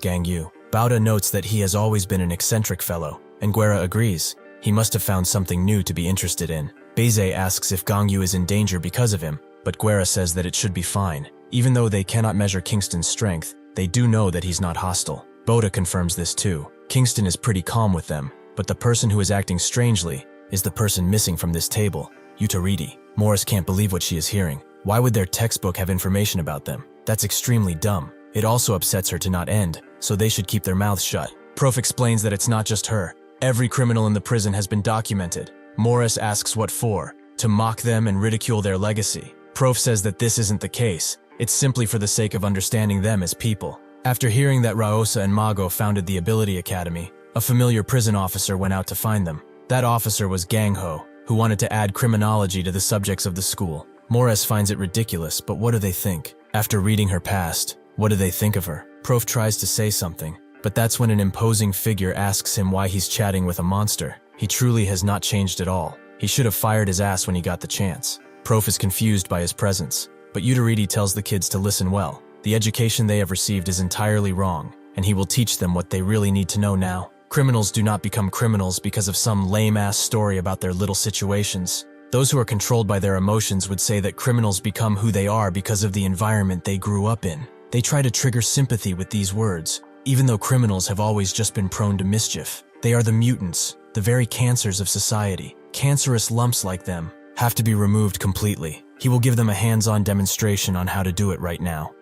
Gangyu. Bauda notes that he has always been an eccentric fellow, and Guerra agrees. He must have found something new to be interested in. Beze asks if Gangyu is in danger because of him, but Guerra says that it should be fine. Even though they cannot measure Kingston's strength, they do know that he's not hostile. Bauda confirms this too. Kingston is pretty calm with them, but the person who is acting strangely is the person missing from this table, Utaridi. Morris can't believe what she is hearing. Why would their textbook have information about them? That's extremely dumb. It also upsets her to not end, so they should keep their mouths shut. Prof explains that it's not just her. Every criminal in the prison has been documented. Morris asks what for, to mock them and ridicule their legacy. Prof says that this isn't the case. It's simply for the sake of understanding them as people. After hearing that Raosa and Mago founded the Ability Academy, a familiar prison officer went out to find them. That officer was Gangho, who wanted to add criminology to the subjects of the school. Morris finds it ridiculous, but what do they think? After reading her past, what do they think of her? Prof tries to say something, but that's when an imposing figure asks him why he's chatting with a monster. He truly has not changed at all. He should have fired his ass when he got the chance. Prof is confused by his presence, but Utaridi tells the kids to listen well. The education they have received is entirely wrong, and he will teach them what they really need to know now. Criminals do not become criminals because of some lame-ass story about their little situations. Those who are controlled by their emotions would say that criminals become who they are because of the environment they grew up in. They try to trigger sympathy with these words, even though criminals have always just been prone to mischief. They are the mutants, the very cancers of society. Cancerous lumps like them have to be removed completely. He will give them a hands-on demonstration on how to do it right now.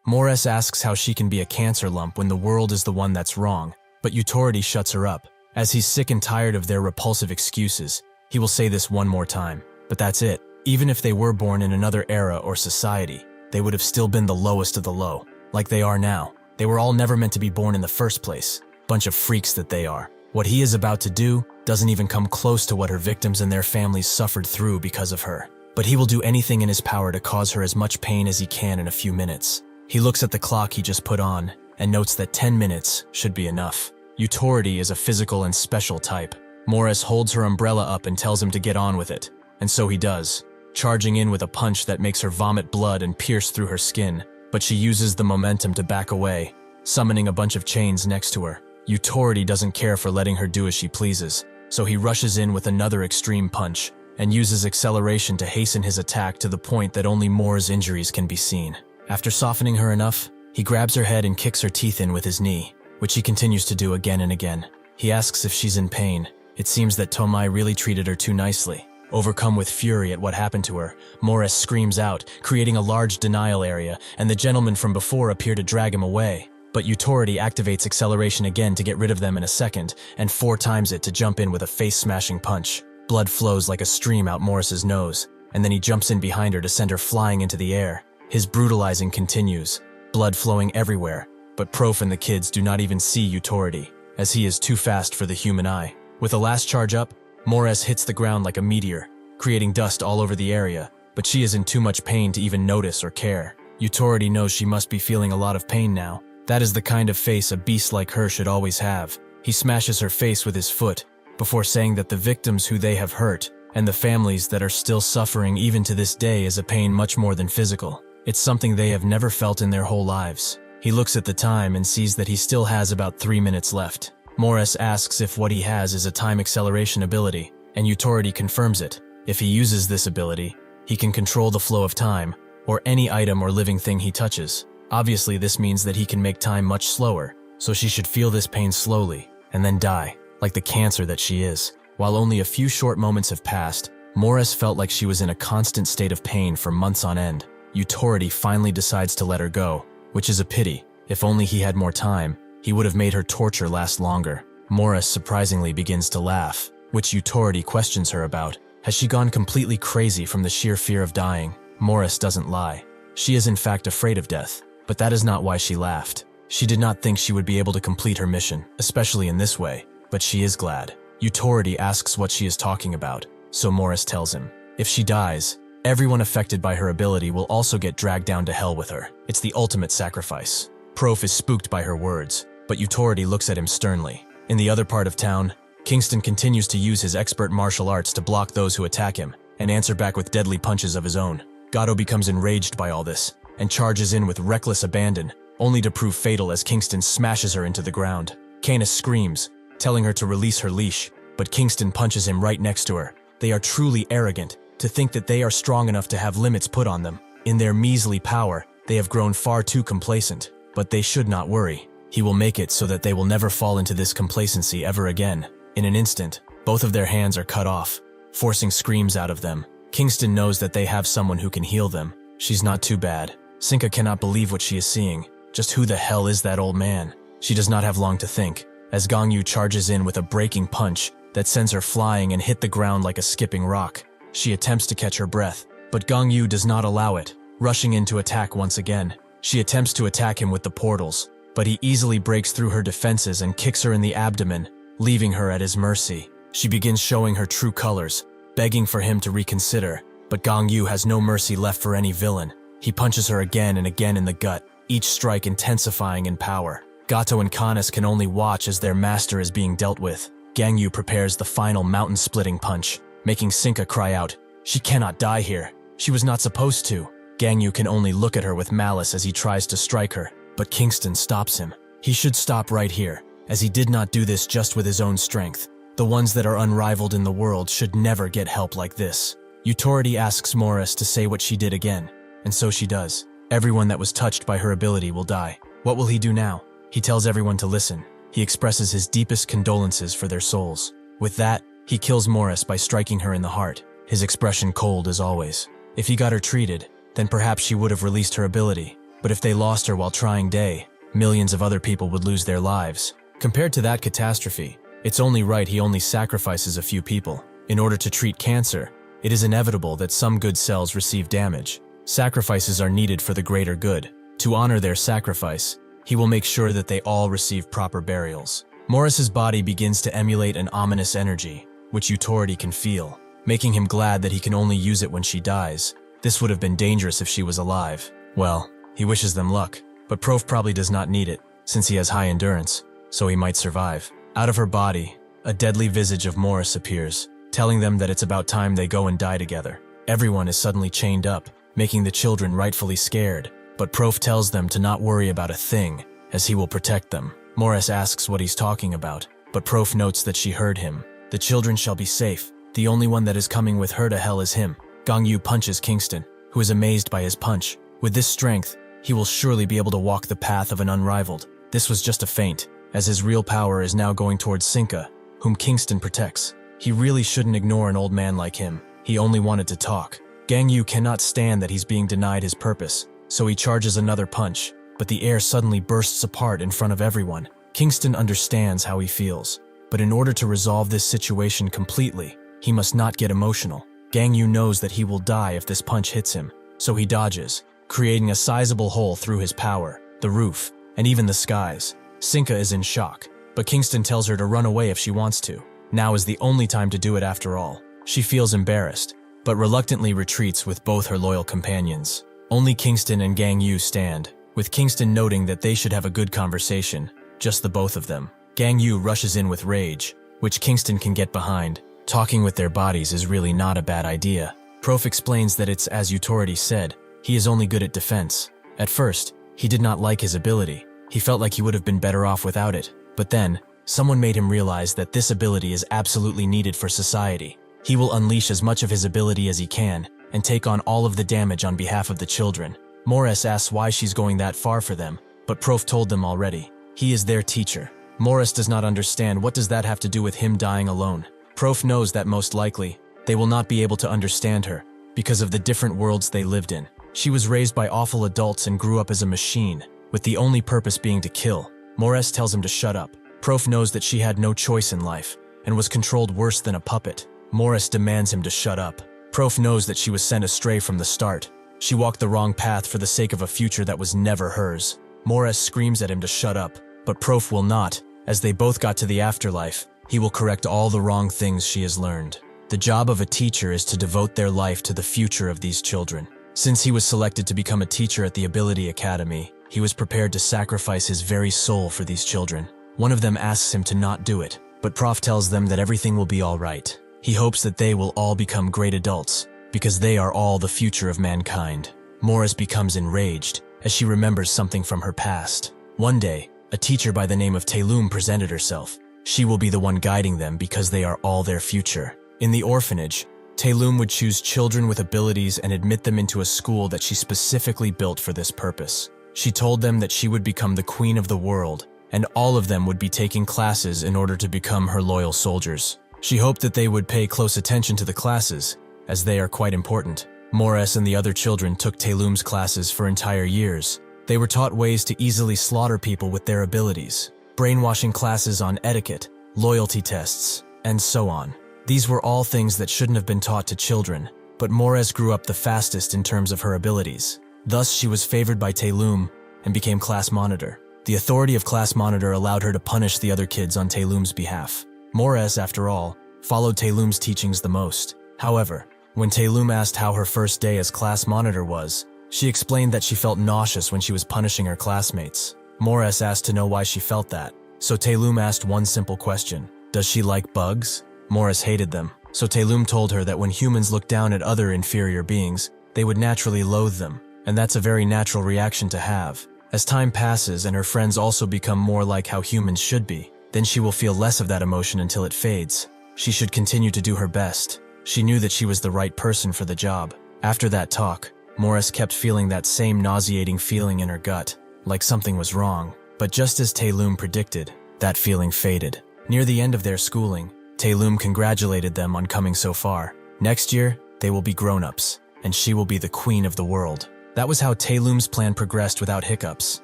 Morris asks how she can be a cancer lump when the world is the one that's wrong, but Utaridi shuts her up. As he's sick and tired of their repulsive excuses, he will say this one more time, but that's it. Even if they were born in another era or society, they would have still been the lowest of the low, like they are now. They were all never meant to be born in the first place. Bunch of freaks that they are. What he is about to do doesn't even come close to what her victims and their families suffered through because of her. But he will do anything in his power to cause her as much pain as he can in a few minutes. He looks at the clock he just put on and notes that 10 minutes should be enough. Utaridi is a physical and special type. Morris holds her umbrella up and tells him to get on with it, and so he does, charging in with a punch that makes her vomit blood and pierce through her skin, but she uses the momentum to back away, summoning a bunch of chains next to her. Utaridi doesn't care for letting her do as she pleases, so he rushes in with another extreme punch and uses acceleration to hasten his attack to the point that only Moore's injuries can be seen. After softening her enough, he grabs her head and kicks her teeth in with his knee, which he continues to do again and again. He asks if she's in pain. It seems that Tomai really treated her too nicely. Overcome with fury at what happened to her, Morris screams out, creating a large denial area, and the gentlemen from before appear to drag him away. But Utority activates acceleration again to get rid of them in a second, and 4 times it to jump in with a face-smashing punch. Blood flows like a stream out Morris's nose, and then he jumps in behind her to send her flying into the air. His brutalizing continues, blood flowing everywhere, but Prof and the kids do not even see Utority, as he is too fast for the human eye. With the last charge up, Morris hits the ground like a meteor, creating dust all over the area, but she is in too much pain to even notice or care. Utority knows she must be feeling a lot of pain now. That is the kind of face a beast like her should always have. He smashes her face with his foot, before saying that the victims who they have hurt, and the families that are still suffering even to this day is a pain much more than physical. It's something they have never felt in their whole lives. He looks at the time and sees that he still has about 3 minutes left. Morris asks if what he has is a time acceleration ability, and Utority confirms it. If he uses this ability, he can control the flow of time, or any item or living thing he touches. Obviously, this means that he can make time much slower, so she should feel this pain slowly, and then die, like the cancer that she is. While only a few short moments have passed, Morris felt like she was in a constant state of pain for months on end. Utority finally decides to let her go, which is a pity. If only he had more time, he would have made her torture last longer. Morris surprisingly begins to laugh, which Utority questions her about. Has she gone completely crazy from the sheer fear of dying? Morris doesn't lie. She is in fact afraid of death, but that is not why she laughed. She did not think she would be able to complete her mission, especially in this way, but she is glad. Utority asks what she is talking about, so Morris tells him. If she dies, everyone affected by her ability will also get dragged down to hell with her. It's the ultimate sacrifice. Prof is spooked by her words, but Utority looks at him sternly. In the other part of town, Kingston continues to use his expert martial arts to block those who attack him, and answer back with deadly punches of his own. Gato becomes enraged by all this, and charges in with reckless abandon, only to prove fatal as Kingston smashes her into the ground. Canis screams, telling her to release her leash, but Kingston punches him right next to her. They are truly arrogant, to think that they are strong enough to have limits put on them. In their measly power, they have grown far too complacent, but they should not worry. He will make it so that they will never fall into this complacency ever again. In an instant, both of their hands are cut off, forcing screams out of them. Kingston knows that they have someone who can heal them. She's not too bad. Sinka cannot believe what she is seeing. Just who the hell is that old man? She does not have long to think, as Gong Yu charges in with a breaking punch that sends her flying and hit the ground like a skipping rock. She attempts to catch her breath, but Gong Yu does not allow it, rushing in to attack once again. She attempts to attack him with the portals, but he easily breaks through her defenses and kicks her in the abdomen, leaving her at his mercy. She begins showing her true colors, begging for him to reconsider, but Gong Yu has no mercy left for any villain. He punches her again and again in the gut, each strike intensifying in power. Gato and Canis can only watch as their master is being dealt with. Gang Yu prepares the final mountain-splitting punch, making Sinka cry out, "She cannot die here. She was not supposed to." Gang Yu can only look at her with malice as he tries to strike her, but Kingston stops him. He should stop right here, as he did not do this just with his own strength. The ones that are unrivaled in the world should never get help like this. Utority asks Morris to say what she did again, and so she does. Everyone that was touched by her ability will die. What will he do now? He tells everyone to listen. He expresses his deepest condolences for their souls. With that, he kills Morris by striking her in the heart, his expression cold as always. If he got her treated, then perhaps she would have released her ability. But if they lost her while trying day, millions of other people would lose their lives. Compared to that catastrophe, it's only right he only sacrifices a few people. In order to treat cancer, it is inevitable that some good cells receive damage. Sacrifices are needed for the greater good. To honor their sacrifice, he will make sure that they all receive proper burials. Morris's body begins to emulate an ominous energy, which Utority can feel, making him glad that he can only use it when she dies. This would have been dangerous if she was alive. Well, he wishes them luck, but Prof probably does not need it, since he has high endurance, so he might survive. Out of her body, a deadly visage of Morris appears, telling them that it's about time they go and die together. Everyone is suddenly chained up, making the children rightfully scared, but Prof tells them to not worry about a thing, as he will protect them. Morris asks what he's talking about, but Prof notes that she heard him. The children shall be safe. The only one that is coming with her to hell is him. Gong Yu punches Kingston, who is amazed by his punch. With this strength, he will surely be able to walk the path of an unrivaled. This was just a feint. as his real power is now going towards Sinka, whom Kingston protects. He really shouldn't ignore an old man like him. He only wanted to talk. Gang Yu cannot stand that he's being denied his purpose, so he charges another punch, but the air suddenly bursts apart in front of everyone. Kingston understands how he feels, but in order to resolve this situation completely, he must not get emotional. Gang Yu knows that he will die if this punch hits him, so he dodges, creating a sizable hole through his power, the roof, and even the skies. Sinka is in shock, but Kingston tells her to run away if she wants to. Now is the only time to do it after all. She feels embarrassed, but reluctantly retreats with both her loyal companions. Only Kingston and Gang Yu stand, with Kingston noting that they should have a good conversation, just the both of them. Gang Yu rushes in with rage, which Kingston can get behind. Talking with their bodies is really not a bad idea. Prof explains that it's as Utority said, he is only good at defense. At first, he did not like his ability. He felt like he would have been better off without it. But then, someone made him realize that this ability is absolutely needed for society. He will unleash as much of his ability as he can, and take on all of the damage on behalf of the children. Morris asks why she's going that far for them, but Prof told them already. He is their teacher. Morris does not understand what does that have to do with him dying alone. Prof knows that most likely, they will not be able to understand her, because of the different worlds they lived in. She was raised by awful adults and grew up as a machine, with the only purpose being to kill. Morris tells him to shut up. Prof knows that she had no choice in life, and was controlled worse than a puppet. Morris demands him to shut up. Prof knows that she was sent astray from the start. She walked the wrong path for the sake of a future that was never hers. Morris screams at him to shut up, but Prof will not. As they both got to the afterlife, he will correct all the wrong things she has learned. The job of a teacher is to devote their life to the future of these children. Since he was selected to become a teacher at the Ability Academy, he was prepared to sacrifice his very soul for these children. One of them asks him to not do it, but Prof tells them that everything will be all right. He hopes that they will all become great adults, because they are all the future of mankind. Morris becomes enraged, as she remembers something from her past. One day, a teacher by the name of Taelum presented herself. She will be the one guiding them because they are all their future. In the orphanage, Taelum would choose children with abilities and admit them into a school that she specifically built for this purpose. She told them that she would become the queen of the world, and all of them would be taking classes in order to become her loyal soldiers. She hoped that they would pay close attention to the classes, as they are quite important. Morris and the other children took Taelum's classes for entire years. They were taught ways to easily slaughter people with their abilities, brainwashing classes on etiquette, loyalty tests, and so on. These were all things that shouldn't have been taught to children, but Morris grew up the fastest in terms of her abilities. Thus, she was favored by Taelum and became class monitor. The authority of class monitor allowed her to punish the other kids on Taelum's behalf. Morris, after all, followed Taelum's teachings the most. However, when Taelum asked how her first day as class monitor was, she explained that she felt nauseous when she was punishing her classmates. Morris asked to know why she felt that, so Taelum asked one simple question: does she like bugs? Morris hated them, so Taelum told her that when humans look down at other inferior beings, they would naturally loathe them, and that's a very natural reaction to have. As time passes and her friends also become more like how humans should be, then she will feel less of that emotion until it fades. She should continue to do her best. She knew that she was the right person for the job. After that talk, Morris kept feeling that same nauseating feeling in her gut, like something was wrong. But just as Taelum predicted, that feeling faded. Near the end of their schooling, Taelum congratulated them on coming so far. Next year, they will be grown-ups, and she will be the queen of the world. That was how Taelum's plan progressed without hiccups,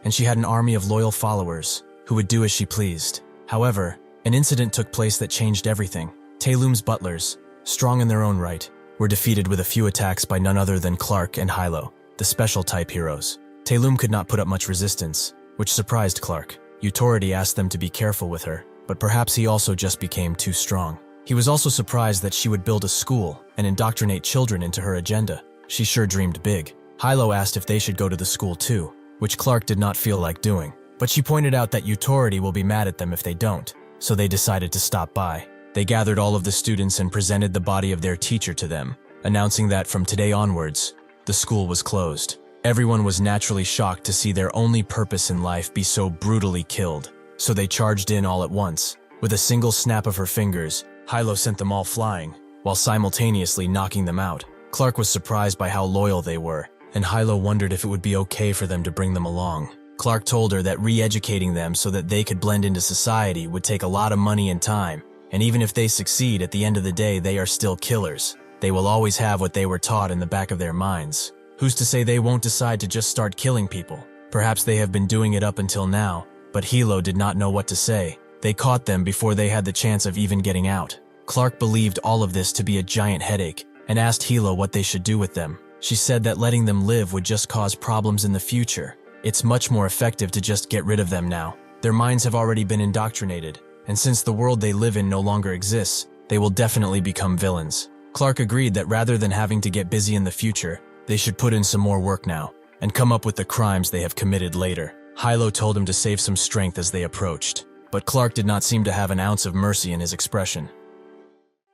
and she had an army of loyal followers who would do as she pleased. However, an incident took place that changed everything. Taelum's butlers, strong in their own right, were defeated with a few attacks by none other than Clark and Hilo, the special-type heroes. Taelum could not put up much resistance, which surprised Clark. Utority asked them to be careful with her, but perhaps he also just became too strong. He was also surprised that she would build a school and indoctrinate children into her agenda. She sure dreamed big. Hilo asked if they should go to the school too, which Clark did not feel like doing. But she pointed out that Utority will be mad at them if they don't, so they decided to stop by. They gathered all of the students and presented the body of their teacher to them, announcing that from today onwards, the school was closed. Everyone was naturally shocked to see their only purpose in life be so brutally killed, so they charged in all at once. With a single snap of her fingers, Hilo sent them all flying, while simultaneously knocking them out. Clark was surprised by how loyal they were, and Hilo wondered if it would be okay for them to bring them along. Clark told her that re-educating them so that they could blend into society would take a lot of money and time, and even if they succeed, at the end of the day, they are still killers. They will always have what they were taught in the back of their minds. Who's to say they won't decide to just start killing people? Perhaps they have been doing it up until now, but Hilo did not know what to say. They caught them before they had the chance of even getting out. Clark believed all of this to be a giant headache and asked Hilo what they should do with them. She said that letting them live would just cause problems in the future. It's much more effective to just get rid of them now. Their minds have already been indoctrinated, and since the world they live in no longer exists, they will definitely become villains. Clark agreed that rather than having to get busy in the future, they should put in some more work now and come up with the crimes they have committed later. Hilo told him to save some strength as they approached, but Clark did not seem to have an ounce of mercy in his expression.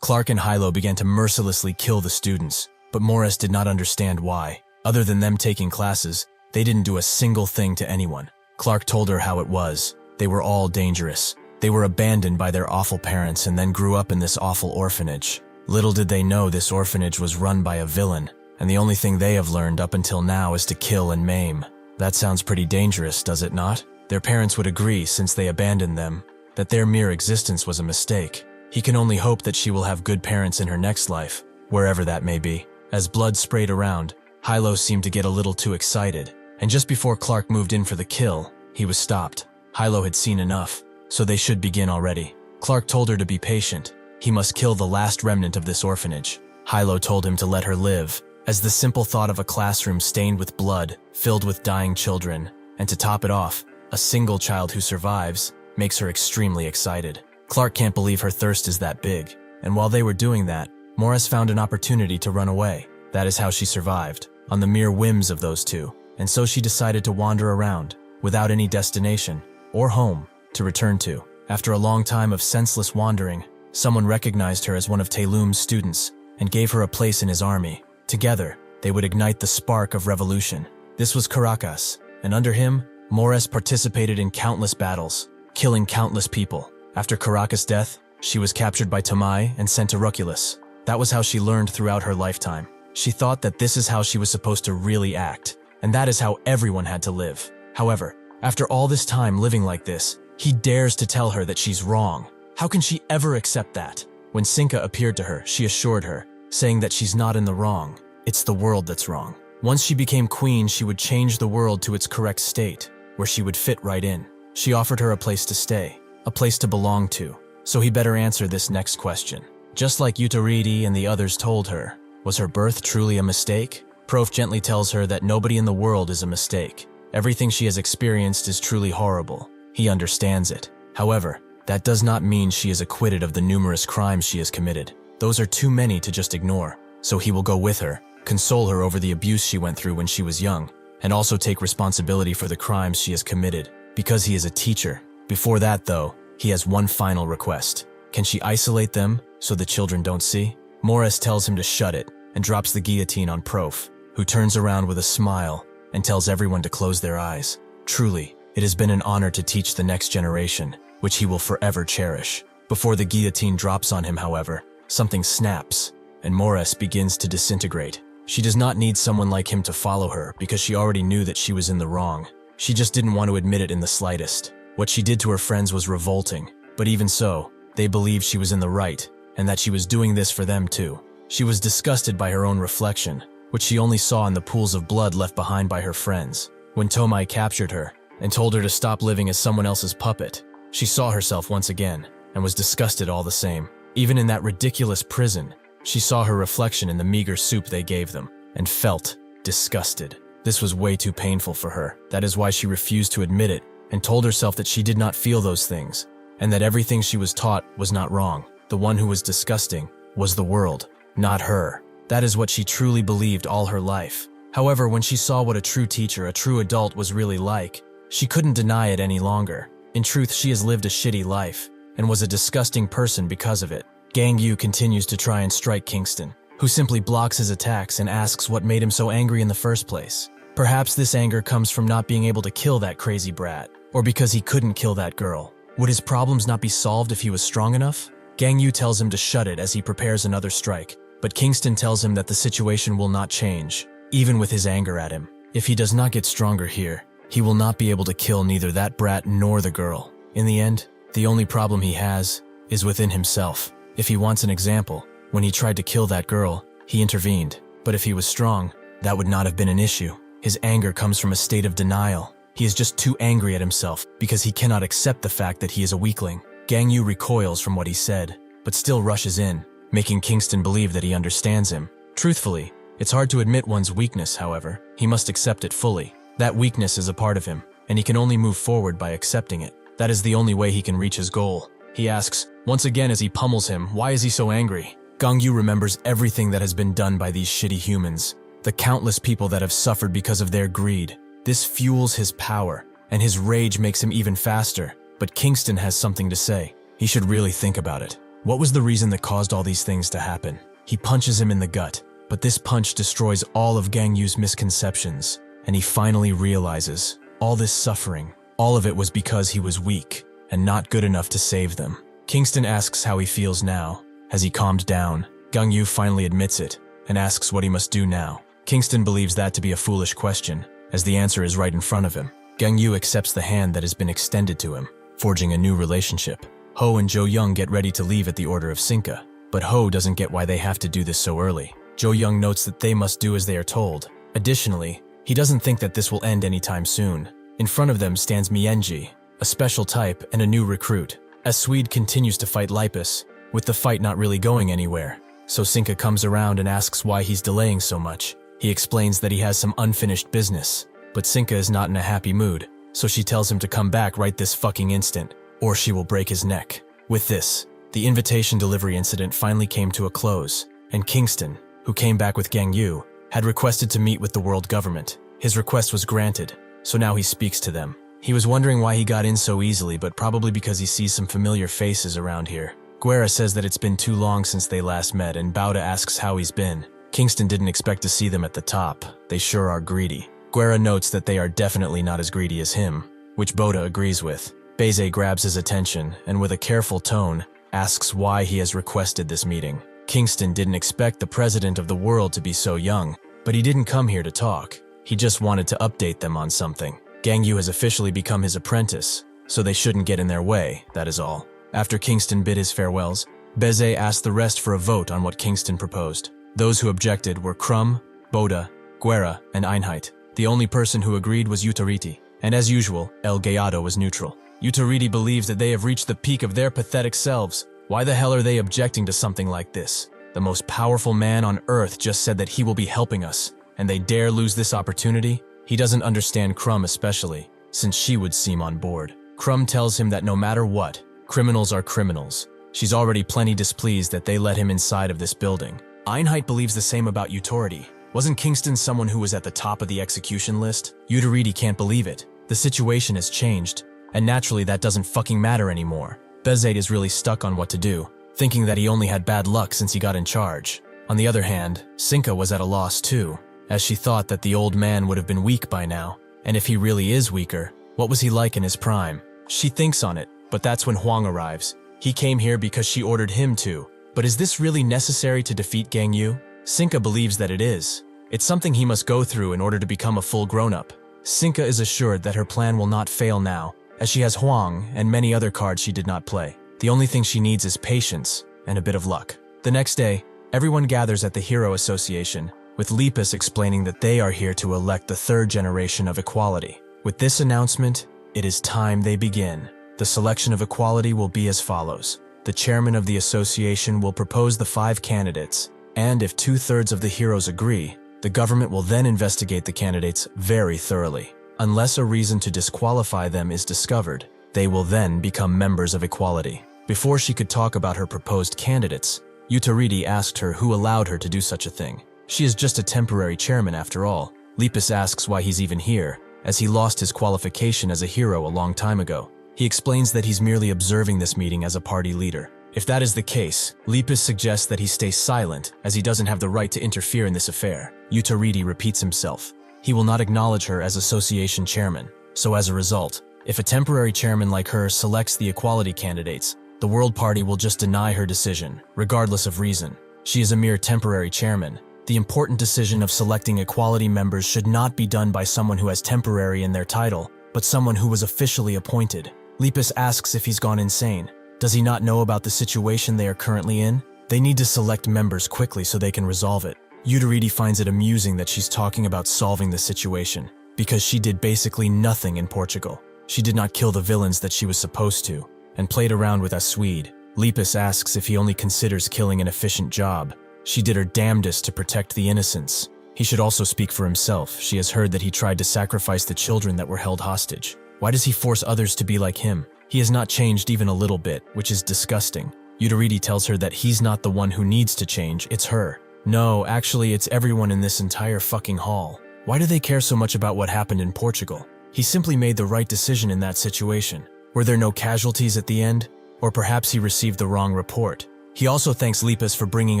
Clark and Hilo began to mercilessly kill the students, but Morris did not understand why. Other than them taking classes, they didn't do a single thing to anyone. Clark told her how it was. They were all dangerous. They were abandoned by their awful parents and then grew up in this awful orphanage. Little did they know this orphanage was run by a villain, and the only thing they have learned up until now is to kill and maim. That sounds pretty dangerous, does it not? Their parents would agree, since they abandoned them, that their mere existence was a mistake. He can only hope that she will have good parents in her next life, wherever that may be. As blood sprayed around, Hilo seemed to get a little too excited, and just before Clark moved in for the kill, he was stopped. Hilo had seen enough, so they should begin already. Clark told her to be patient. He must kill the last remnant of this orphanage. Hilo told him to let her live, as the simple thought of a classroom stained with blood, filled with dying children, and to top it off, a single child who survives, makes her extremely excited. Clark can't believe her thirst is that big, and while they were doing that, Morris found an opportunity to run away. That is how she survived, on the mere whims of those two, and so she decided to wander around, without any destination, or home, to return to. After a long time of senseless wandering, someone recognized her as one of Taylum's students, and gave her a place in his army. Together, they would ignite the spark of revolution. This was Caracas, and under him, Morris participated in countless battles, killing countless people. After Caracas' death, she was captured by Tamai and sent to Ruculus. That was how she learned throughout her lifetime. She thought that this is how she was supposed to really act, and that is how everyone had to live. However, after all this time living like this, he dares to tell her that she's wrong. How can she ever accept that? When Cinca appeared to her, she assured her, saying that she's not in the wrong. It's the world that's wrong. Once she became queen, she would change the world to its correct state, where she would fit right in. She offered her a place to stay, a place to belong to. So he better answer this next question. Just like Utaridi and the others told her, was her birth truly a mistake? Prof gently tells her that nobody in the world is a mistake. Everything she has experienced is truly horrible. He understands it. However, that does not mean she is acquitted of the numerous crimes she has committed. Those are too many to just ignore. So he will go with her, console her over the abuse she went through when she was young, and also take responsibility for the crimes she has committed, because he is a teacher. Before that, though, he has one final request. Can she isolate them so the children don't see? Morris tells him to shut it and drops the guillotine on Prof, who turns around with a smile and tells everyone to close their eyes. Truly, it has been an honor to teach the next generation, which he will forever cherish. Before the guillotine drops on him, however, something snaps, and Morris begins to disintegrate. She does not need someone like him to follow her because she already knew that she was in the wrong. She just didn't want to admit it in the slightest. What she did to her friends was revolting, but even so, they believed she was in the right, and that she was doing this for them too. She was disgusted by her own reflection, which she only saw in the pools of blood left behind by her friends. When Tomai captured her and told her to stop living as someone else's puppet, she saw herself once again and was disgusted all the same. Even in that ridiculous prison, she saw her reflection in the meager soup they gave them and felt disgusted. This was way too painful for her. That is why she refused to admit it and told herself that she did not feel those things and that everything she was taught was not wrong. The one who was disgusting was the world, not her. That is what she truly believed all her life. However, when she saw what a true teacher, a true adult was really like, she couldn't deny it any longer. In truth, she has lived a shitty life and was a disgusting person because of it. Gang Yu continues to try and strike Kingston, who simply blocks his attacks and asks what made him so angry in the first place. Perhaps this anger comes from not being able to kill that crazy brat, or because he couldn't kill that girl. Would his problems not be solved if he was strong enough? Gang Yu tells him to shut it as he prepares another strike, but Kingston tells him that the situation will not change, even with his anger at him. If he does not get stronger here, He will not be able to kill neither that brat nor the girl. In the end, the only problem he has is within himself. If he wants an example, when he tried to kill that girl, he intervened. But if he was strong, that would not have been an issue. His anger comes from a state of denial. He is just too angry at himself because he cannot accept the fact that he is a weakling. Gang Yu recoils from what he said, but still rushes in, making Kingston believe that he understands him. Truthfully, it's hard to admit one's weakness, however. He must accept it fully. That weakness is a part of him, and he can only move forward by accepting it. That is the only way he can reach his goal. He asks, once again as he pummels him, why is he so angry? Gang Yu remembers everything that has been done by these shitty humans, the countless people that have suffered because of their greed. This fuels his power, and his rage makes him even faster. But Kingston has something to say. He should really think about it. What was the reason that caused all these things to happen? He punches him in the gut, but this punch destroys all of Gang Yu's misconceptions, and he finally realizes all this suffering, all of it was because he was weak and not good enough to save them. Kingston asks how he feels now. Has he calmed down? Gang Yu finally admits it and asks what he must do now. Kingston believes that to be a foolish question, as the answer is right in front of him. Gang Yu accepts the hand that has been extended to him, forging a new relationship. Ho and Jo Young get ready to leave at the order of Sinka, but Ho doesn't get why they have to do this so early. Jo Young notes that they must do as they are told. Additionally, he doesn't think that this will end anytime soon. In front of them stands Mienji, a special type and a new recruit. As Swede continues to fight Lipus, with the fight not really going anywhere, so Sinka comes around and asks why he's delaying so much. He explains that he has some unfinished business, but Sinka is not in a happy mood, so she tells him to come back right this fucking instant, or she will break his neck. With this, the invitation delivery incident finally came to a close, and Kingston, who came back with Gang Yu, had requested to meet with the world government. His request was granted, so now he speaks to them. He was wondering why he got in so easily, but probably because he sees some familiar faces around here. Guerra says that it's been too long since they last met, and Bauda asks how he's been. Kingston didn't expect to see them at the top. They sure are greedy. Guerra notes that they are definitely not as greedy as him, which Bauda agrees with. Beze grabs his attention, and with a careful tone, asks why he has requested this meeting. Kingston didn't expect the president of the world to be so young, but he didn't come here to talk. He just wanted to update them on something. Gang Yu has officially become his apprentice, so they shouldn't get in their way, that is all. After Kingston bid his farewells, Beze asked the rest for a vote on what Kingston proposed. Those who objected were Krum, Bauda, Guerra, and Einheit. The only person who agreed was Utariti, and as usual, El Gallardo was neutral. Utariti believes that they have reached the peak of their pathetic selves. Why the hell are they objecting to something like this? The most powerful man on earth just said that he will be helping us, and they dare lose this opportunity? He doesn't understand Krum especially, since she would seem on board. Krum tells him that no matter what, criminals are criminals. She's already plenty displeased that they let him inside of this building. Einheit believes the same about Utariti. Wasn't Kingston someone who was at the top of the execution list? Utariti can't believe it. The situation has changed, and naturally that doesn't fucking matter anymore. Bezade is really stuck on what to do, thinking that he only had bad luck since he got in charge. On the other hand, Sinka was at a loss too, as she thought that the old man would have been weak by now, and if he really is weaker, what was he like in his prime? She thinks on it, but that's when Huang arrives. He came here because she ordered him to. But is this really necessary to defeat Gang Yu? Sinka believes that it is. It's something he must go through in order to become a full grown-up. Sinka is assured that her plan will not fail now, as she has Huang and many other cards she did not play. The only thing she needs is patience and a bit of luck. The next day, everyone gathers at the Hero Association, with Lepus explaining that they are here to elect the third generation of equality. With this announcement, it is time they begin. The selection of equality will be as follows. The chairman of the association will propose the 5 candidates, and if 2/3 of the heroes agree, the government will then investigate the candidates very thoroughly. Unless a reason to disqualify them is discovered, they will then become members of equality. Before she could talk about her proposed candidates, Utariti asked her who allowed her to do such a thing. She is just a temporary chairman after all. Lepus asks why he's even here, as he lost his qualification as a hero a long time ago. He explains that he's merely observing this meeting as a party leader. If that is the case, Lepus suggests that he stay silent, as he doesn't have the right to interfere in this affair. Utariti repeats himself. He will not acknowledge her as association chairman. So as a result, if a temporary chairman like her selects the equality candidates, the World Party will just deny her decision, regardless of reason. She is a mere temporary chairman. The important decision of selecting equality members should not be done by someone who has temporary in their title, but someone who was officially appointed. Lepus asks if he's gone insane. Does he not know about the situation they are currently in? They need to select members quickly so they can resolve it. Euderete finds it amusing that she's talking about solving the situation, because she did basically nothing in Portugal. She did not kill the villains that she was supposed to, and played around with a Swede. Lepus asks if he only considers killing an efficient job. She did her damnedest to protect the innocents. He should also speak for himself. She has heard that he tried to sacrifice the children that were held hostage. Why does he force others to be like him? He has not changed even a little bit, which is disgusting. Euderete tells her that he's not the one who needs to change, it's her. No, actually, it's everyone in this entire fucking hall. Why do they care so much about what happened in Portugal? He simply made the right decision in that situation. Were there no casualties at the end? Or perhaps he received the wrong report. He also thanks Lepus for bringing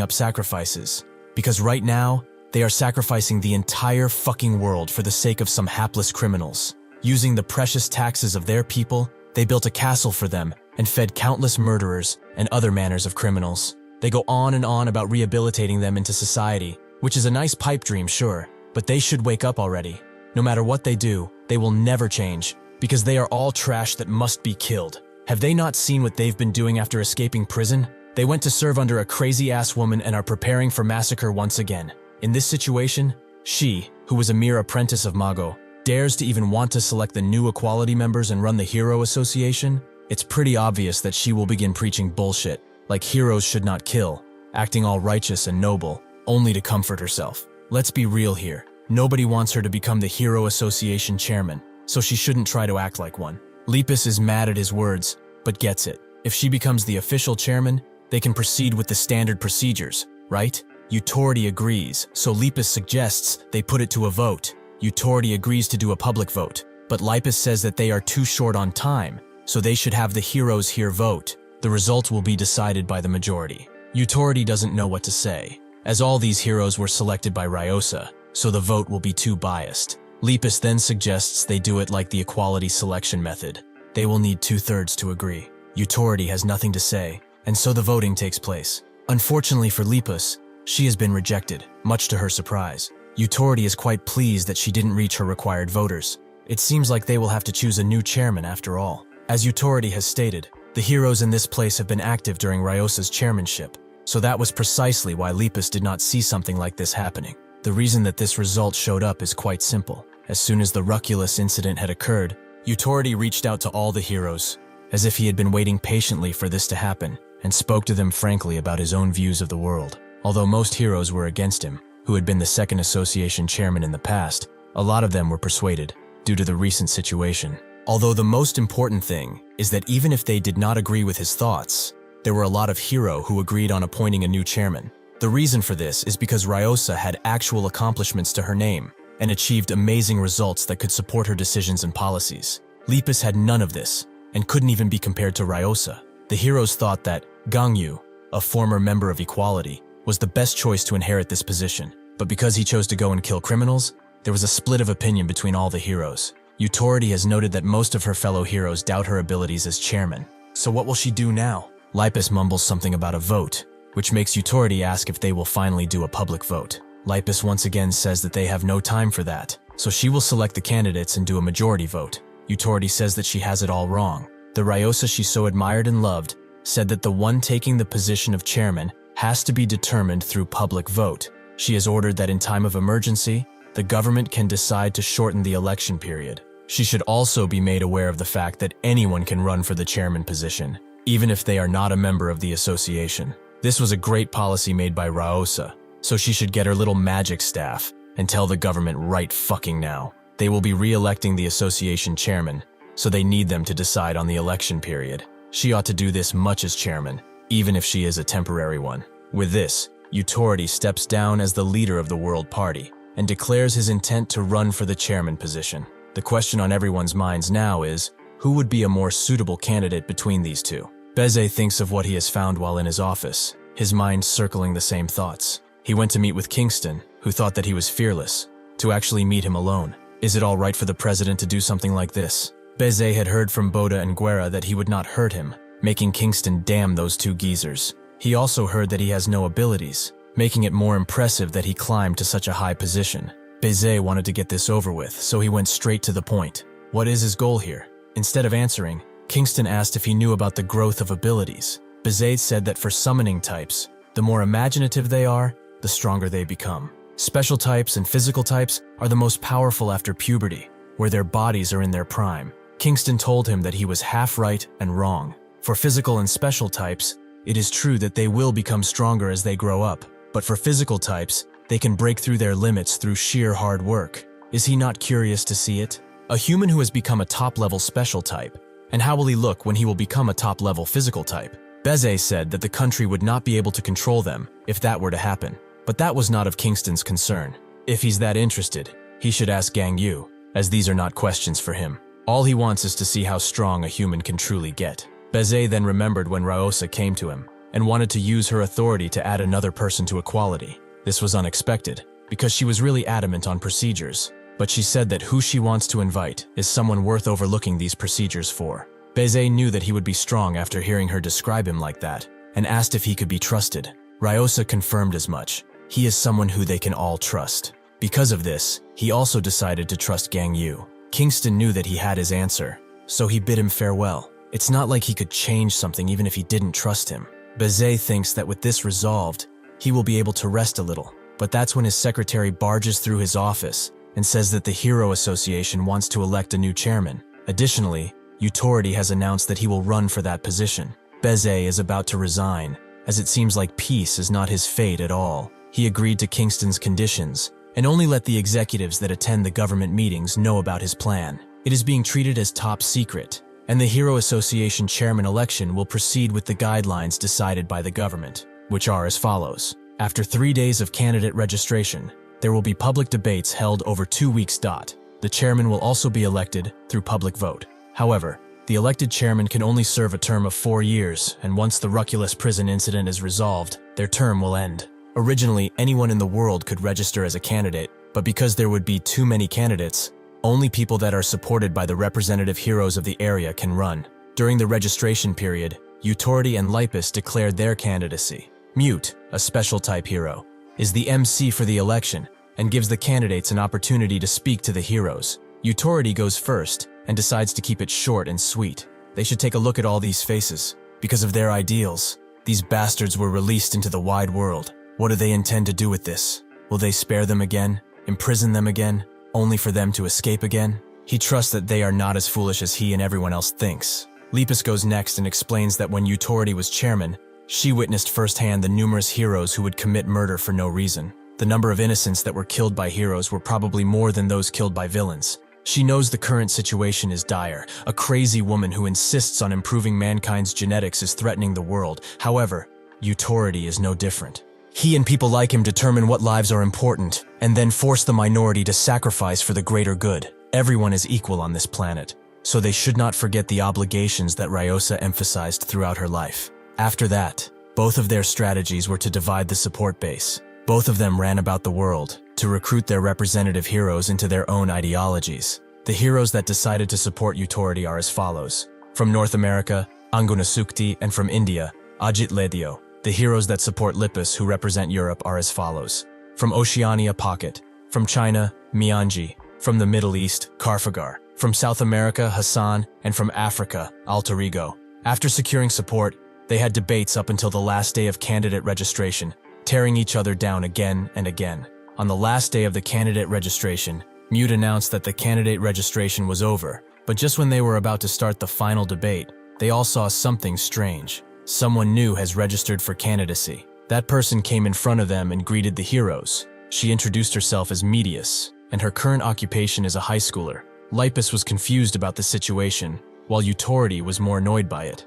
up sacrifices, because right now, they are sacrificing the entire fucking world for the sake of some hapless criminals. Using the precious taxes of their people, they built a castle for them and fed countless murderers and other manners of criminals. They go on and on about rehabilitating them into society, which is a nice pipe dream, sure, but they should wake up already. No matter what they do, they will never change, because they are all trash that must be killed. Have they not seen what they've been doing after escaping prison? They went to serve under a crazy-ass woman and are preparing for massacre once again. In this situation, she, who was a mere apprentice of Mago, dares to even want to select the new equality members and run the Hero Association. It's pretty obvious that she will begin preaching bullshit, like heroes should not kill, acting all righteous and noble, only to comfort herself. Let's be real here. Nobody wants her to become the Hero Association chairman, so she shouldn't try to act like one. Lepus is mad at his words, but gets it. If she becomes the official chairman, they can proceed with the standard procedures, right? Euderete agrees, so Lepus suggests they put it to a vote. Euderete agrees to do a public vote, but Lepus says that they are too short on time, so they should have the heroes here vote. The result will be decided by the majority. Euderete doesn't know what to say, as all these heroes were selected by Ryosa, so the vote will be too biased. Lepus then suggests they do it like the equality selection method. They will need 2/3 to agree. Euderete has nothing to say, and so the voting takes place. Unfortunately for Lepus, she has been rejected, much to her surprise. Euderete is quite pleased that she didn't reach her required voters. It seems like they will have to choose a new chairman after all. As Euderete has stated, the heroes in this place have been active during Ryosa's chairmanship, so that was precisely why Lepus did not see something like this happening. The reason that this result showed up is quite simple. As soon as the Ruculus incident had occurred, Euderete reached out to all the heroes, as if he had been waiting patiently for this to happen, and spoke to them frankly about his own views of the world. Although most heroes were against him, who had been the second association chairman in the past, a lot of them were persuaded, due to the recent situation. Although the most important thing is that even if they did not agree with his thoughts, there were a lot of hero who agreed on appointing a new chairman. The reason for this is because Ryosa had actual accomplishments to her name, and achieved amazing results that could support her decisions and policies. Lepus had none of this, and couldn't even be compared to Ryosa. The heroes thought that Gangyu, a former member of Equality, was the best choice to inherit this position, but because he chose to go and kill criminals, there was a split of opinion between all the heroes. Euderete has noted that most of her fellow heroes doubt her abilities as chairman. So what will she do now? Lepus mumbles something about a vote, which makes Euderete ask if they will finally do a public vote. Lepus once again says that they have no time for that, so she will select the candidates and do a majority vote. Euderete says that she has it all wrong. The Ryosa she so admired and loved said that the one taking the position of chairman has to be determined through public vote. She has ordered that in time of emergency, the government can decide to shorten the election period. She should also be made aware of the fact that anyone can run for the chairman position, even if they are not a member of the association. This was a great policy made by Ryosa, so she should get her little magic staff and tell the government right fucking now. They will be re-electing the association chairman, so they need them to decide on the election period. She ought to do this much as chairman, even if she is a temporary one. With this, Euderete steps down as the leader of the World Party and declares his intent to run for the chairman position. The question on everyone's minds now is, who would be a more suitable candidate between these two? Beze thinks of what he has found while in his office, his mind circling the same thoughts. He went to meet with Kingston, who thought that he was fearless, to actually meet him alone. Is it all right for the president to do something like this? Beze had heard from Boda and Guerra that he would not hurt him, making Kingston damn those two geezers. He also heard that he has no abilities, making it more impressive that he climbed to such a high position. Beze wanted to get this over with, so he went straight to the point. What is his goal here? Instead of answering, Kingston asked if he knew about the growth of abilities. Beze said that for summoning types, the more imaginative they are, the stronger they become. Special types and physical types are the most powerful after puberty, where their bodies are in their prime. Kingston told him that he was half right and wrong. For physical and special types, it is true that they will become stronger as they grow up, but for physical types, they can break through their limits through sheer hard work. Is he not curious to see it? A human who has become a top-level special type, and how will he look when he will become a top-level physical type? Beze said that the country would not be able to control them if that were to happen, but that was not of Kingston's concern. If he's that interested, he should ask Gang Yu, as these are not questions for him. All he wants is to see how strong a human can truly get. Beze then remembered when Ryosa came to him, and wanted to use her authority to add another person to equality. This was unexpected, because she was really adamant on procedures, but she said that who she wants to invite is someone worth overlooking these procedures for. Beze knew that he would be strong after hearing her describe him like that, and asked if he could be trusted. Ryosa confirmed as much. He is someone who they can all trust. Because of this, he also decided to trust Gang Yu. Kingston knew that he had his answer, so he bid him farewell. It's not like he could change something even if he didn't trust him. Beze thinks that with this resolved, he will be able to rest a little, but that's when his secretary barges through his office and says that the Hero Association wants to elect a new chairman. Additionally, Utority has announced that he will run for that position. Beze is about to resign, as it seems like peace is not his fate at all. He agreed to Kingston's conditions, and only let the executives that attend the government meetings know about his plan. It is being treated as top secret, and the Hero Association chairman election will proceed with the guidelines decided by the government, which are as follows. After 3 days of candidate registration, there will be public debates held over 2 weeks. The chairman will also be elected through public vote. However, the elected chairman can only serve a term of 4 years, and once the Ruculus prison incident is resolved, their term will end. Originally, anyone in the world could register as a candidate, but because there would be too many candidates, only people that are supported by the representative heroes of the area can run. During the registration period, Utority and Lipus declared their candidacy. Mute, a special type hero, is the MC for the election and gives the candidates an opportunity to speak to the heroes. Utority goes first and decides to keep it short and sweet. They should take a look at all these faces. Because of their ideals, these bastards were released into the wide world. What do they intend to do with this? Will they spare them again? Imprison them again? Only for them to escape again? He trusts that they are not as foolish as he and everyone else thinks. Lipus goes next and explains that when Utority was chairman, she witnessed firsthand the numerous heroes who would commit murder for no reason. The number of innocents that were killed by heroes were probably more than those killed by villains. She knows the current situation is dire. A crazy woman who insists on improving mankind's genetics is threatening the world. However, Utority is no different. He and people like him determine what lives are important, and then force the minority to sacrifice for the greater good. Everyone is equal on this planet, so they should not forget the obligations that Ryosa emphasized throughout her life. After that, both of their strategies were to divide the support base. Both of them ran about the world to recruit their representative heroes into their own ideologies. The heroes that decided to support Utority are as follows. From North America, Angunasukti, and from India, Ajit Ledio. The heroes that support Lipus, who represent Europe, are as follows. From Oceania, Pocket. From China, Mianji. From the Middle East, Carfagar. From South America, Hassan, and from Africa, Alterigo. After securing support, they had debates up until the last day of candidate registration, tearing each other down again and again. On the last day of the candidate registration, Mute announced that the candidate registration was over, but just when they were about to start the final debate, they all saw something strange. Someone new has registered for candidacy. That person came in front of them and greeted the heroes. She introduced herself as Medius, and her current occupation is a high schooler. Lipus was confused about the situation, while Utority was more annoyed by it.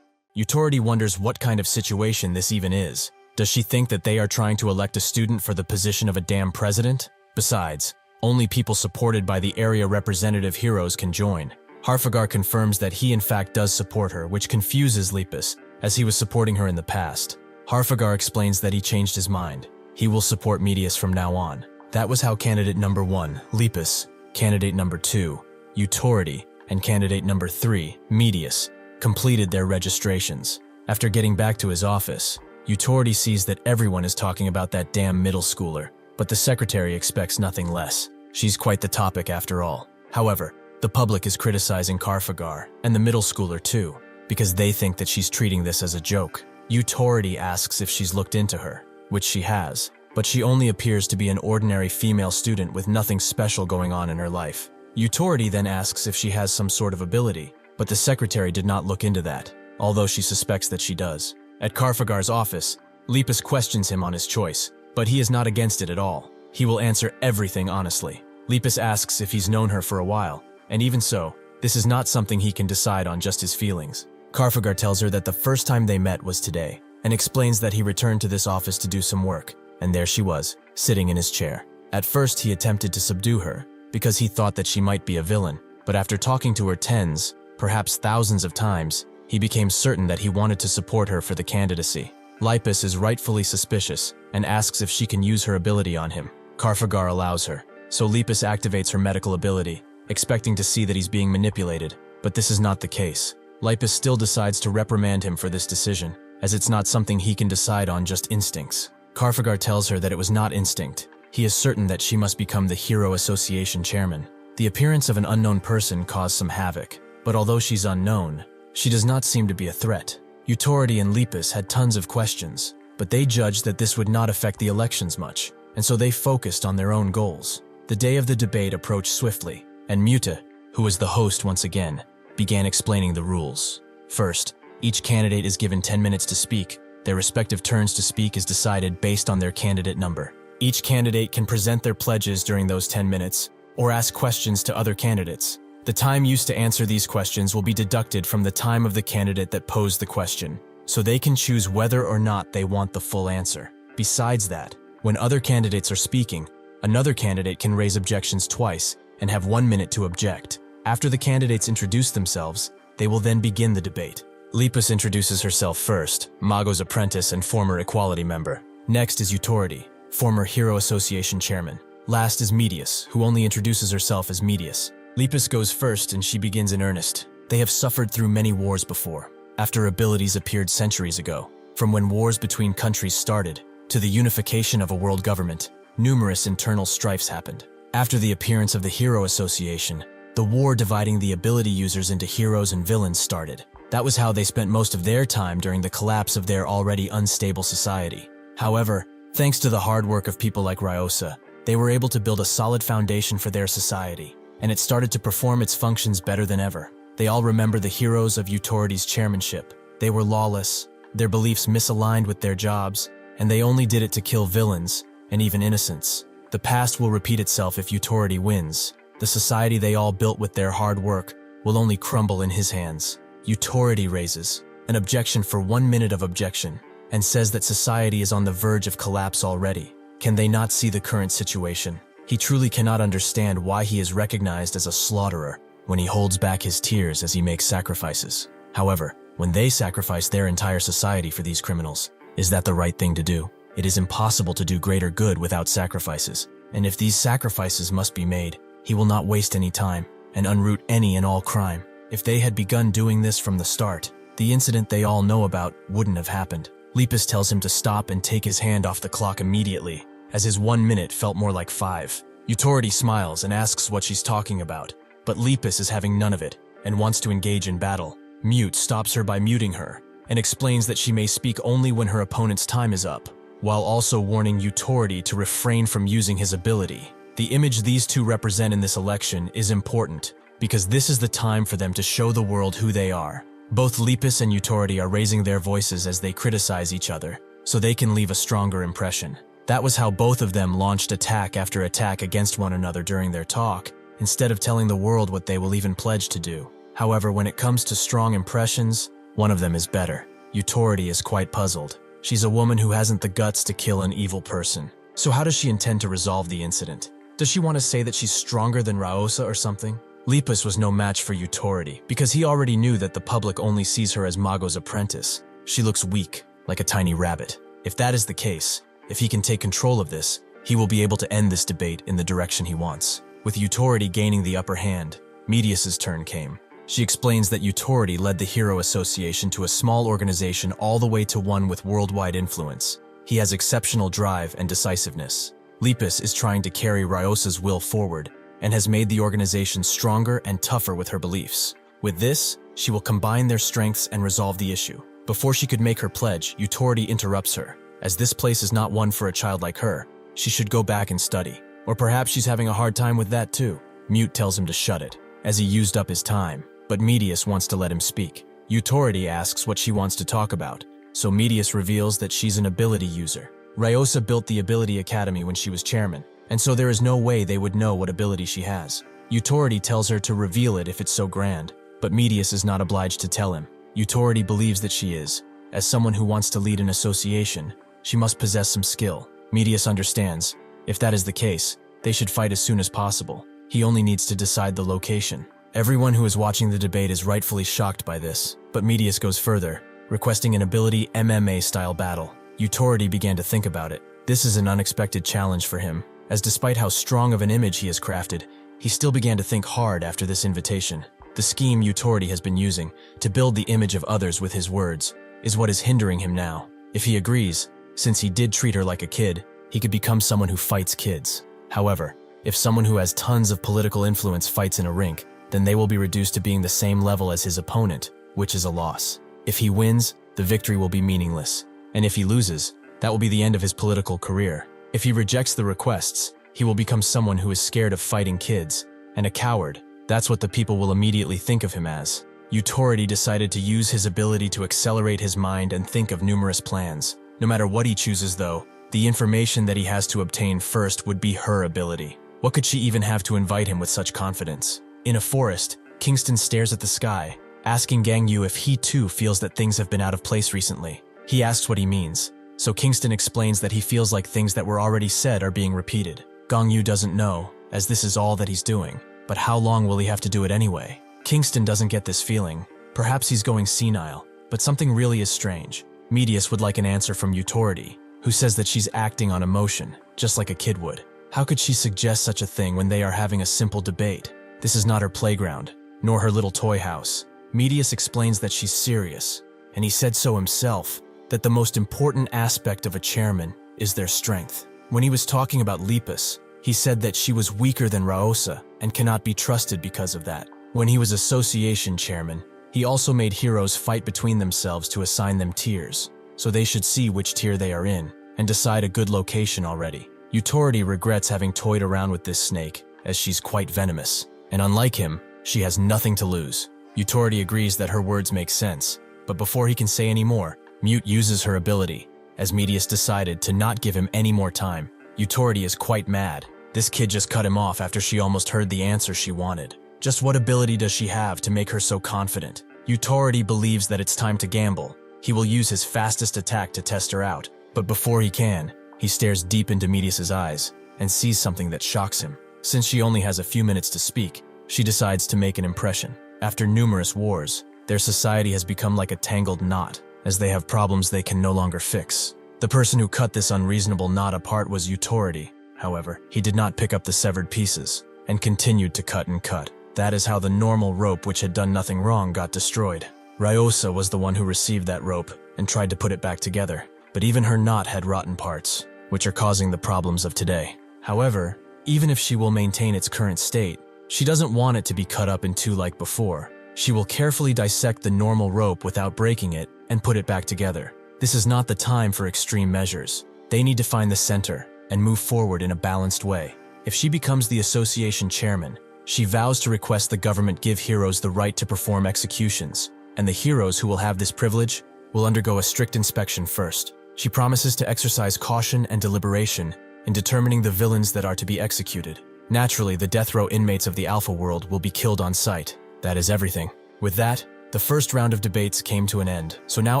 Utority wonders what kind of situation this even is. Does she think that they are trying to elect a student for the position of a damn president? Besides, only people supported by the area representative heroes can join. Harfagar confirms that he in fact does support her, which confuses Lipus, as he was supporting her in the past. Harfagar explains that he changed his mind. He will support Medius from now on. That was how candidate number 1, Lipus, candidate number 2, Utority, and candidate number 3, Medius, completed their registrations. After getting back to his office, Utority sees that everyone is talking about that damn middle schooler, but the secretary expects nothing less. She's quite the topic after all. However, the public is criticizing Karfagar, and the middle schooler too, because they think that she's treating this as a joke. Utority asks if she's looked into her, which she has, but she only appears to be an ordinary female student with nothing special going on in her life. Utority then asks if she has some sort of ability, but the secretary did not look into that, although she suspects that she does. At Karfagar's office, Lepus questions him on his choice, but he is not against it at all. He will answer everything honestly. Lepus asks if he's known her for a while, and even so, this is not something he can decide on just his feelings. Karfagar tells her that the first time they met was today, and explains that he returned to this office to do some work, and there she was, sitting in his chair. At first he attempted to subdue her, because he thought that she might be a villain, but after talking to her tens, perhaps thousands of times, he became certain that he wanted to support her for the candidacy. Lepus is rightfully suspicious, and asks if she can use her ability on him. Karfagar allows her, so Lepus activates her medical ability, expecting to see that he's being manipulated, but this is not the case. Lepus still decides to reprimand him for this decision, as it's not something he can decide on just instincts. Karfagar tells her that it was not instinct. He is certain that she must become the Hero Association chairman. The appearance of an unknown person caused some havoc, but although she's unknown, she does not seem to be a threat. Utority and Lepus had tons of questions, but they judged that this would not affect the elections much, and so they focused on their own goals. The day of the debate approached swiftly, and Muta, who was the host once again, began explaining the rules. First, each candidate is given 10 minutes to speak. Their respective turns to speak is decided based on their candidate number. Each candidate can present their pledges during those 10 minutes, or ask questions to other candidates. The time used to answer these questions will be deducted from the time of the candidate that posed the question, so they can choose whether or not they want the full answer. Besides that, when other candidates are speaking, another candidate can raise objections twice and have 1 minute to object. After the candidates introduce themselves, they will then begin the debate. Lepus introduces herself first, Mago's apprentice and former Equality member. Next is Utority, former Hero Association chairman. Last is Medius, who only introduces herself as Medius. Lepus goes first and she begins in earnest. They have suffered through many wars before, after abilities appeared centuries ago. From when wars between countries started, to the unification of a world government, numerous internal strifes happened. After the appearance of the Hero Association, the war dividing the ability users into heroes and villains started. That was how they spent most of their time during the collapse of their already unstable society. However, thanks to the hard work of people like Ryosa, they were able to build a solid foundation for their society, and it started to perform its functions better than ever. They all remember the heroes of Utority's chairmanship. They were lawless, their beliefs misaligned with their jobs, and they only did it to kill villains, and even innocents. The past will repeat itself if Utority wins. The society they all built with their hard work will only crumble in his hands. Utority raises an objection for 1 minute of objection, and says that society is on the verge of collapse already. Can they not see the current situation? He truly cannot understand why he is recognized as a slaughterer when he holds back his tears as he makes sacrifices. However, when they sacrifice their entire society for these criminals, is that the right thing to do? It is impossible to do greater good without sacrifices, and if these sacrifices must be made, he will not waste any time and unroot any and all crime. If they had begun doing this from the start, the incident they all know about wouldn't have happened. Lepus tells him to stop and take his hand off the clock immediately, as his 1 minute felt more like 5. Utority smiles and asks what she's talking about, but Lepus is having none of it and wants to engage in battle. Mute stops her by muting her and explains that she may speak only when her opponent's time is up, while also warning Utority to refrain from using his ability. The image these two represent in this election is important, because this is the time for them to show the world who they are. Both Lepus and Utority are raising their voices as they criticize each other, so they can leave a stronger impression. That was how both of them launched attack after attack against one another during their talk, instead of telling the world what they will even pledge to do. However, when it comes to strong impressions, one of them is better. Utority is quite puzzled. She's a woman who hasn't the guts to kill an evil person. So how does she intend to resolve the incident? Does she want to say that she's stronger than Ryosa or something? Lepus was no match for Utority, because he already knew that the public only sees her as Mago's apprentice. She looks weak, like a tiny rabbit. If that is the case, if he can take control of this, he will be able to end this debate in the direction he wants. With Utority gaining the upper hand, Medius's turn came. She explains that Utority led the Hero Association to a small organization all the way to one with worldwide influence. He has exceptional drive and decisiveness. Lepus is trying to carry Ryosa's will forward and has made the organization stronger and tougher with her beliefs. With this, she will combine their strengths and resolve the issue. Before she could make her pledge, Utority interrupts her. As this place is not one for a child like her, she should go back and study. Or perhaps she's having a hard time with that too. Mute tells him to shut it, as he used up his time. But Medius wants to let him speak. Utority asks what she wants to talk about, so Medius reveals that she's an ability user. Ryosa built the Ability Academy when she was chairman, and so there is no way they would know what ability she has. Utority tells her to reveal it if it's so grand, but Medius is not obliged to tell him. Utority believes that she is. As someone who wants to lead an association, she must possess some skill. Medius understands. If that is the case, they should fight as soon as possible. He only needs to decide the location. Everyone who is watching the debate is rightfully shocked by this, but Medius goes further, requesting an ability MMA-style battle. Utority began to think about it. This is an unexpected challenge for him, as despite how strong of an image he has crafted, he still began to think hard after this invitation. The scheme Utority has been using to build the image of others with his words is what is hindering him now. If he agrees, since he did treat her like a kid, he could become someone who fights kids. However, if someone who has tons of political influence fights in a rink, then they will be reduced to being the same level as his opponent, which is a loss. If he wins, the victory will be meaningless. And if he loses, that will be the end of his political career. If he rejects the requests, he will become someone who is scared of fighting kids, and a coward. That's what the people will immediately think of him as. Utority decided to use his ability to accelerate his mind and think of numerous plans. No matter what he chooses though, the information that he has to obtain first would be her ability. What could she even have to invite him with such confidence? In a forest, Kingston stares at the sky, asking Gang Yu if he too feels that things have been out of place recently. He asks what he means, so Kingston explains that he feels like things that were already said are being repeated. Gang Yu doesn't know, as this is all that he's doing, but how long will he have to do it anyway? Kingston doesn't get this feeling. Perhaps he's going senile, but something really is strange. Medius would like an answer from Utority, who says that she's acting on emotion, just like a kid would. How could she suggest such a thing when they are having a simple debate? This is not her playground, nor her little toy house. Medius explains that she's serious, and he said so himself, that the most important aspect of a chairman is their strength. When he was talking about Lepus, he said that she was weaker than Ryosa and cannot be trusted because of that. When he was association chairman, he also made heroes fight between themselves to assign them tiers, so they should see which tier they are in and decide a good location already. Utority regrets having toyed around with this snake, as she's quite venomous. And unlike him, she has nothing to lose. Utority agrees that her words make sense, but before he can say any more, Mute uses her ability, as Medius decided to not give him any more time. Utority is quite mad. This kid just cut him off after she almost heard the answer she wanted. Just what ability does she have to make her so confident? Utority believes that it's time to gamble. He will use his fastest attack to test her out, but before he can, he stares deep into Medius's eyes and sees something that shocks him. Since she only has a few minutes to speak, she decides to make an impression. After numerous wars, their society has become like a tangled knot, as they have problems they can no longer fix. The person who cut this unreasonable knot apart was Utority. However, he did not pick up the severed pieces, and continued to cut and cut. That is how the normal rope which had done nothing wrong got destroyed. Ryosa was the one who received that rope, and tried to put it back together. But even her knot had rotten parts, which are causing the problems of today. However, even if she will maintain its current state, she doesn't want it to be cut up in two like before. She will carefully dissect the normal rope without breaking it and put it back together. This is not the time for extreme measures. They need to find the center and move forward in a balanced way. If she becomes the association chairman, she vows to request the government give heroes the right to perform executions, and the heroes who will have this privilege will undergo a strict inspection first. She promises to exercise caution and deliberation in determining the villains that are to be executed. Naturally, the death row inmates of the Alpha world will be killed on sight. That is everything. With that, the first round of debates came to an end, so now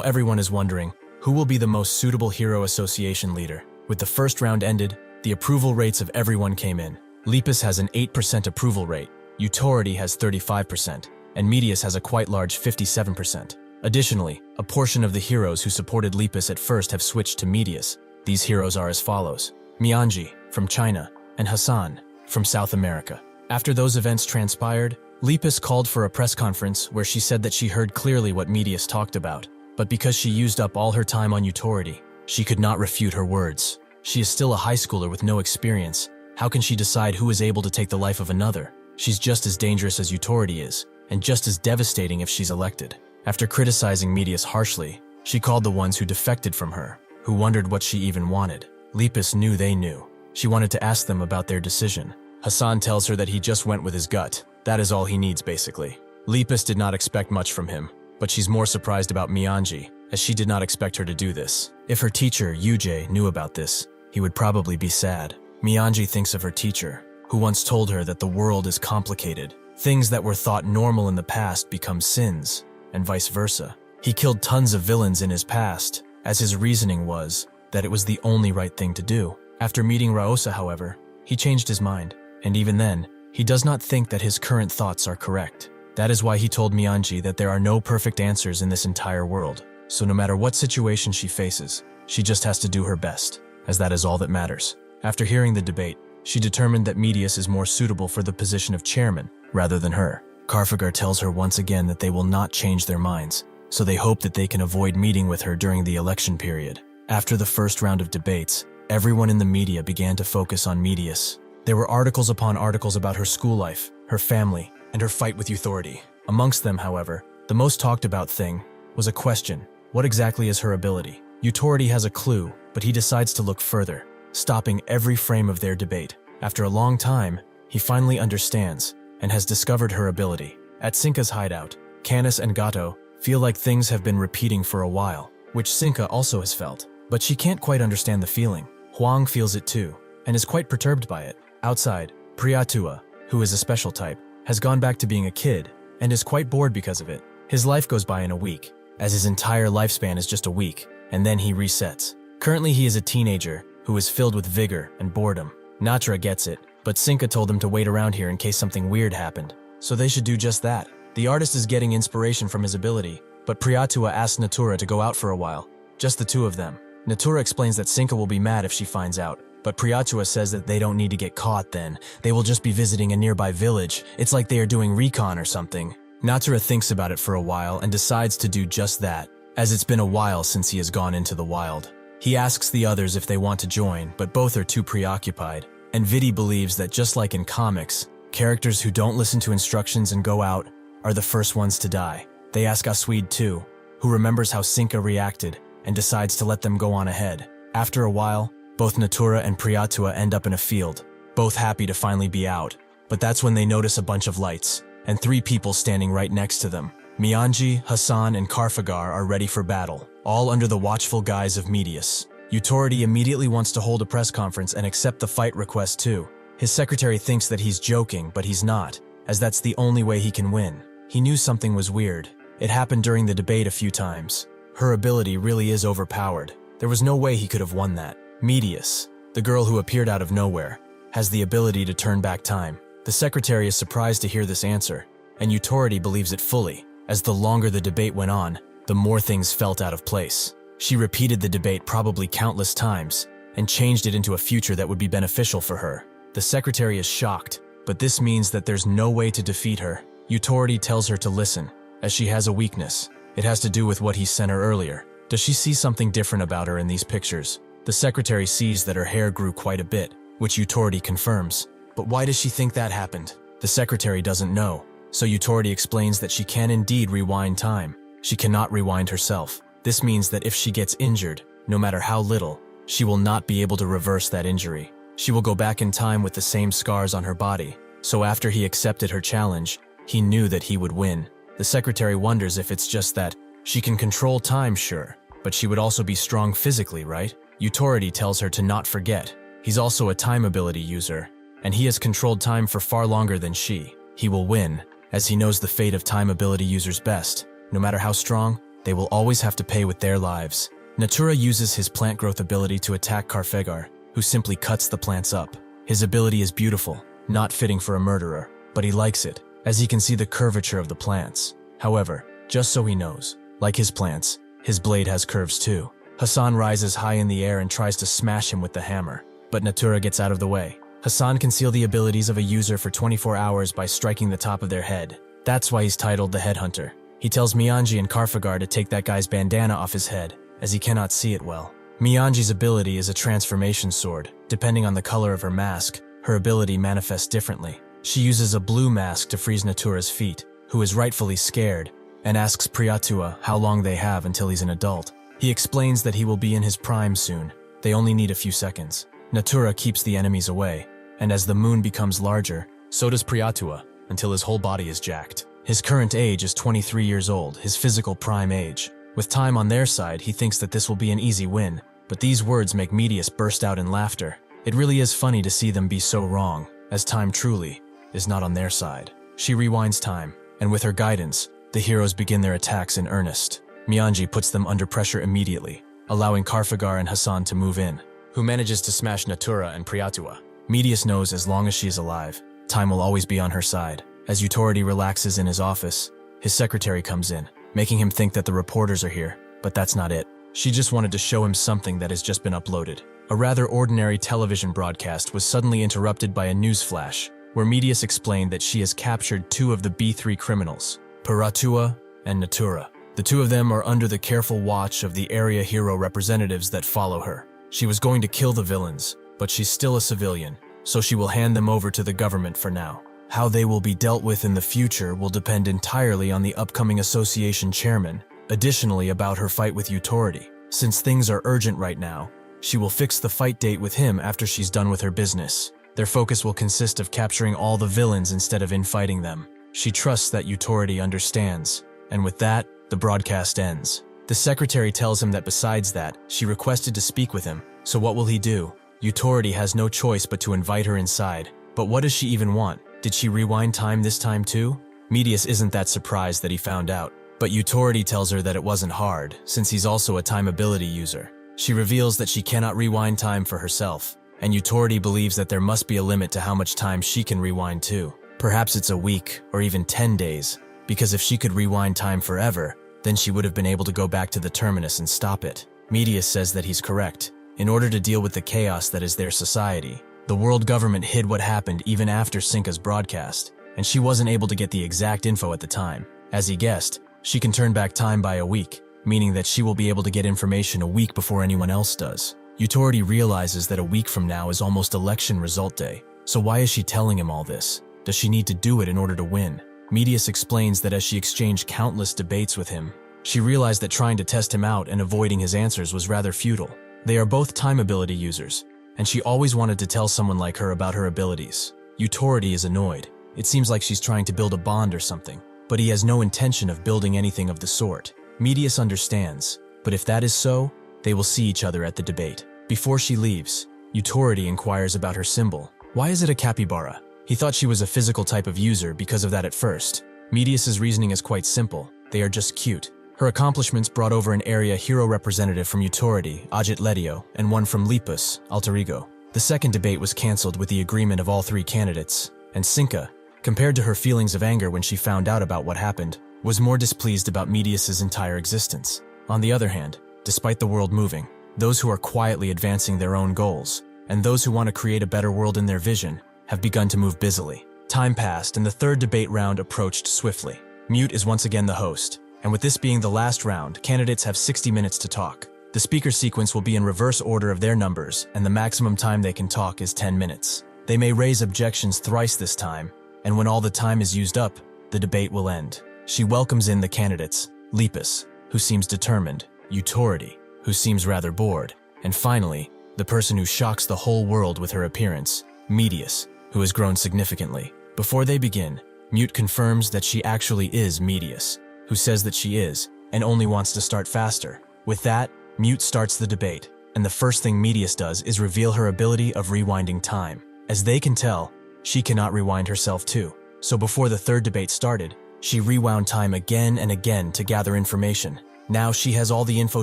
everyone is wondering, who will be the most suitable hero association leader? With the first round ended, the approval rates of everyone came in. Lepus has an 8% approval rate, Utority has 35%, and Medius has a quite large 57%. Additionally, a portion of the heroes who supported Lepus at first have switched to Medius. These heroes are as follows: Mianji, from China, and Hassan, from South America. After those events transpired, Lepus called for a press conference where she said that she heard clearly what Medius talked about, but because she used up all her time on Utority, she could not refute her words. She is still a high schooler with no experience. How can she decide who is able to take the life of another? She's just as dangerous as Utority is, and just as devastating if she's elected. After criticizing Medius harshly, she called the ones who defected from her, who wondered what she even wanted. Lepus knew they knew. She wanted to ask them about their decision. Hassan tells her that he just went with his gut. That is all he needs, basically. Lepus did not expect much from him, but she's more surprised about Mianji, as she did not expect her to do this. If her teacher, Yujie, knew about this, he would probably be sad. Mianji thinks of her teacher, who once told her that the world is complicated. Things that were thought normal in the past become sins, and vice versa. He killed tons of villains in his past, as his reasoning was that it was the only right thing to do. After meeting Raosa, however, he changed his mind, and even then, he does not think that his current thoughts are correct. That is why he told Mianji that there are no perfect answers in this entire world, so no matter what situation she faces, she just has to do her best, as that is all that matters. After hearing the debate, she determined that Medius is more suitable for the position of chairman, rather than her. Carfagar tells her once again that they will not change their minds, so they hope that they can avoid meeting with her during the election period. After the first round of debates, everyone in the media began to focus on Medius. There were articles upon articles about her school life, her family, and her fight with authority. Amongst them, however, the most talked about thing was a question: what exactly is her ability? Utority has a clue, but he decides to look further, stopping every frame of their debate. After a long time, he finally understands and has discovered her ability. At Sinka's hideout, Canis and Gato feel like things have been repeating for a while, which Sinka also has felt, but she can't quite understand the feeling. Huang feels it too, and is quite perturbed by it. Outside, Priyatua, who is a special type, has gone back to being a kid and is quite bored because of it. His life goes by in a week, as his entire lifespan is just a week, and then he resets. Currently he is a teenager who is filled with vigor and boredom. Natra gets it, but Sinka told him to wait around here in case something weird happened, so they should do just that. The artist is getting inspiration from his ability, but Priyatua asks Natura to go out for a while, just the two of them. Natura explains that Sinka will be mad if she finds out, but Priyatua says that they don't need to get caught then. They will just be visiting a nearby village. It's like they are doing recon or something. Natura thinks about it for a while and decides to do just that, as it's been a while since he has gone into the wild. He asks the others if they want to join, but both are too preoccupied. And Vidi believes that just like in comics, characters who don't listen to instructions and go out are the first ones to die. They ask Asweed too, who remembers how Sinka reacted and decides to let them go on ahead. After a while, both Natura and Priyatua end up in a field, both happy to finally be out. But that's when they notice a bunch of lights, and 3 people standing right next to them. Mianji, Hassan, and Carfagar are ready for battle, all under the watchful guise of Medius. Utority immediately wants to hold a press conference and accept the fight request too. His secretary thinks that he's joking, but he's not, as that's the only way he can win. He knew something was weird. It happened during the debate a few times. Her ability really is overpowered. There was no way he could have won that. Medius, the girl who appeared out of nowhere, has the ability to turn back time. The secretary is surprised to hear this answer, and Utority believes it fully. As the longer the debate went on, the more things felt out of place. She repeated the debate probably countless times, and changed it into a future that would be beneficial for her. The secretary is shocked, but this means that there's no way to defeat her. Utority tells her to listen, as she has a weakness. It has to do with what he sent her earlier. Does she see something different about her in these pictures? The secretary sees that her hair grew quite a bit, which Utority confirms. But why does she think that happened? The secretary doesn't know, so Utority explains that she can indeed rewind time. She cannot rewind herself. This means that if she gets injured, no matter how little, she will not be able to reverse that injury. She will go back in time with the same scars on her body. So after he accepted her challenge, he knew that he would win. The secretary wonders if it's just that she can control time, sure, but she would also be strong physically, right? Utority tells her to not forget. He's also a time ability user, and he has controlled time for far longer than she. He will win, as he knows the fate of time ability users best. No matter how strong, they will always have to pay with their lives. Natura uses his plant growth ability to attack Carfagar, who simply cuts the plants up. His ability is beautiful, not fitting for a murderer, but he likes it, as he can see the curvature of the plants. However, just so he knows, like his plants, his blade has curves too. Hassan rises high in the air and tries to smash him with the hammer, but Natura gets out of the way. Hassan can seal the abilities of a user for 24 hours by striking the top of their head. That's why he's titled the Headhunter. He tells Mianji and Karfagar to take that guy's bandana off his head, as he cannot see it well. Mianji's ability is a transformation sword. Depending on the color of her mask, her ability manifests differently. She uses a blue mask to freeze Natura's feet, who is rightfully scared, and asks Priyatua how long they have until he's an adult. He explains that he will be in his prime soon. They only need a few seconds. Natura keeps the enemies away, and as the moon becomes larger, so does Priyatua, until his whole body is jacked. His current age is 23 years old, his physical prime age. With time on their side, he thinks that this will be an easy win, but these words make Medius burst out in laughter. It really is funny to see them be so wrong, as time truly is not on their side. She rewinds time, and with her guidance, the heroes begin their attacks in earnest. Mianji puts them under pressure immediately, allowing Karfagar and Hassan to move in, who manages to smash Natura and Priyatua. Medius knows as long as she is alive, time will always be on her side. As Utority relaxes in his office, his secretary comes in, making him think that the reporters are here, but that's not it. She just wanted to show him something that has just been uploaded. A rather ordinary television broadcast was suddenly interrupted by a news flash, where Medius explained that she has captured 2 of the B3 criminals, Priyatua and Natura. The 2 of them are under the careful watch of the area hero representatives that follow her. She was going to kill the villains, but she's still a civilian, so she will hand them over to the government for now. How they will be dealt with in the future will depend entirely on the upcoming association chairman. Additionally, about her fight with Utority. Since things are urgent right now, she will fix the fight date with him after she's done with her business. Their focus will consist of capturing all the villains instead of infighting them. She trusts that Utority understands, and with that, the broadcast ends. The secretary tells him that besides that, she requested to speak with him, so what will he do? Utority has no choice but to invite her inside. But what does she even want? Did she rewind time this time too? Medius isn't that surprised that he found out, but Utority tells her that it wasn't hard, since he's also a time ability user. She reveals that she cannot rewind time for herself, and Utority believes that there must be a limit to how much time she can rewind too. Perhaps it's a week, or even 10 days, because if she could rewind time forever, then she would have been able to go back to the terminus and stop it. Medius says that he's correct. In order to deal with the chaos that is their society, the world government hid what happened even after Sinka's broadcast, and she wasn't able to get the exact info at the time. As he guessed, she can turn back time by a week, meaning that she will be able to get information a week before anyone else does. Utority realizes that a week from now is almost election result day, so why is she telling him all this? Does she need to do it in order to win? Medius explains that as she exchanged countless debates with him, she realized that trying to test him out and avoiding his answers was rather futile. They are both time ability users, and she always wanted to tell someone like her about her abilities. Utority is annoyed. It seems like she's trying to build a bond or something, but he has no intention of building anything of the sort. Medius understands, but if that is so, they will see each other at the debate. Before she leaves, Utority inquires about her symbol. Why is it a capybara? He thought she was a physical type of user because of that at first. Medius's reasoning is quite simple. They are just cute. Her accomplishments brought over an area hero representative from Utority, Ajit Letio, and one from Lepus, Alter Ego. The second debate was cancelled with the agreement of all 3 candidates, and Sinka, compared to her feelings of anger when she found out about what happened, was more displeased about Medius's entire existence. On the other hand, despite the world moving, those who are quietly advancing their own goals, and those who want to create a better world in their vision, have begun to move busily. Time passed and the third debate round approached swiftly. Mute is once again the host, and with this being the last round, candidates have 60 minutes to talk. The speaker sequence will be in reverse order of their numbers, and the maximum time they can talk is 10 minutes. They may raise objections thrice this time, and when all the time is used up, the debate will end. She welcomes in the candidates, Lepus, who seems determined, Utority, who seems rather bored, and finally, the person who shocks the whole world with her appearance, Medius, who has grown significantly. Before they begin, Mute confirms that she actually is Medius, who says that she is, and only wants to start faster. With that, Mute starts the debate, and the first thing Medius does is reveal her ability of rewinding time. As they can tell, she cannot rewind herself too. So before the third debate started, she rewound time again and again to gather information. Now she has all the info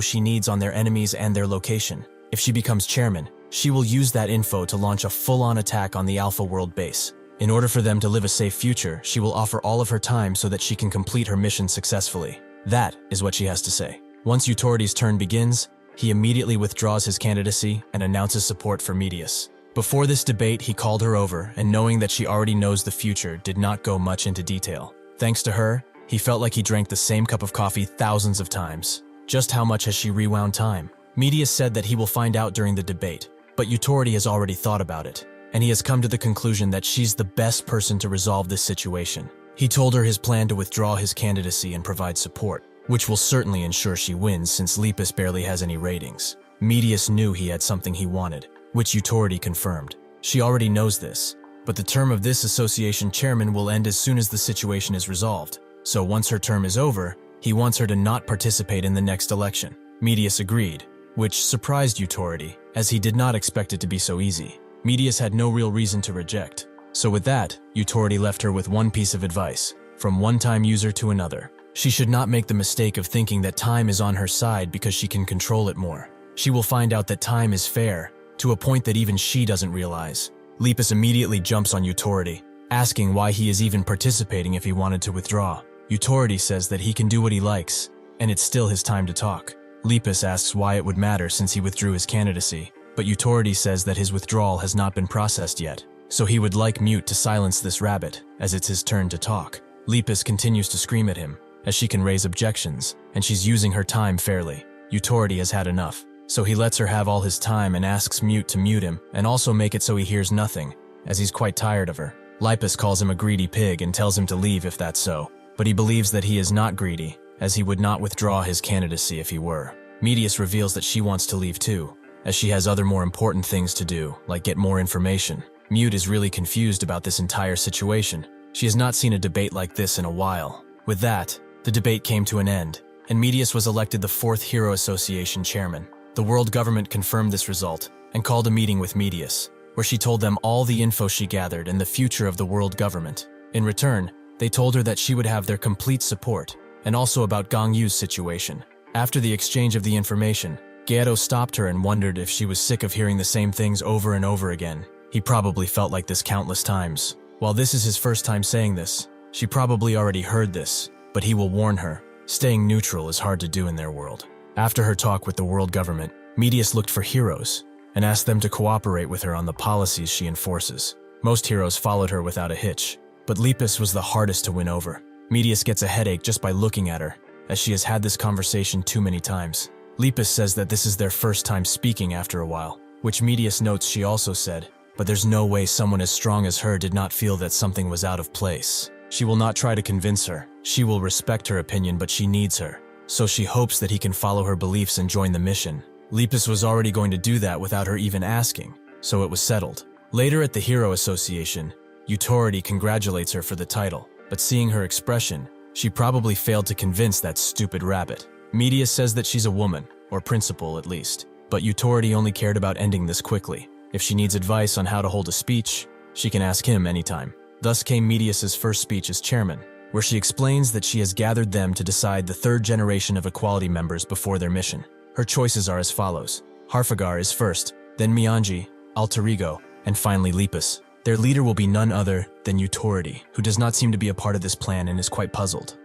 she needs on their enemies and their location. If she becomes chairman, she will use that info to launch a full-on attack on the Alpha World base. In order for them to live a safe future, she will offer all of her time so that she can complete her mission successfully. That is what she has to say. Once Utority's turn begins, he immediately withdraws his candidacy and announces support for Medius. Before this debate, he called her over, and knowing that she already knows the future, did not go much into detail. Thanks to her, he felt like he drank the same cup of coffee thousands of times. Just how much has she rewound time? Medius said that he will find out during the debate, but Utority has already thought about it, and he has come to the conclusion that she's the best person to resolve this situation. He told her his plan to withdraw his candidacy and provide support, which will certainly ensure she wins since Lepus barely has any ratings. Medius knew he had something he wanted, which Utority confirmed. She already knows this, but the term of this association chairman will end as soon as the situation is resolved. So once her term is over, he wants her to not participate in the next election. Medius agreed, which surprised Utority, as he did not expect it to be so easy. Medius had no real reason to reject. So with that, Utority left her with one piece of advice, from one-time user to another. She should not make the mistake of thinking that time is on her side because she can control it more. She will find out that time is fair, to a point that even she doesn't realize. Lepus immediately jumps on Utority, asking why he is even participating if he wanted to withdraw. Utority says that he can do what he likes, and it's still his time to talk. Lepus asks why it would matter since he withdrew his candidacy, but Utority says that his withdrawal has not been processed yet, so he would like Mute to silence this rabbit, as it's his turn to talk. Lepus continues to scream at him, as she can raise objections, and she's using her time fairly. Utority has had enough, so he lets her have all his time and asks Mute to mute him, and also make it so he hears nothing, as he's quite tired of her. Lepus calls him a greedy pig and tells him to leave if that's so, but he believes that he is not greedy, as he would not withdraw his candidacy if he were. Medius reveals that she wants to leave too, as she has other more important things to do, like get more information. Mute is really confused about this entire situation. She has not seen a debate like this in a while. With that, the debate came to an end, and Medius was elected the 4th Hero Association chairman. The world government confirmed this result, and called a meeting with Medius, where she told them all the info she gathered and the future of the world government. In return, they told her that she would have their complete support, and also about Gong Yu's situation. After the exchange of the information, Gato stopped her and wondered if she was sick of hearing the same things over and over again. He probably felt like this countless times. While this is his first time saying this, she probably already heard this, but he will warn her. Staying neutral is hard to do in their world. After her talk with the world government, Medius looked for heroes, and asked them to cooperate with her on the policies she enforces. Most heroes followed her without a hitch, but Lepus was the hardest to win over. Medius gets a headache just by looking at her, as she has had this conversation too many times. Lepus says that this is their first time speaking after a while, which Medius notes she also said, but there's no way someone as strong as her did not feel that something was out of place. She will not try to convince her. She will respect her opinion, but she needs her, so she hopes that he can follow her beliefs and join the mission. Lepus was already going to do that without her even asking, so it was settled. Later at the Hero Association, Utority congratulates her for the title, but seeing her expression, she probably failed to convince that stupid rabbit. Medius says that she's a woman, or principal at least, but Utority only cared about ending this quickly. If she needs advice on how to hold a speech, she can ask him anytime. Thus came Medius's first speech as chairman, where she explains that she has gathered them to decide the 3rd generation of Equality members before their mission. Her choices are as follows. Harfagar is first, then Mianji, Alter Ego, and finally Lepus. Their leader will be none other than Utority, who does not seem to be a part of this plan and is quite puzzled.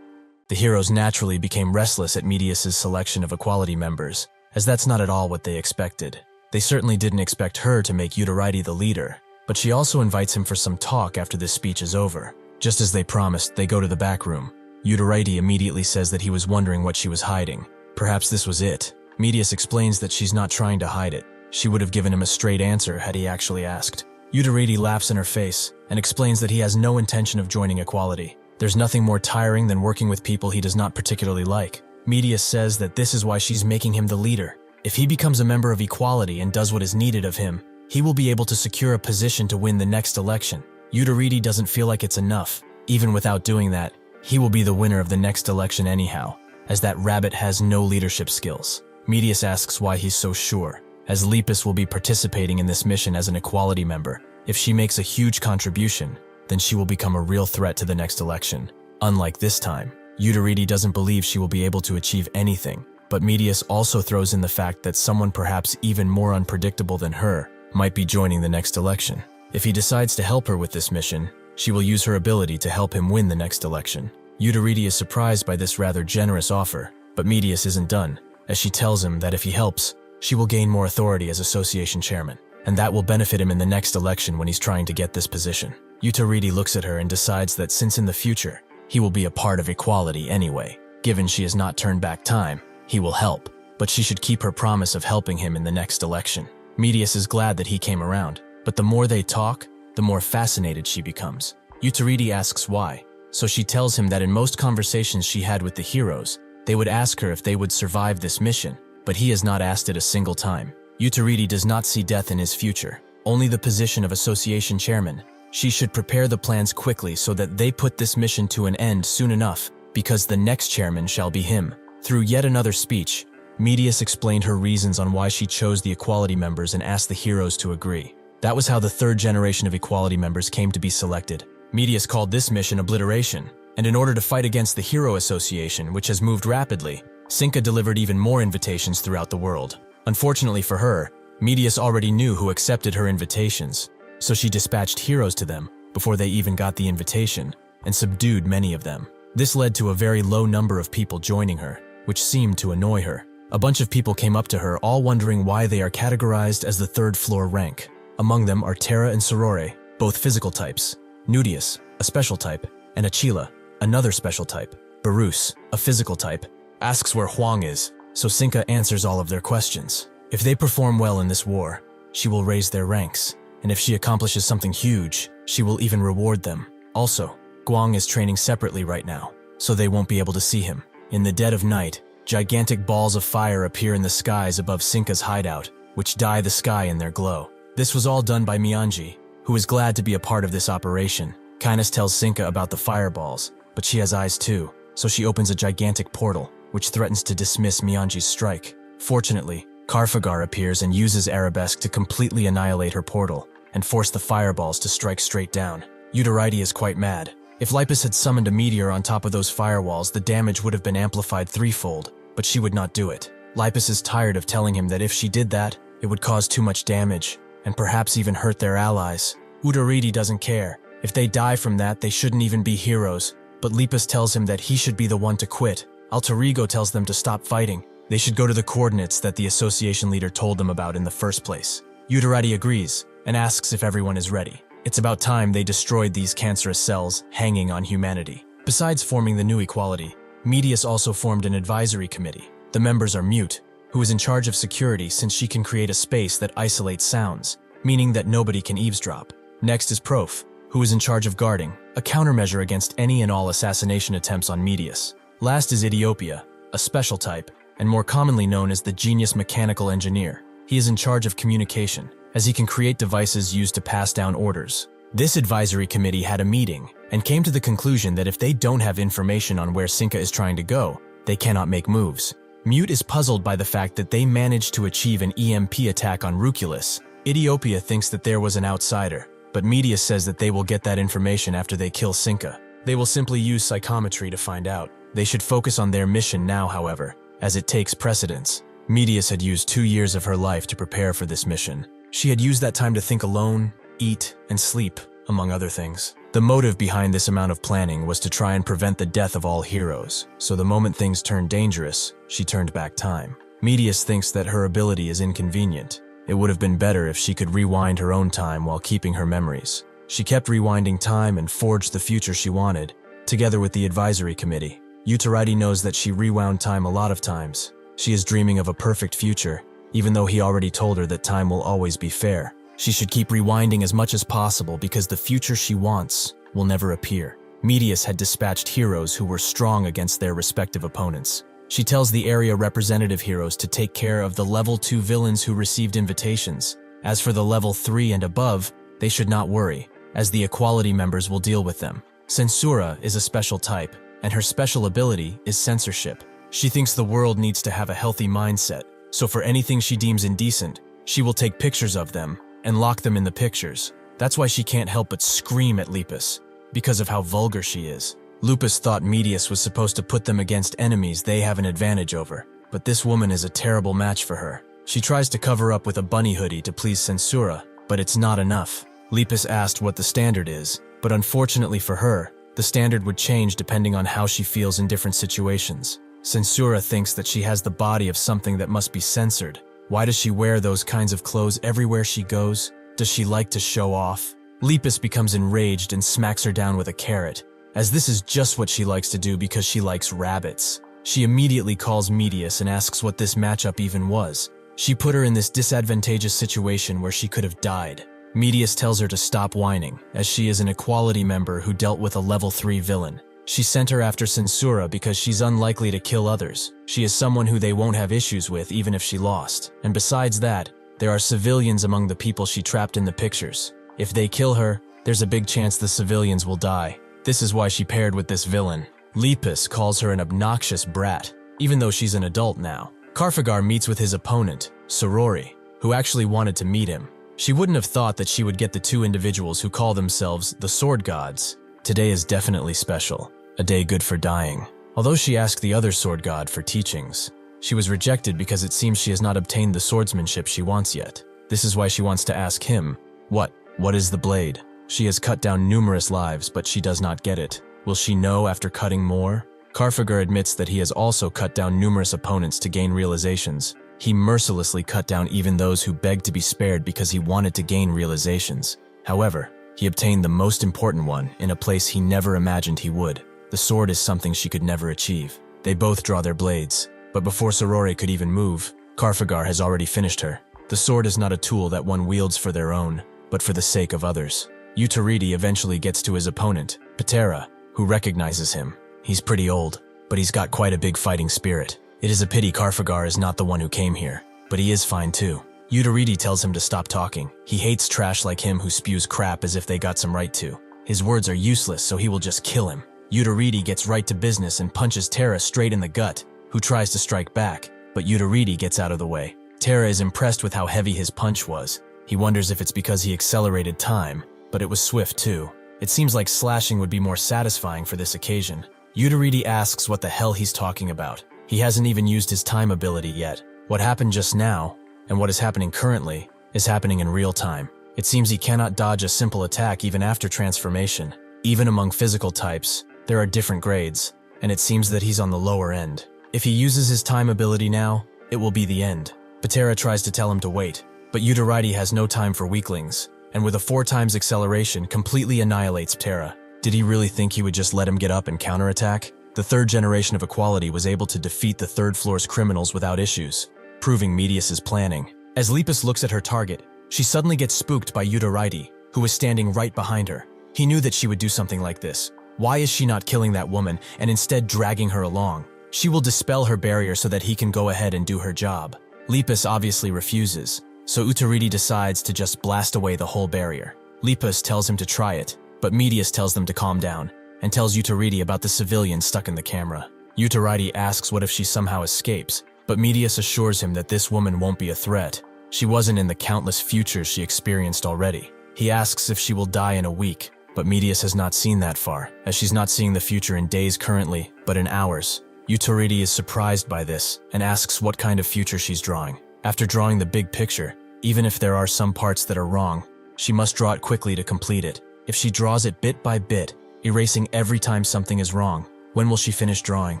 The heroes naturally became restless at Medius's selection of Equality members, as that's not at all what they expected. They certainly didn't expect her to make Utority the leader, but she also invites him for some talk after this speech is over. Just as they promised, they go to the back room. Utority immediately says that he was wondering what she was hiding. Perhaps this was it. Medius explains that she's not trying to hide it. She would have given him a straight answer had he actually asked. Utority laughs in her face and explains that he has no intention of joining Equality. There's nothing more tiring than working with people he does not particularly like. Medius says that this is why she's making him the leader. If he becomes a member of Equality and does what is needed of him, he will be able to secure a position to win the next election. Utority doesn't feel like it's enough. Even without doing that, he will be the winner of the next election anyhow, as that rabbit has no leadership skills. Medius asks why he's so sure, as Lepus will be participating in this mission as an Equality member. If she makes a huge contribution, then she will become a real threat to the next election. Unlike this time, Utority doesn't believe she will be able to achieve anything, but Medius also throws in the fact that someone perhaps even more unpredictable than her might be joining the next election. If he decides to help her with this mission, she will use her ability to help him win the next election. Utority is surprised by this rather generous offer, but Medius isn't done, as she tells him that if he helps, she will gain more authority as association chairman. and that will benefit him in the next election when he's trying to get this position. Yutariti looks at her and decides that since in the future, he will be a part of equality anyway, given she has not turned back time, he will help, but she should keep her promise of helping him in the next election. Medius is glad that he came around, but the more they talk, the more fascinated she becomes. Yutariti asks why, so she tells him that in most conversations she had with the heroes, they would ask her if they would survive this mission, but he has not asked it a single time. Yutariti does not see death in his future, only the position of association chairman. She should prepare the plans quickly so that they put this mission to an end soon enough, because the next chairman shall be him. Through yet another speech, Medius explained her reasons on why she chose the Equality members and asked the heroes to agree. That was how the third generation of Equality members came to be selected. Medius called this mission obliteration, and in order to fight against the Hero Association, which has moved rapidly, Sinka delivered even more invitations throughout the world. Unfortunately for her, Medius already knew who accepted her invitations, so she dispatched heroes to them before they even got the invitation, and subdued many of them. This led to a very low number of people joining her, which seemed to annoy her. A bunch of people came up to her, all wondering why they are categorized as the third floor rank. Among them are Terra and Sorore, both physical types, Nudius, a special type, and Achila, another special type. Barus, a physical type, asks where Huang is, so Sinka answers all of their questions. If they perform well in this war, she will raise their ranks, and if she accomplishes something huge, she will even reward them. Also, Guang is training separately right now, so they won't be able to see him. In the dead of night, gigantic balls of fire appear in the skies above Sinka's hideout, which dye the sky in their glow. This was all done by Mianji, who is glad to be a part of this operation. Kainis tells Sinka about the fireballs, but she has eyes too, so she opens a gigantic portal, which threatens to dismiss Mianji's strike. Fortunately, Karfagar appears and uses Arabesque to completely annihilate her portal and force the fireballs to strike straight down. Yutariti is quite mad. If Lipus had summoned a meteor on top of those firewalls, the damage would have been amplified threefold, but she would not do it. Lipus is tired of telling him that if she did that, it would cause too much damage, and perhaps even hurt their allies. Yutariti doesn't care. If they die from that, they shouldn't even be heroes, but Lipus tells him that he should be the one to quit. Alter Ego tells them to stop fighting. They should go to the coordinates that the association leader told them about in the first place. Yutariti agrees, and asks if everyone is ready. It's about time they destroyed these cancerous cells hanging on humanity. Besides forming the new equality, Medius also formed an advisory committee. The members are Mute, who is in charge of security since she can create a space that isolates sounds, meaning that nobody can eavesdrop. Next is Prof, who is in charge of guarding, a countermeasure against any and all assassination attempts on Medius. Last is Idiopia, a special type, and more commonly known as the Genius Mechanical Engineer. He is in charge of communication, as he can create devices used to pass down orders. This advisory committee had a meeting and came to the conclusion that if they don't have information on where Sinka is trying to go, they cannot make moves. Mute is puzzled by the fact that they managed to achieve an EMP attack on Ruculus. Idiopia thinks that there was an outsider, but Medius says that they will get that information after they kill Sinka. They will simply use psychometry to find out. They should focus on their mission now, however, as it takes precedence. Medius had used 2 years of her life to prepare for this mission. She had used that time to think alone, eat, and sleep, among other things. The motive behind this amount of planning was to try and prevent the death of all heroes, so the moment things turned dangerous, she turned back time. Medius thinks that her ability is inconvenient. It would have been better if she could rewind her own time while keeping her memories. She kept rewinding time and forged the future she wanted, together with the advisory committee. Yutariti knows that she rewound time a lot of times. She is dreaming of a perfect future, even though he already told her that time will always be fair. She should keep rewinding as much as possible because the future she wants will never appear. Medius had dispatched heroes who were strong against their respective opponents. She tells the area representative heroes to take care of the level 2 villains who received invitations. As for the level 3 and above, they should not worry, as the equality members will deal with them. Censura is a special type, and her special ability is censorship. She thinks the world needs to have a healthy mindset, so for anything she deems indecent, she will take pictures of them and lock them in the pictures. That's why she can't help but scream at Lupus, because of how vulgar she is. Lupus thought Medius was supposed to put them against enemies they have an advantage over, but this woman is a terrible match for her. She tries to cover up with a bunny hoodie to please Censura, but it's not enough. Lupus asked what the standard is, but unfortunately for her, the standard would change depending on how she feels in different situations. Censura thinks that she has the body of something that must be censored, Why does she wear those kinds of clothes everywhere she goes? Does she like to show off? Lepus becomes enraged and smacks her down with a carrot, as this is just what she likes to do because she likes rabbits. She immediately calls Medius and asks what this matchup even was. She put her in this disadvantageous situation where she could have died. Medius tells her to stop whining, as she is an equality member who dealt with a level 3 villain. She sent her after Censura because she's unlikely to kill others. She is someone who they won't have issues with even if she lost. And besides that, there are civilians among the people she trapped in the pictures. If they kill her, there's a big chance the civilians will die. This is why she paired with this villain. Lepus calls her an obnoxious brat, even though she's an adult now. Carfagar meets with his opponent, Sorori, who actually wanted to meet him. She wouldn't have thought that she would get the two individuals who call themselves the Sword Gods. Today is definitely special, a day good for dying. Although she asked the other Sword God for teachings, she was rejected because it seems she has not obtained the swordsmanship she wants yet. This is why she wants to ask him, what is the blade? She has cut down numerous lives, but she does not get it. Will she know after cutting more? Carfagar admits that he has also cut down numerous opponents to gain realizations. He mercilessly cut down even those who begged to be spared because he wanted to gain realizations. However, he obtained the most important one in a place he never imagined he would. The sword is something she could never achieve. They both draw their blades, but before Sorori could even move, Carfagar has already finished her. The sword is not a tool that one wields for their own, but for the sake of others. Utaridi eventually gets to his opponent, Patera, who recognizes him. He's pretty old, but he's got quite a big fighting spirit. It is a pity Carfagar is not the one who came here, but he is fine too. Utaridi tells him to stop talking. He hates trash like him who spews crap as if they got some right to. His words are useless, so he will just kill him. Utaridi gets right to business and punches Terra straight in the gut, who tries to strike back, but Utaridi gets out of the way. Terra is impressed with how heavy his punch was. He wonders if it's because he accelerated time, but it was swift too. It seems like slashing would be more satisfying for this occasion. Utaridi asks what the hell he's talking about. He hasn't even used his time ability yet. What happened just now, and what is happening currently, is happening in real time. It seems he cannot dodge a simple attack even after transformation. Even among physical types, there are different grades, and it seems that he's on the lower end. If he uses his time ability now, it will be the end. Patera tries to tell him to wait, but Utaridi has no time for weaklings, and with a 4 times acceleration completely annihilates Patera. Did he really think he would just let him get up and counterattack? The third generation of equality was able to defeat the third floor's criminals without issues, proving Medius's planning. As Lepus looks at her target, she suddenly gets spooked by Utaridi, who is standing right behind her. He knew that she would do something like this. Why is she not killing that woman and instead dragging her along? She will dispel her barrier so that he can go ahead and do her job. Lepus obviously refuses, so Utaridi decides to just blast away the whole barrier. Lepus tells him to try it, but Medius tells them to calm down, and tells Utaridi about the civilian stuck in the camera. Utaridi asks what if she somehow escapes, but Medius assures him that this woman won't be a threat. She wasn't in the countless futures she experienced already. He asks if she will die in a week, but Medius has not seen that far, as she's not seeing the future in days currently, but in hours. Utaridi is surprised by this, and asks what kind of future she's drawing. After drawing the big picture, even if there are some parts that are wrong, she must draw it quickly to complete it. If she draws it bit by bit, erasing every time something is wrong, when will she finish drawing?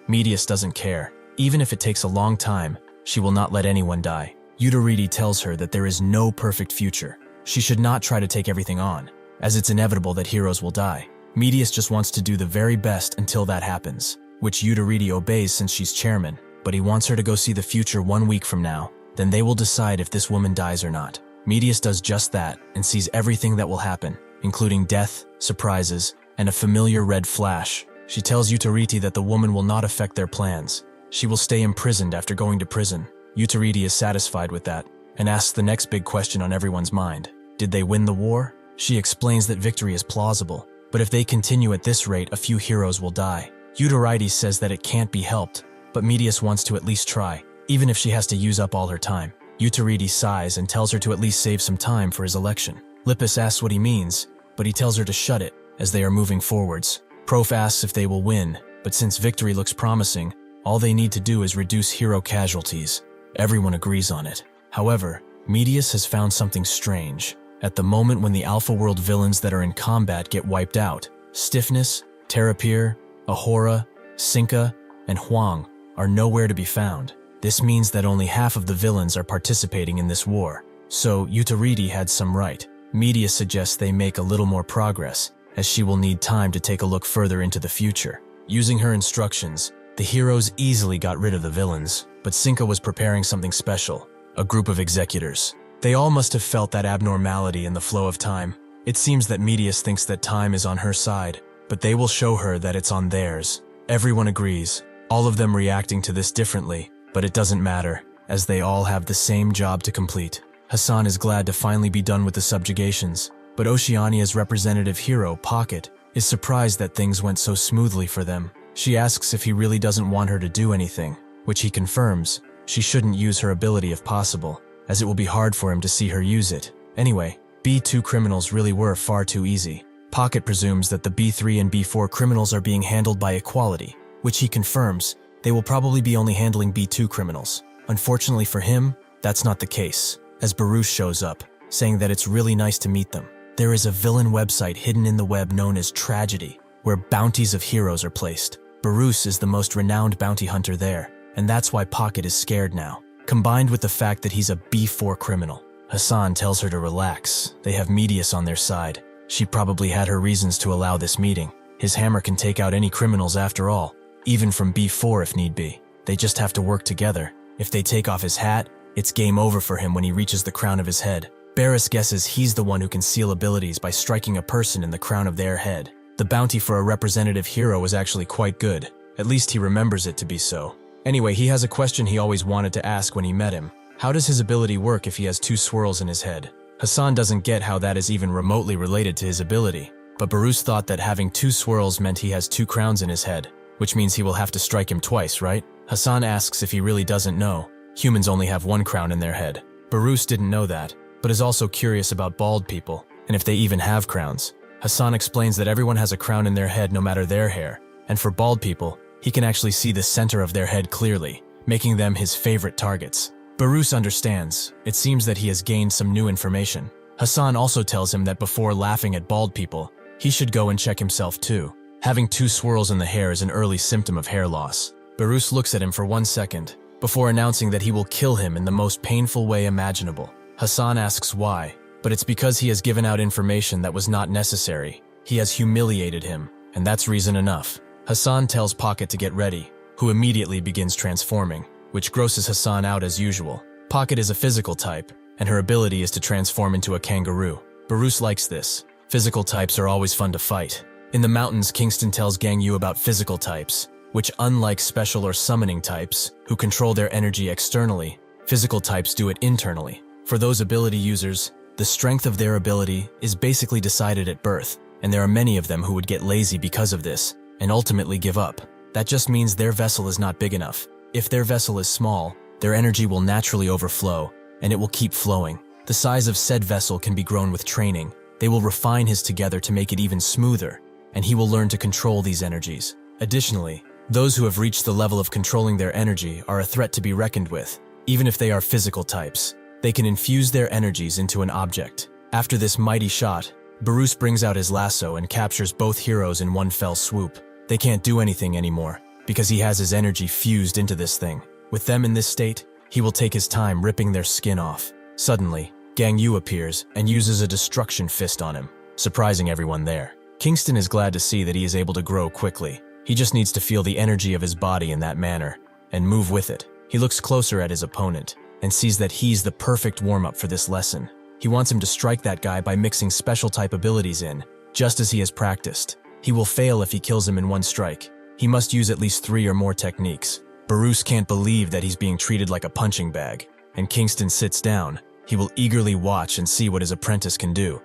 Medius doesn't care. Even if it takes a long time, she will not let anyone die. Utaridi tells her that there is no perfect future. She should not try to take everything on, as it's inevitable that heroes will die. Medius just wants to do the very best until that happens, which Utaridi obeys since she's chairman, but he wants her to go see the future 1 week from now. Then they will decide if this woman dies or not. Medius does just that and sees everything that will happen, including death, surprises, and a familiar red flash. She tells Utaridi that the woman will not affect their plans. She will stay imprisoned after going to prison. Utaridi is satisfied with that, and asks the next big question on everyone's mind. Did they win the war? She explains that victory is plausible, but if they continue at this rate, a few heroes will die. Utaridi says that it can't be helped, but Medius wants to at least try, even if she has to use up all her time. Utaridi sighs and tells her to at least save some time for his election. Lepus asks what he means, but he tells her to shut it, as they are moving forwards. Prof asks if they will win, but since victory looks promising, all they need to do is reduce hero casualties. Everyone agrees on it. However, Medius has found something strange. At the moment when the Alpha World villains that are in combat get wiped out, Stiffness, Terrapir, Ahura, Sinka, and Huang are nowhere to be found. This means that only half of the villains are participating in this war. So, Yutariti had some right. Media suggests they make a little more progress, as she will need time to take a look further into the future. Using her instructions, the heroes easily got rid of the villains, but Cinca was preparing something special, a group of executors. They all must have felt that abnormality in the flow of time. It seems that Medius thinks that time is on her side, but they will show her that it's on theirs. Everyone agrees, all of them reacting to this differently, but it doesn't matter, as they all have the same job to complete. Hassan is glad to finally be done with the subjugations, but Oceania's representative hero, Pocket, is surprised that things went so smoothly for them. She asks if he really doesn't want her to do anything, which he confirms. She shouldn't use her ability if possible, as it will be hard for him to see her use it. Anyway, B2 criminals really were far too easy. Pocket presumes that the B3 and B4 criminals are being handled by equality, which he confirms. They will probably be only handling B2 criminals. Unfortunately for him, that's not the case, as Baruch shows up, saying that it's really nice to meet them. There is a villain website hidden in the web known as Tragedy, where bounties of heroes are placed. Baruch is the most renowned bounty hunter there, and that's why Pocket is scared now, combined with the fact that he's a B4 criminal. Hassan tells her to relax. They have Medius on their side. She probably had her reasons to allow this meeting. His hammer can take out any criminals after all, even from B4 if need be. They just have to work together. If they take off his hat, it's game over for him when he reaches the crown of his head. Barris guesses he's the one who can seal abilities by striking a person in the crown of their head. The bounty for a representative hero is actually quite good. At least he remembers it to be so. Anyway, he has a question he always wanted to ask when he met him. How does his ability work if he has two swirls in his head? Hassan doesn't get how that is even remotely related to his ability, but Baruch thought that having two swirls meant he has two crowns in his head, which means he will have to strike him twice, right? Hassan asks if he really doesn't know. Humans only have one crown in their head. Baruch didn't know that, but is also curious about bald people, and if they even have crowns. Hassan explains that everyone has a crown in their head no matter their hair, and for bald people, he can actually see the center of their head clearly, making them his favorite targets. Baruch understands. It seems that he has gained some new information. Hassan also tells him that before laughing at bald people, he should go and check himself too. Having two swirls in the hair is an early symptom of hair loss. Baruch looks at him for 1 second, before announcing that he will kill him in the most painful way imaginable. Hassan asks why, but it's because he has given out information that was not necessary. He has humiliated him, and that's reason enough. Hassan tells Pocket to get ready, who immediately begins transforming, which grosses Hassan out as usual. Pocket is a physical type, and her ability is to transform into a kangaroo. Baruch likes this. Physical types are always fun to fight. In the mountains, Kingston tells Gang Yu about physical types, which unlike special or summoning types, who control their energy externally, physical types do it internally. For those ability users, the strength of their ability is basically decided at birth, and there are many of them who would get lazy because of this, and ultimately give up. That just means their vessel is not big enough. If their vessel is small, their energy will naturally overflow, and it will keep flowing. The size of said vessel can be grown with training. They will refine his together to make it even smoother, and he will learn to control these energies. Additionally, those who have reached the level of controlling their energy are a threat to be reckoned with. Even if they are physical types, they can infuse their energies into an object. After this mighty shot, Baruch brings out his lasso and captures both heroes in one fell swoop. They can't do anything anymore, because he has his energy fused into this thing. With them in this state, he will take his time ripping their skin off. Suddenly, Gang Yu appears and uses a destruction fist on him, surprising everyone there. Kingston is glad to see that he is able to grow quickly. He just needs to feel the energy of his body in that manner, and move with it. He looks closer at his opponent, and sees that he's the perfect warm-up for this lesson. He wants him to strike that guy by mixing special type abilities in, just as he has practiced. He will fail if he kills him in one strike. He must use at least 3 or more techniques. Baruch can't believe that he's being treated like a punching bag, and Kingston sits down. He will eagerly watch and see what his apprentice can do.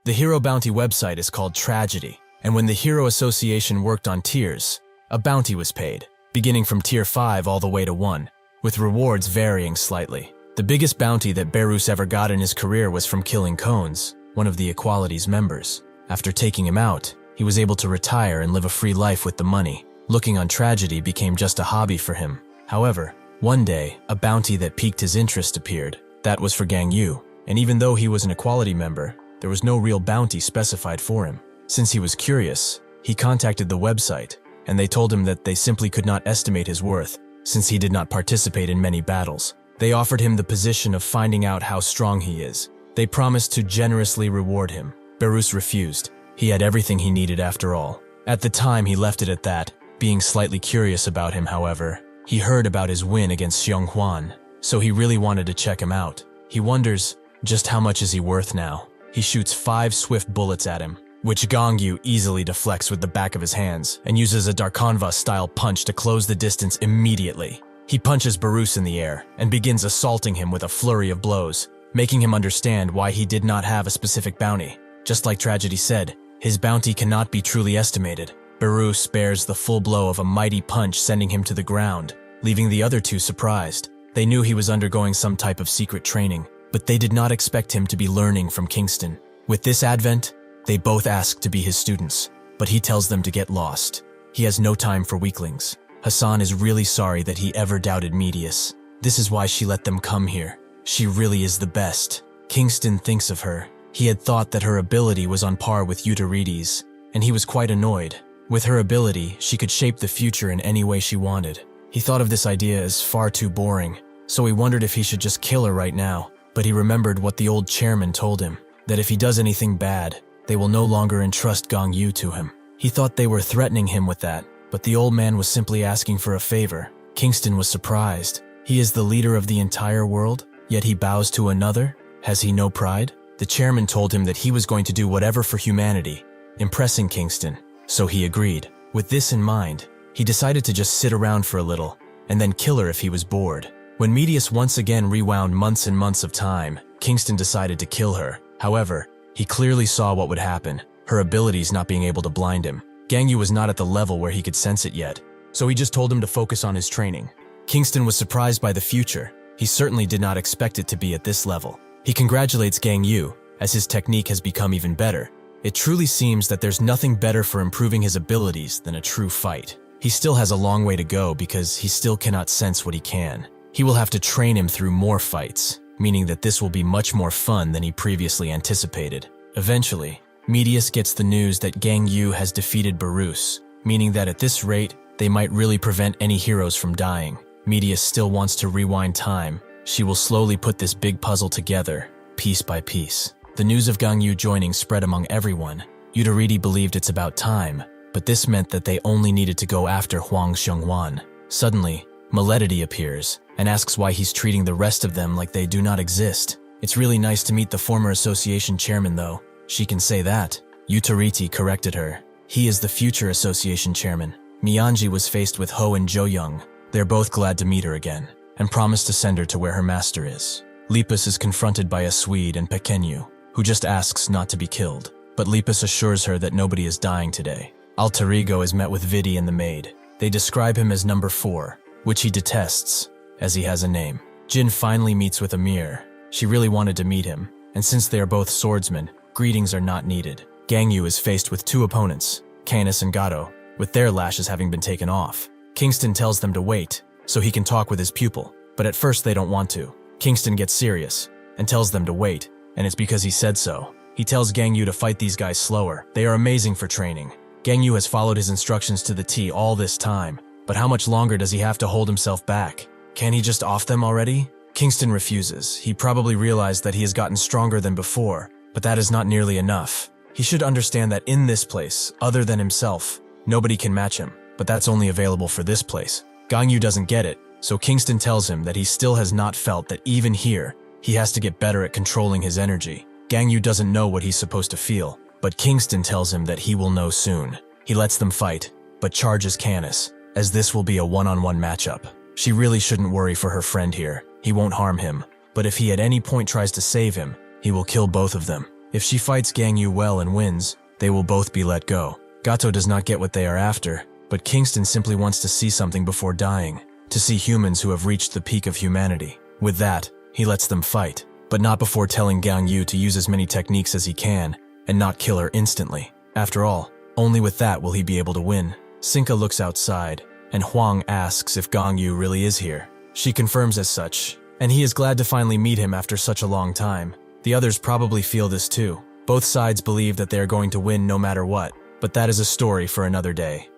The Hero Bounty website is called Tragedy, and when the Hero Association worked on tiers, a bounty was paid, beginning from tier 5 all the way to 1, with rewards varying slightly. The biggest bounty that Baruch ever got in his career was from killing Cones, one of the Equality's members. After taking him out, he was able to retire and live a free life with the money. Looking on Tragedy became just a hobby for him. However, one day, a bounty that piqued his interest appeared. That was for Gang Yu, and even though he was an Equality member, there was no real bounty specified for him. Since he was curious, he contacted the website, and they told him that they simply could not estimate his worth. since he did not participate in many battles. They offered him the position of finding out how strong he is. They promised to generously reward him. Barus refused. He had everything he needed after all. At the time, he left it at that, being slightly curious about him, however. He heard about his win against Xiong Huan, so he really wanted to check him out. He wonders, just how much is he worth now? He shoots 5 swift bullets at him, which Gong Yu easily deflects with the back of his hands and uses a Darkonva-style punch to close the distance immediately. He punches Barus in the air and begins assaulting him with a flurry of blows, making him understand why he did not have a specific bounty. Just like Tragedy said, his bounty cannot be truly estimated. Barus bears the full blow of a mighty punch, sending him to the ground, leaving the other two surprised. They knew he was undergoing some type of secret training, but they did not expect him to be learning from Kingston. With this advent, they both ask to be his students, but he tells them to get lost. He has no time for weaklings. Hassan is really sorry that he ever doubted Medius. This is why she let them come here. She really is the best. Kingston thinks of her. He had thought that her ability was on par with Euterides, and he was quite annoyed. With her ability, she could shape the future in any way she wanted. He thought of this idea as far too boring, so he wondered if he should just kill her right now. But he remembered what the old chairman told him, that if he does anything bad, they will no longer entrust Gong Yu to him. He thought they were threatening him with that, but the old man was simply asking for a favor. Kingston was surprised. He is the leader of the entire world, yet he bows to another? Has he no pride? The chairman told him that he was going to do whatever for humanity, impressing Kingston, so he agreed. With this in mind, he decided to just sit around for a little, and then kill her if he was bored. When Medius once again rewound months and months of time, Kingston decided to kill her. However, he clearly saw what would happen, her abilities not being able to blind him. Gang Yu was not at the level where he could sense it yet, so he just told him to focus on his training. Kingston was surprised by the future. He certainly did not expect it to be at this level. He congratulates Gang Yu, as his technique has become even better. It truly seems that there's nothing better for improving his abilities than a true fight. He still has a long way to go because he still cannot sense what he can. He will have to train him through more fights, meaning that this will be much more fun than he previously anticipated. Eventually, Medius gets the news that Gang Yu has defeated Barus, meaning that at this rate, they might really prevent any heroes from dying. Medius still wants to rewind time. She will slowly put this big puzzle together, piece by piece. The news of Gang Yu joining spread among everyone. Euterides believed it's about time, but this meant that they only needed to go after Huang Xionghuan. Suddenly, Maledity appears and asks why he's treating the rest of them like they do not exist. It's really nice to meet the former association chairman though. She can say that. Euterides corrected her. He is the future association chairman. Mianji was faced with Ho and Zhou. They're both glad to meet her again, and promise to send her to where her master is. Lepus is confronted by a Swede and Pequenu, who just asks not to be killed. But Lepus assures her that nobody is dying today. Alter Ego is met with Vidi and the maid. They describe him as number 4, which he detests, as he has a name. Jin finally meets with Amir. She really wanted to meet him, and since they are both swordsmen, greetings are not needed. Gang Yu is faced with 2 opponents, Canis and Gato, with their lashes having been taken off. Kingston tells them to wait, so he can talk with his pupil, but at first they don't want to. Kingston gets serious, and tells them to wait, and it's because he said so. He tells Gang Yu to fight these guys slower. They are amazing for training. Gang Yu has followed his instructions to the T all this time, but how much longer does he have to hold himself back? Can he just off them already? Kingston refuses. He probably realized that he has gotten stronger than before, but that is not nearly enough. He should understand that in this place, other than himself, nobody can match him, but that's only available for this place. Gang Yu doesn't get it, so Kingston tells him that he still has not felt that even here, he has to get better at controlling his energy. Gang Yu doesn't know what he's supposed to feel, but Kingston tells him that he will know soon. He lets them fight, but charges Canis, as this will be a one-on-one matchup. She really shouldn't worry for her friend here. He won't harm him, but if he at any point tries to save him, he will kill both of them. If she fights Gang Yu well and wins, they will both be let go. Gato does not get what they are after, but Kingston simply wants to see something before dying, to see humans who have reached the peak of humanity. With that, he lets them fight, but not before telling Gang Yu to use as many techniques as he can, and not kill her instantly. After all, only with that will he be able to win. Sinka looks outside, and Huang asks if Gang Yu really is here. She confirms as such, and he is glad to finally meet him after such a long time. The others probably feel this too. Both sides believe that they are going to win no matter what, but that is a story for another day.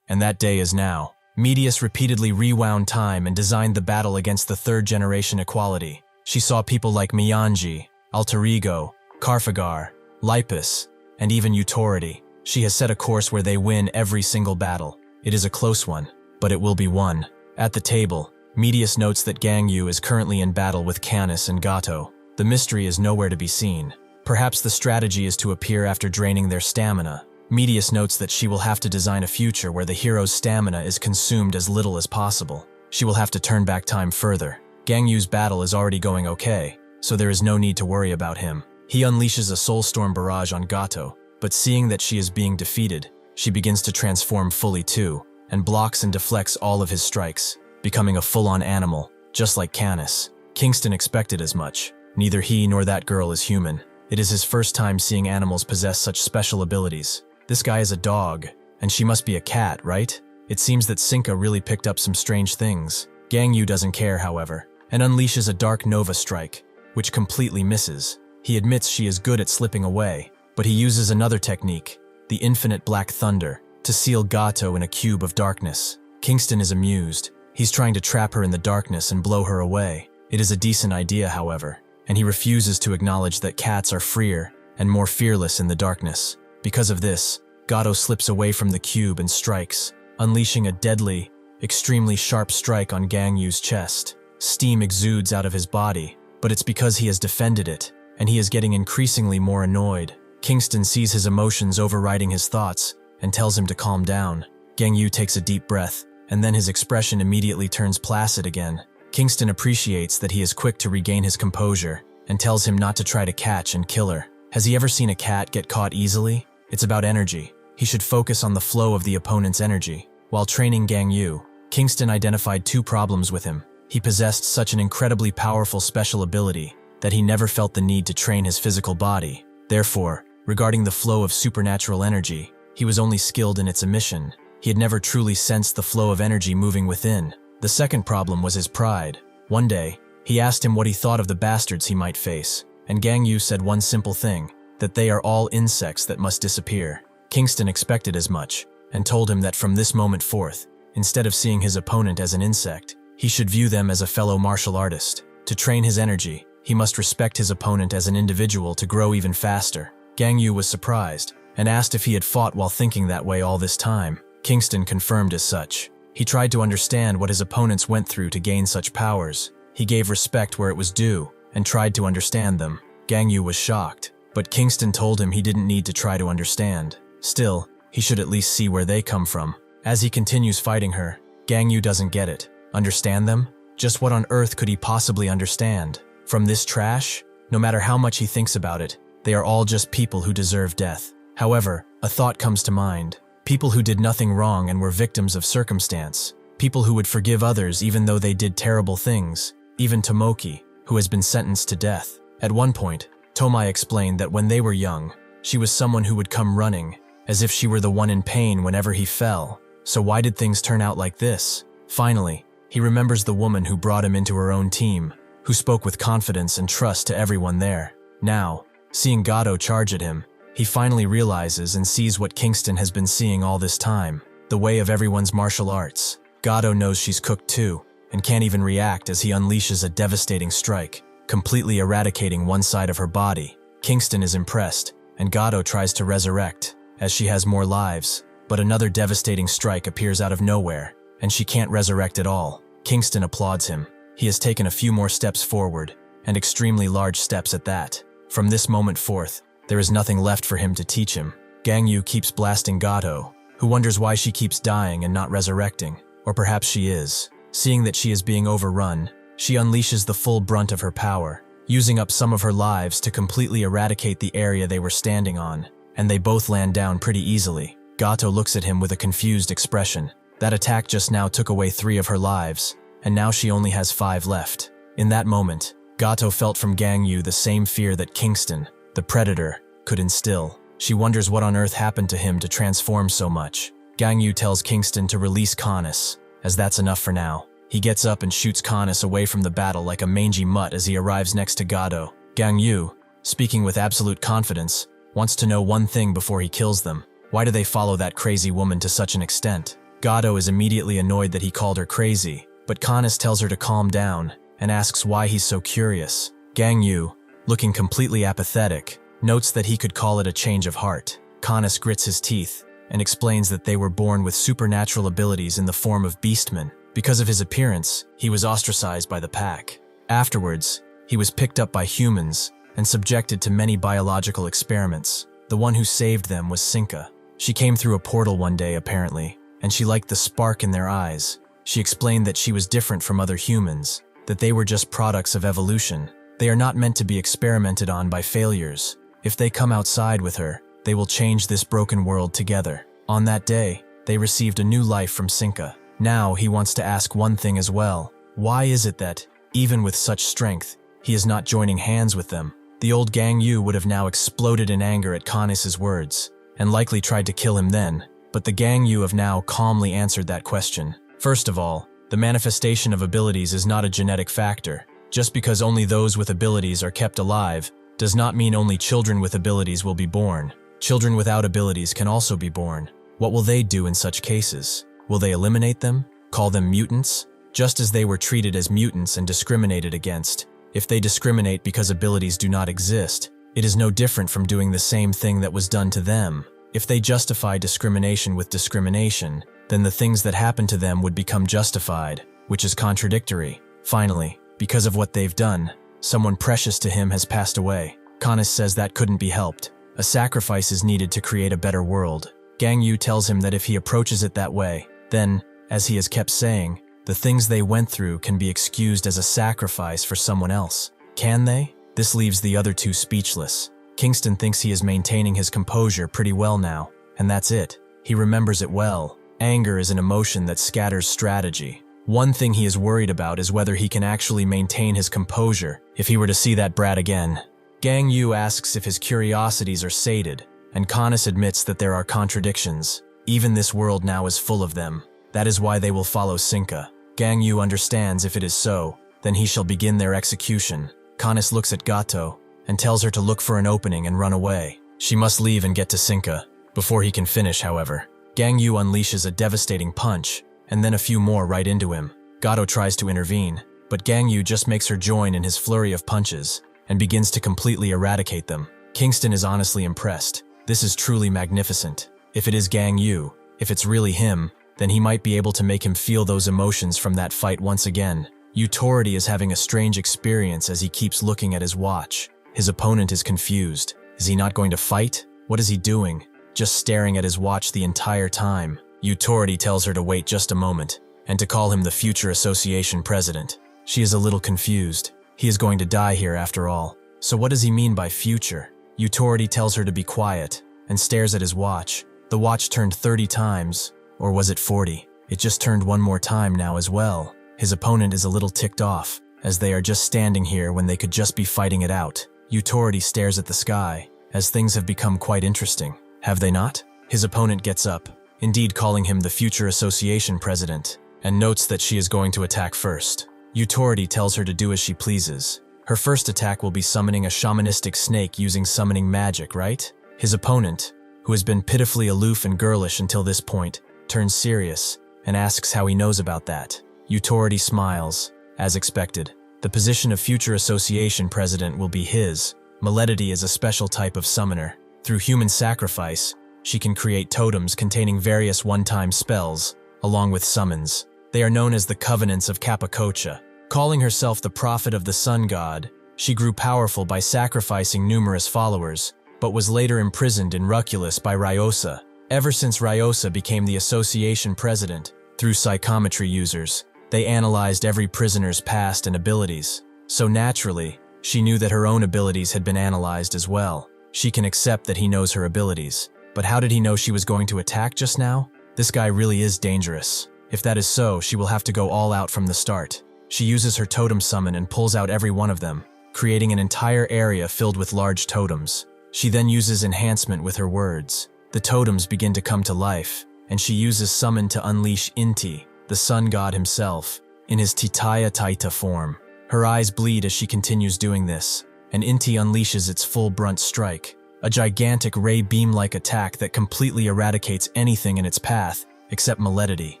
And that day is now. Medius repeatedly rewound time and designed the battle against the third-generation equality. She saw people like Mianji, Alterigo, Carfagar, Lipus, and even Utority. She has set a course where they win every single battle. It is a close one, but it will be won. At the table, Medius notes that Gang Yu is currently in battle with Canis and Gato. The mystery is nowhere to be seen. Perhaps the strategy is to appear after draining their stamina. Medius notes that she will have to design a future where the hero's stamina is consumed as little as possible. She will have to turn back time further. Gang Yu's battle is already going okay, so there is no need to worry about him. He unleashes a Soulstorm barrage on Gato, but seeing that she is being defeated, she begins to transform fully too, and blocks and deflects all of his strikes, becoming a full-on animal, just like Canis. Kingston expected as much. Neither he nor that girl is human. It is his first time seeing animals possess such special abilities. This guy is a dog, and she must be a cat, right? It seems that Sinka really picked up some strange things. Gang Yu doesn't care, however, and unleashes a Dark Nova strike, which completely misses. He admits she is good at slipping away, but he uses another technique, the Infinite Black Thunder, to seal Gato in a cube of darkness. Kingston is amused. He's trying to trap her in the darkness and blow her away. It is a decent idea, however, and he refuses to acknowledge that cats are freer and more fearless in the darkness. Because of this, Gato slips away from the cube and strikes, unleashing a deadly, extremely sharp strike on Gang Yu's chest. Steam exudes out of his body, but it's because he has defended it, and he is getting increasingly more annoyed. Kingston sees his emotions overriding his thoughts and tells him to calm down. Gang Yu takes a deep breath, and then his expression immediately turns placid again. Kingston appreciates that he is quick to regain his composure and tells him not to try to catch and kill her. Has he ever seen a cat get caught easily? It's about energy. He should focus on the flow of the opponent's energy. While training Gang Yu, Kingston identified two problems with him. He possessed such an incredibly powerful special ability that he never felt the need to train his physical body. Therefore, regarding the flow of supernatural energy, he was only skilled in its emission. He had never truly sensed the flow of energy moving within. The second problem was his pride. One day, he asked him what he thought of the bastards he might face, and Gang Yu said one simple thing, that they are all insects that must disappear. Kingston expected as much, and told him that from this moment forth, instead of seeing his opponent as an insect, he should view them as a fellow martial artist. To train his energy, he must respect his opponent as an individual to grow even faster. Gang Yu was surprised, and asked if he had fought while thinking that way all this time. Kingston confirmed as such. He tried to understand what his opponents went through to gain such powers. He gave respect where it was due, and tried to understand them. Gang Yu was shocked, but Kingston told him he didn't need to try to understand. Still, he should at least see where they come from. As he continues fighting her, Gang Yu doesn't get it. Understand them? Just what on earth could he possibly understand? From this trash? No matter how much he thinks about it, they are all just people who deserve death. However, a thought comes to mind. People who did nothing wrong and were victims of circumstance. People who would forgive others even though they did terrible things. Even Tomoki, who has been sentenced to death. At one point, Tomai explained that when they were young, she was someone who would come running, as if she were the one in pain whenever he fell. So why did things turn out like this? Finally, he remembers the woman who brought him into her own team, who spoke with confidence and trust to everyone there. Now, seeing Gato charge at him, he finally realizes and sees what Kingston has been seeing all this time, the way of everyone's martial arts. Gato knows she's cooked too, and can't even react as he unleashes a devastating strike, completely eradicating one side of her body. Kingston is impressed, and Gato tries to resurrect, as she has more lives, but another devastating strike appears out of nowhere, and she can't resurrect at all. Kingston applauds him. He has taken a few more steps forward, and extremely large steps at that. From this moment forth, there is nothing left for him to teach him. Gang Yu keeps blasting Gato, who wonders why she keeps dying and not resurrecting, or perhaps she is. Seeing that she is being overrun, she unleashes the full brunt of her power, using up some of her lives to completely eradicate the area they were standing on, and they both land down pretty easily. Gato looks at him with a confused expression. That attack just now took away 3 of her lives, and now she only has 5 left. In that moment, Gato felt from Gang Yu the same fear that Kingston, the predator, could instill. She wonders what on earth happened to him to transform so much. Gang Yu tells Kingston to release Canis, as that's enough for now. He gets up and shoots Canis away from the battle like a mangy mutt as he arrives next to Gato. Gang Yu, speaking with absolute confidence, wants to know one thing before he kills them. Why do they follow that crazy woman to such an extent? Gato is immediately annoyed that he called her crazy, but Kanis tells her to calm down and asks why he's so curious. Gang Yu, looking completely apathetic, notes that he could call it a change of heart. Kanis grits his teeth and explains that they were born with supernatural abilities in the form of beastmen. Because of his appearance, he was ostracized by the pack. Afterwards, he was picked up by humans and subjected to many biological experiments. The one who saved them was Sinka. She came through a portal one day, apparently, and she liked the spark in their eyes. She explained that she was different from other humans, that they were just products of evolution. They are not meant to be experimented on by failures. If they come outside with her, they will change this broken world together. On that day, they received a new life from Sinka. Now he wants to ask one thing as well. Why is it that, even with such strength, he is not joining hands with them? The old Gang Yu would have now exploded in anger at Kanis's words, and likely tried to kill him then, but the Gang Yu have now calmly answered that question. First of all, the manifestation of abilities is not a genetic factor. Just because only those with abilities are kept alive, does not mean only children with abilities will be born. Children without abilities can also be born. What will they do in such cases? Will they eliminate them? Call them mutants? Just as they were treated as mutants and discriminated against. If they discriminate because abilities do not exist, it is no different from doing the same thing that was done to them. If they justify discrimination with discrimination, then the things that happen to them would become justified, which is contradictory. Finally, because of what they've done, someone precious to him has passed away. Kanis says that couldn't be helped. A sacrifice is needed to create a better world. Gang Yu tells him that if he approaches it that way, then, as he has kept saying, the things they went through can be excused as a sacrifice for someone else. Can they? This leaves the other two speechless. Kingston thinks he is maintaining his composure pretty well now, and that's it. He remembers it well. Anger is an emotion that scatters strategy. One thing he is worried about is whether he can actually maintain his composure if he were to see that brat again. Gang Yu asks if his curiosities are sated, and Kanis admits that there are contradictions. Even this world now is full of them. That is why they will follow Sinka. Gang Yu understands if it is so, then he shall begin their execution. Kanis looks at Gato and tells her to look for an opening and run away. She must leave and get to Sinka. Before he can finish, however, Gang Yu unleashes a devastating punch, and then a few more right into him. Gato tries to intervene, but Gang Yu just makes her join in his flurry of punches, and begins to completely eradicate them. Kingston is honestly impressed. This is truly magnificent. If it is Gang Yu, if it's really him, then he might be able to make him feel those emotions from that fight once again. Utority is having a strange experience as he keeps looking at his watch. His opponent is confused. Is he not going to fight? What is he doing? Just staring at his watch the entire time. Utority tells her to wait just a moment, and to call him the future association president. She is a little confused. He is going to die here after all. So what does he mean by future? Utority tells her to be quiet, and stares at his watch. The watch turned 30 times, or was it 40? It just turned one more time now as well. His opponent is a little ticked off, as they are just standing here when they could just be fighting it out. Utority stares at the sky, as things have become quite interesting. Have they not? His opponent gets up, indeed calling him the future association president, and notes that she is going to attack first. Utority tells her to do as she pleases. Her first attack will be summoning a shamanistic snake using summoning magic, right? His opponent, who has been pitifully aloof and girlish until this point, turns serious and asks how he knows about that. Utority smiles, as expected. The position of future association president will be his. Maledity is a special type of summoner. Through human sacrifice, she can create totems containing various one-time spells, along with summons. They are known as the Covenants of Capacocha. Calling herself the prophet of the sun god, she grew powerful by sacrificing numerous followers, but was later imprisoned in Ruculus by Ryosa. Ever since Ryosa became the association president, through psychometry users, they analyzed every prisoner's past and abilities. So naturally, she knew that her own abilities had been analyzed as well. She can accept that he knows her abilities. But how did he know she was going to attack just now? This guy really is dangerous. If that is so, she will have to go all out from the start. She uses her totem summon and pulls out every one of them, creating an entire area filled with large totems. She then uses enhancement with her words. The totems begin to come to life, and she uses summon to unleash Inti, the sun god himself, in his Titaya Taita form. Her eyes bleed as she continues doing this, and Inti unleashes its full brunt strike, a gigantic ray beam-like attack that completely eradicates anything in its path. except Maledidy.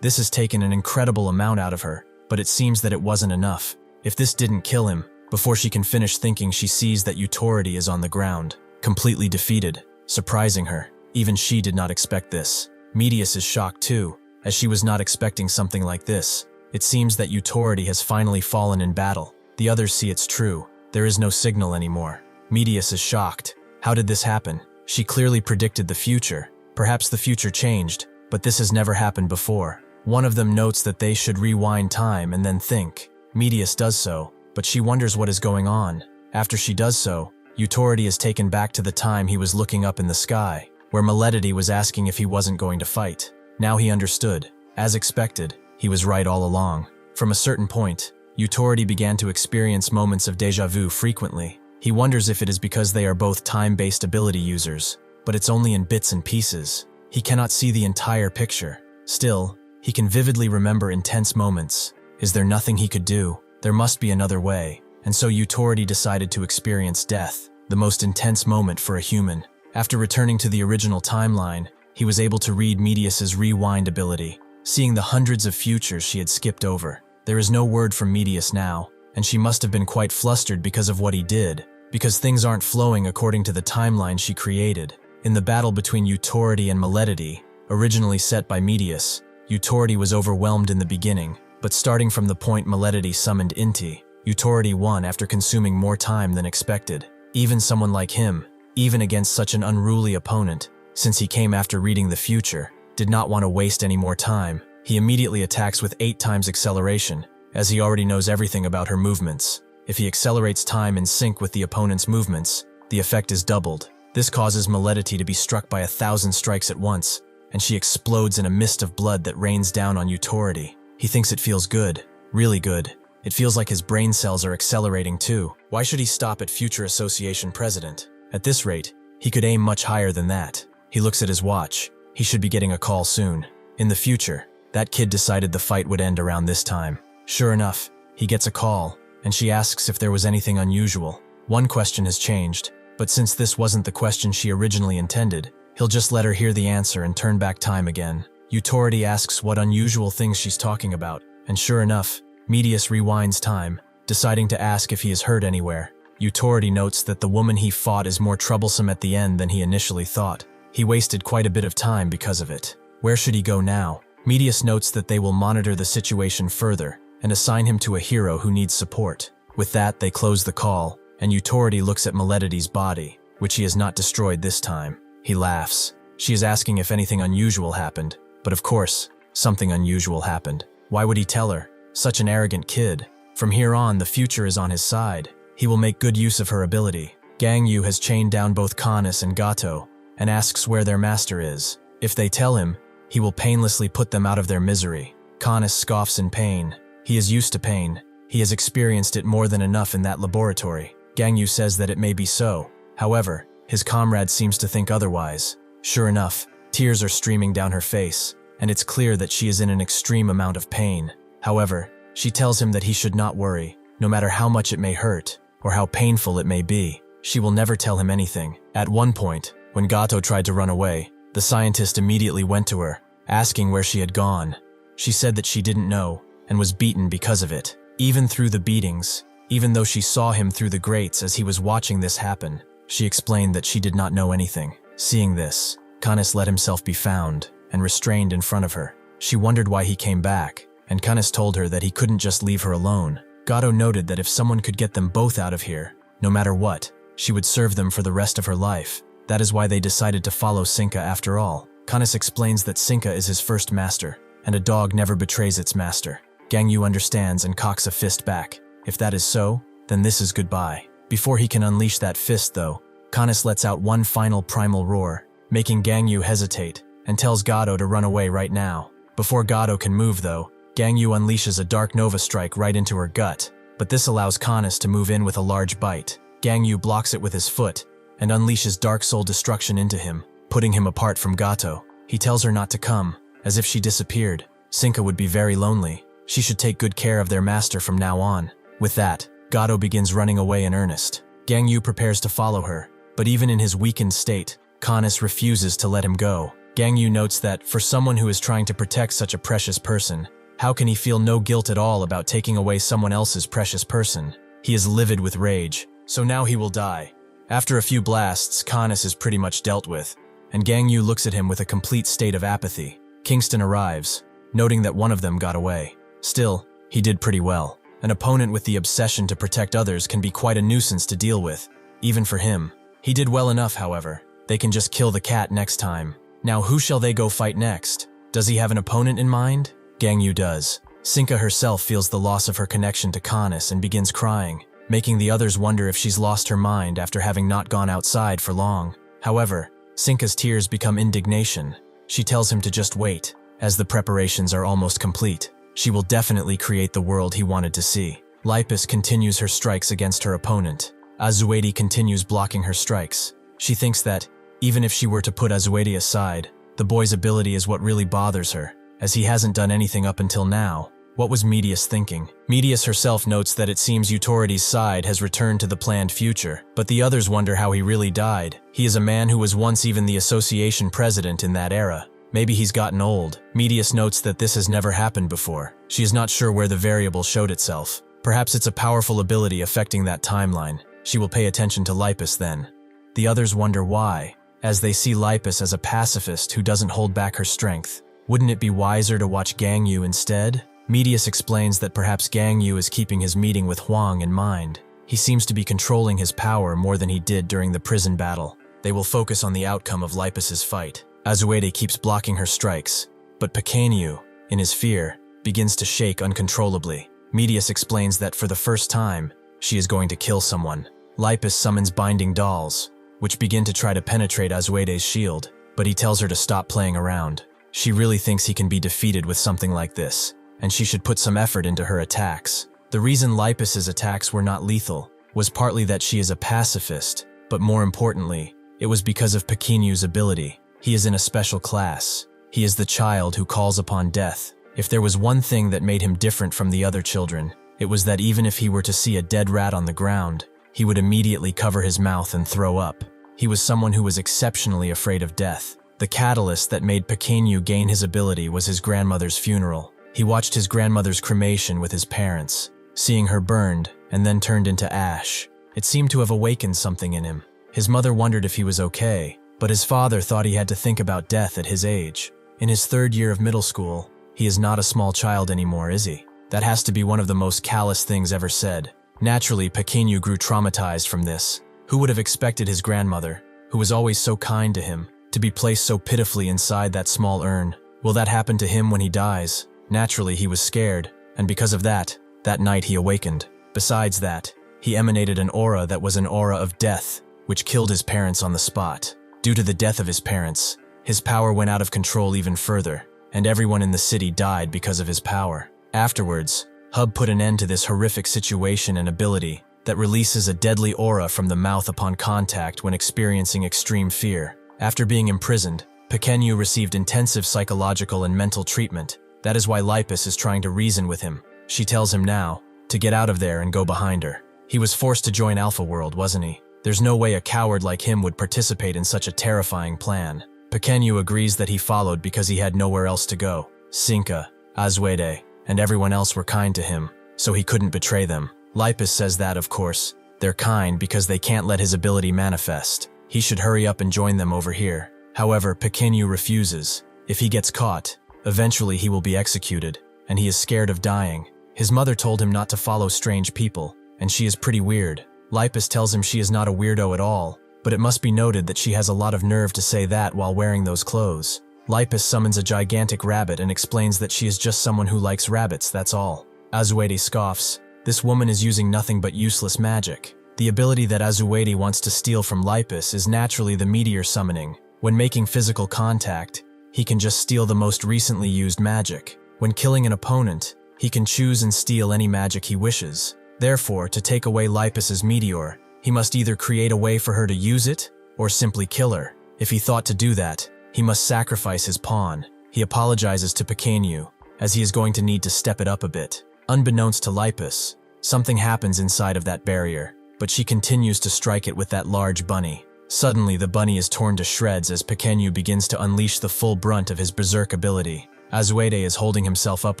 This has taken an incredible amount out of her, but it seems that it wasn't enough. If this didn't kill him, before she can finish thinking, she sees that Utority is on the ground, completely defeated, surprising her. Even she did not expect this. Medius is shocked too, as she was not expecting something like this. It seems that Utority has finally fallen in battle. The others see it's true. There is no signal anymore. Medius is shocked. How did this happen? She clearly predicted the future. Perhaps the future changed, but this has never happened before. One of them notes that they should rewind time and then think. Medius does so, but she wonders what is going on. After she does so, Utority is taken back to the time he was looking up in the sky, where Maledidy was asking if he wasn't going to fight. Now he understood. As expected, he was right all along. From a certain point, Utority began to experience moments of déjà vu frequently. He wonders if it is because they are both time-based ability users, but it's only in bits and pieces. He cannot see the entire picture. Still, he can vividly remember intense moments. Is there nothing he could do? There must be another way. And so Utority decided to experience death, the most intense moment for a human. After returning to the original timeline, he was able to read Medius's rewind ability, seeing the hundreds of futures she had skipped over. There is no word from Medius now, and she must have been quite flustered because of what he did, because things aren't flowing according to the timeline she created. In the battle between Utority and Maledidy, originally set by Medius, Utority was overwhelmed in the beginning, but starting from the point Maledidy summoned Inti, Utority won after consuming more time than expected. Even someone like him, even against such an unruly opponent, since he came after reading the future, did not want to waste any more time. He immediately attacks with 8 times acceleration, as he already knows everything about her movements. If he accelerates time in sync with the opponent's movements, the effect is doubled. This causes Maledidy to be struck by 1,000 strikes at once, and she explodes in a mist of blood that rains down on Utority. He thinks it feels good, really good. It feels like his brain cells are accelerating too. Why should he stop at Future Association President? At this rate, he could aim much higher than that. He looks at his watch. He should be getting a call soon. In the future, that kid decided the fight would end around this time. Sure enough, he gets a call, and she asks if there was anything unusual. One question has changed, but since this wasn't the question she originally intended, he'll just let her hear the answer and turn back time again. Utority asks what unusual things she's talking about, and sure enough, Medius rewinds time, deciding to ask if he is hurt anywhere. Utority notes that the woman he fought is more troublesome at the end than he initially thought. He wasted quite a bit of time because of it. Where should he go now? Medius notes that they will monitor the situation further and assign him to a hero who needs support. With that, they close the call, and Utority looks at Maledidy's body, which he has not destroyed this time. He laughs. She is asking if anything unusual happened, but of course, something unusual happened. Why would he tell her? Such an arrogant kid. From here on, the future is on his side. He will make good use of her ability. Gang Yu has chained down both Canis and Gato, and asks where their master is. If they tell him, he will painlessly put them out of their misery. Canis scoffs in pain. He is used to pain. He has experienced it more than enough in that laboratory. Gang Yu says that it may be so. However, his comrade seems to think otherwise. Sure enough, tears are streaming down her face, and it's clear that she is in an extreme amount of pain. However, she tells him that he should not worry, no matter how much it may hurt, or how painful it may be. She will never tell him anything. At one point, when Gato tried to run away, the scientist immediately went to her, asking where she had gone. She said that she didn't know, and was beaten because of it. Even through the beatings, even though she saw him through the grates as he was watching this happen, she explained that she did not know anything. Seeing this, Canis let himself be found and restrained in front of her. She wondered why he came back, and Canis told her that he couldn't just leave her alone. Gato noted that if someone could get them both out of here, no matter what, she would serve them for the rest of her life. That is why they decided to follow Sinka after all. Canis explains that Sinka is his first master, and a dog never betrays its master. Gang Yu understands and cocks a fist back. If that is so, then this is goodbye. Before he can unleash that fist though, Canis lets out one final primal roar, making Gang Yu hesitate, and tells Gato to run away right now. Before Gato can move though, Gang Yu unleashes a Dark Nova strike right into her gut, but this allows Canis to move in with a large bite. Gang Yu blocks it with his foot, and unleashes Dark Soul Destruction into him, putting him apart from Gato. He tells her not to come, as if she disappeared. Sinka would be very lonely. She should take good care of their master from now on. With that, Gato begins running away in earnest. Gang Yu prepares to follow her, but even in his weakened state, Canis refuses to let him go. Gang Yu notes that, for someone who is trying to protect such a precious person, how can he feel no guilt at all about taking away someone else's precious person? He is livid with rage, so now he will die. After a few blasts, Canis is pretty much dealt with, and Gang Yu looks at him with a complete state of apathy. Kingston arrives, noting that one of them got away. Still, he did pretty well. An opponent with the obsession to protect others can be quite a nuisance to deal with, even for him. He did well enough, however. They can just kill the cat next time. Now who shall they go fight next? Does he have an opponent in mind? Gang Yu does. Sinka herself feels the loss of her connection to Canis and begins crying, making the others wonder if she's lost her mind after having not gone outside for long. However, Sinka's tears become indignation. She tells him to just wait, as the preparations are almost complete. She will definitely create the world he wanted to see. Lipus continues her strikes against her opponent. Azuedi continues blocking her strikes. She thinks that, even if she were to put Azuedi aside, the boy's ability is what really bothers her, as he hasn't done anything up until now. What was Medius thinking? Medius herself notes that it seems Eutorides' side has returned to the planned future, but the others wonder how he really died. He is a man who was once even the association president in that era. Maybe he's gotten old. Medius notes that this has never happened before. She is not sure where the variable showed itself. Perhaps it's a powerful ability affecting that timeline. She will pay attention to Lipus then. The others wonder why, as they see Lipus as a pacifist who doesn't hold back her strength. Wouldn't it be wiser to watch Gang Yu instead? Medius explains that perhaps Gang Yu is keeping his meeting with Huang in mind. He seems to be controlling his power more than he did during the prison battle. They will focus on the outcome of Lipus's fight. Azuede keeps blocking her strikes, but Pequeño, in his fear, begins to shake uncontrollably. Medius explains that for the first time, she is going to kill someone. Lipus summons binding dolls, which begin to try to penetrate Azuede's shield, but he tells her to stop playing around. She really thinks he can be defeated with something like this, and she should put some effort into her attacks. The reason Lipus's attacks were not lethal was partly that she is a pacifist, but more importantly, it was because of Pequeño's ability. He is in a special class. He is the child who calls upon death. If there was one thing that made him different from the other children, it was that even if he were to see a dead rat on the ground, he would immediately cover his mouth and throw up. He was someone who was exceptionally afraid of death. The catalyst that made Pequeño gain his ability was his grandmother's funeral. He watched his grandmother's cremation with his parents, seeing her burned and then turned into ash. It seemed to have awakened something in him. His mother wondered if he was okay, but his father thought he had to think about death at his age. In his 3rd year of middle school, he is not a small child anymore, is he? That has to be one of the most callous things ever said. Naturally, Pequeño grew traumatized from this. Who would have expected his grandmother, who was always so kind to him, to be placed so pitifully inside that small urn? Will that happen to him when he dies? Naturally, he was scared, and because of that night he awakened. Besides that, he emanated an aura that was an aura of death, which killed his parents on the spot. Due to the death of his parents, his power went out of control even further, and everyone in the city died because of his power. Afterwards, Hub put an end to this horrific situation and ability that releases a deadly aura from the mouth upon contact when experiencing extreme fear. After being imprisoned, Pequeño received intensive psychological and mental treatment. That is why Lipus is trying to reason with him. She tells him now to get out of there and go behind her. He was forced to join Alpha World, wasn't he? There's no way a coward like him would participate in such a terrifying plan. Pequeño agrees that he followed because he had nowhere else to go. Sinka, Azuede, and everyone else were kind to him, so he couldn't betray them. Lipus says that, of course, they're kind because they can't let his ability manifest. He should hurry up and join them over here. However, Pequeño refuses. If he gets caught, eventually he will be executed, and he is scared of dying. His mother told him not to follow strange people, and she is pretty weird. Lipus tells him she is not a weirdo at all, but it must be noted that she has a lot of nerve to say that while wearing those clothes. Lipus summons a gigantic rabbit and explains that she is just someone who likes rabbits, that's all. Azuede scoffs. This woman is using nothing but useless magic. The ability that Azuede wants to steal from Lipus is naturally the meteor summoning. When making physical contact, he can just steal the most recently used magic. When killing an opponent, he can choose and steal any magic he wishes. Therefore, to take away Lipus's meteor, he must either create a way for her to use it, or simply kill her. If he thought to do that, he must sacrifice his pawn. He apologizes to Pequeño, as he is going to need to step it up a bit. Unbeknownst to Lipus, something happens inside of that barrier, but she continues to strike it with that large bunny. Suddenly, the bunny is torn to shreds as Pequeno begins to unleash the full brunt of his berserk ability. Azuete is holding himself up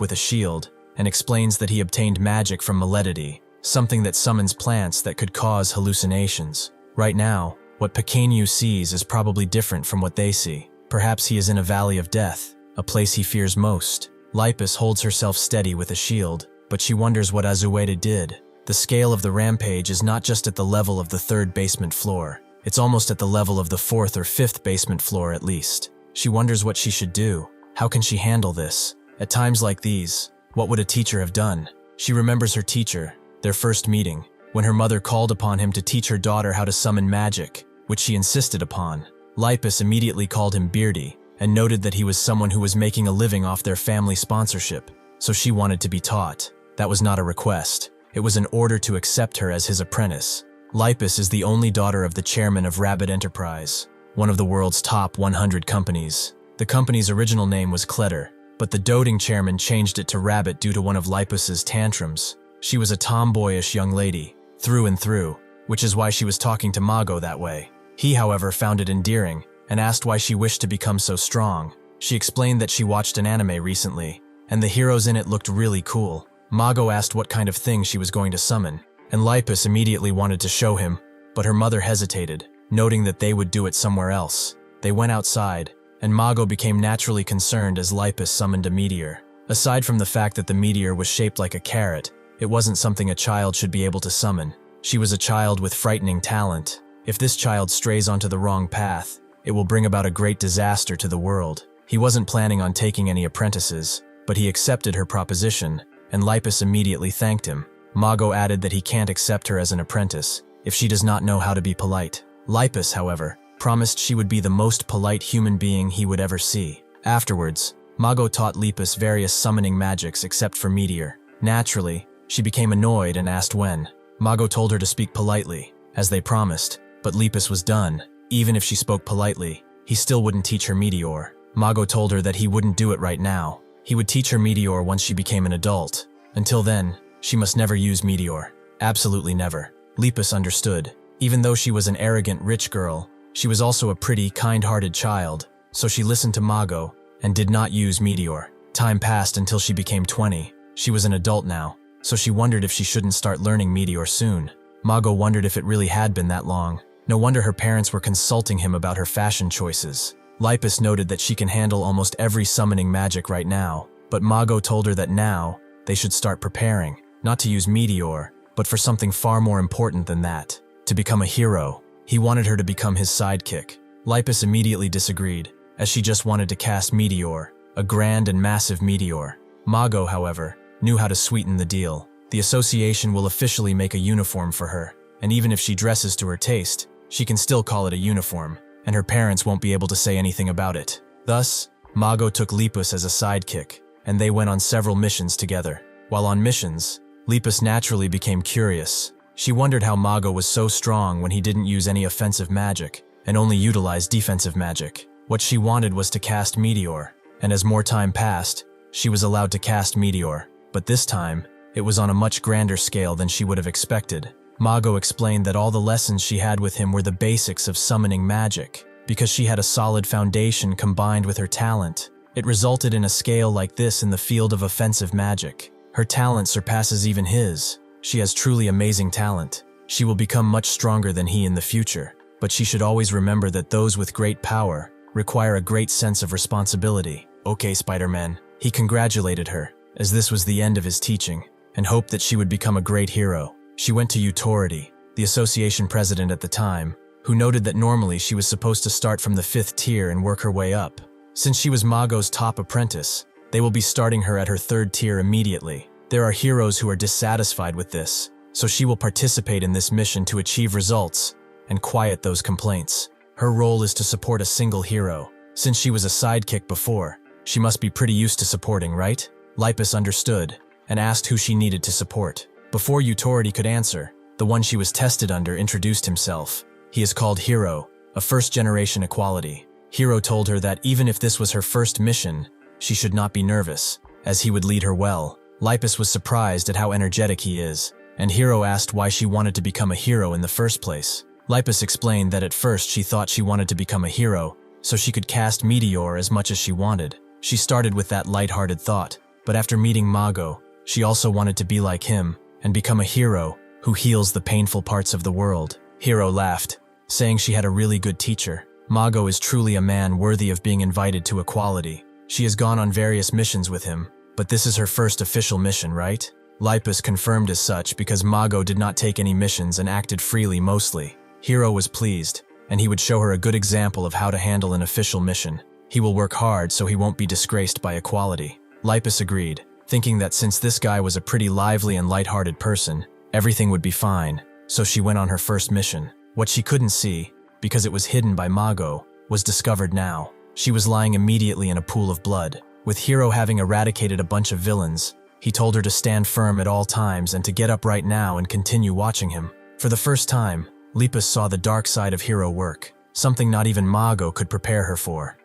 with a shield and explains that he obtained magic from Maledity, something that summons plants that could cause hallucinations. Right now, what Pequeno sees is probably different from what they see. Perhaps he is in a valley of death, a place he fears most. Lipus holds herself steady with a shield, but she wonders what Azuete did. The scale of the rampage is not just at the level of the 3rd basement floor. It's almost at the level of the 4th or 5th basement floor at least. She wonders what she should do. How can she handle this? At times like these, what would a teacher have done? She remembers her teacher, their first meeting, when her mother called upon him to teach her daughter how to summon magic, which she insisted upon. Lipus immediately called him Beardy and noted that he was someone who was making a living off their family sponsorship, so she wanted to be taught. That was not a request. It was an order to accept her as his apprentice. Lipus is the only daughter of the chairman of Rabbit Enterprise, one of the world's top 100 companies. The company's original name was Kletter, but the doting chairman changed it to Rabbit due to one of Lipus's tantrums. She was a tomboyish young lady, through and through, which is why she was talking to Mago that way. He, however, found it endearing and asked why she wished to become so strong. She explained that she watched an anime recently, and the heroes in it looked really cool. Mago asked what kind of thing she was going to summon, and Lipus immediately wanted to show him, but her mother hesitated, noting that they would do it somewhere else. They went outside, and Mago became naturally concerned as Lipus summoned a meteor. Aside from the fact that the meteor was shaped like a carrot, it wasn't something a child should be able to summon. She was a child with frightening talent. If this child strays onto the wrong path, it will bring about a great disaster to the world. He wasn't planning on taking any apprentices, but he accepted her proposition, and Lipus immediately thanked him. Mago added that he can't accept her as an apprentice if she does not know how to be polite. Lipus, however, promised she would be the most polite human being he would ever see. Afterwards, Mago taught Lipus various summoning magics except for Meteor. Naturally, she became annoyed and asked when. Mago told her to speak politely, as they promised, but Lipus was done. Even if she spoke politely, he still wouldn't teach her Meteor. Mago told her that he wouldn't do it right now. He would teach her Meteor once she became an adult. Until then, she must never use Meteor. Absolutely never. Lipus understood. Even though she was an arrogant rich girl, she was also a pretty, kind-hearted child, so she listened to Mago and did not use Meteor. Time passed until she became 20. She was an adult now, so she wondered if she shouldn't start learning Meteor soon. Mago wondered if it really had been that long. No wonder her parents were consulting him about her fashion choices. Lipus noted that she can handle almost every summoning magic right now, but Mago told her that now, they should start preparing, not to use Meteor, but for something far more important than that, to become a hero. He wanted her to become his sidekick. Lipus immediately disagreed, as she just wanted to cast Meteor, a grand and massive meteor. Mago, however, knew how to sweeten the deal. The association will officially make a uniform for her, and even if she dresses to her taste, she can still call it a uniform, and her parents won't be able to say anything about it. Thus, Mago took Lipus as a sidekick, and they went on several missions together. While on missions, Lipus naturally became curious. She wondered how Mago was so strong when he didn't use any offensive magic, and only utilized defensive magic. What she wanted was to cast Meteor, and as more time passed, she was allowed to cast Meteor, but this time, it was on a much grander scale than she would have expected. Mago explained that all the lessons she had with him were the basics of summoning magic. Because she had a solid foundation combined with her talent, it resulted in a scale like this in the field of offensive magic. Her talent surpasses even his. She has truly amazing talent. She will become much stronger than he in the future, but she should always remember that those with great power require a great sense of responsibility. Okay, Spider-Man. He congratulated her, as this was the end of his teaching, and hoped that she would become a great hero. She went to Utority, the association president at the time, who noted that normally she was supposed to start from the 5th tier and work her way up. Since she was Mago's top apprentice, they will be starting her at her 3rd tier immediately. There are heroes who are dissatisfied with this, so she will participate in this mission to achieve results and quiet those complaints. Her role is to support a single hero. Since she was a sidekick before, she must be pretty used to supporting, right? Lipus understood and asked who she needed to support. Before Utority could answer, the one she was tested under introduced himself. He is called Hero, a first-generation equality. Hero told her that even if this was her first mission, she should not be nervous, as he would lead her well. Lipus was surprised at how energetic he is, and Hero asked why she wanted to become a hero in the first place. Lipus explained that at first she thought she wanted to become a hero, so she could cast Meteor as much as she wanted. She started with that lighthearted thought, but after meeting Mago, she also wanted to be like him and become a hero who heals the painful parts of the world. Hero laughed, saying she had a really good teacher. Mago is truly a man worthy of being invited to equality. She has gone on various missions with him, but this is her first official mission, right? Lipus confirmed as such because Mago did not take any missions and acted freely mostly. Hero was pleased, and he would show her a good example of how to handle an official mission. He will work hard so he won't be disgraced by equality. Lipus agreed, thinking that since this guy was a pretty lively and lighthearted person, everything would be fine, so she went on her first mission. What she couldn't see, because it was hidden by Mago, was discovered now. She was lying immediately in a pool of blood. With Hero having eradicated a bunch of villains, he told her to stand firm at all times and to get up right now and continue watching him. For the first time, Lipus saw the dark side of Hero work, something not even Mago could prepare her for.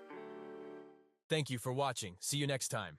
Thank you for watching. See you next time.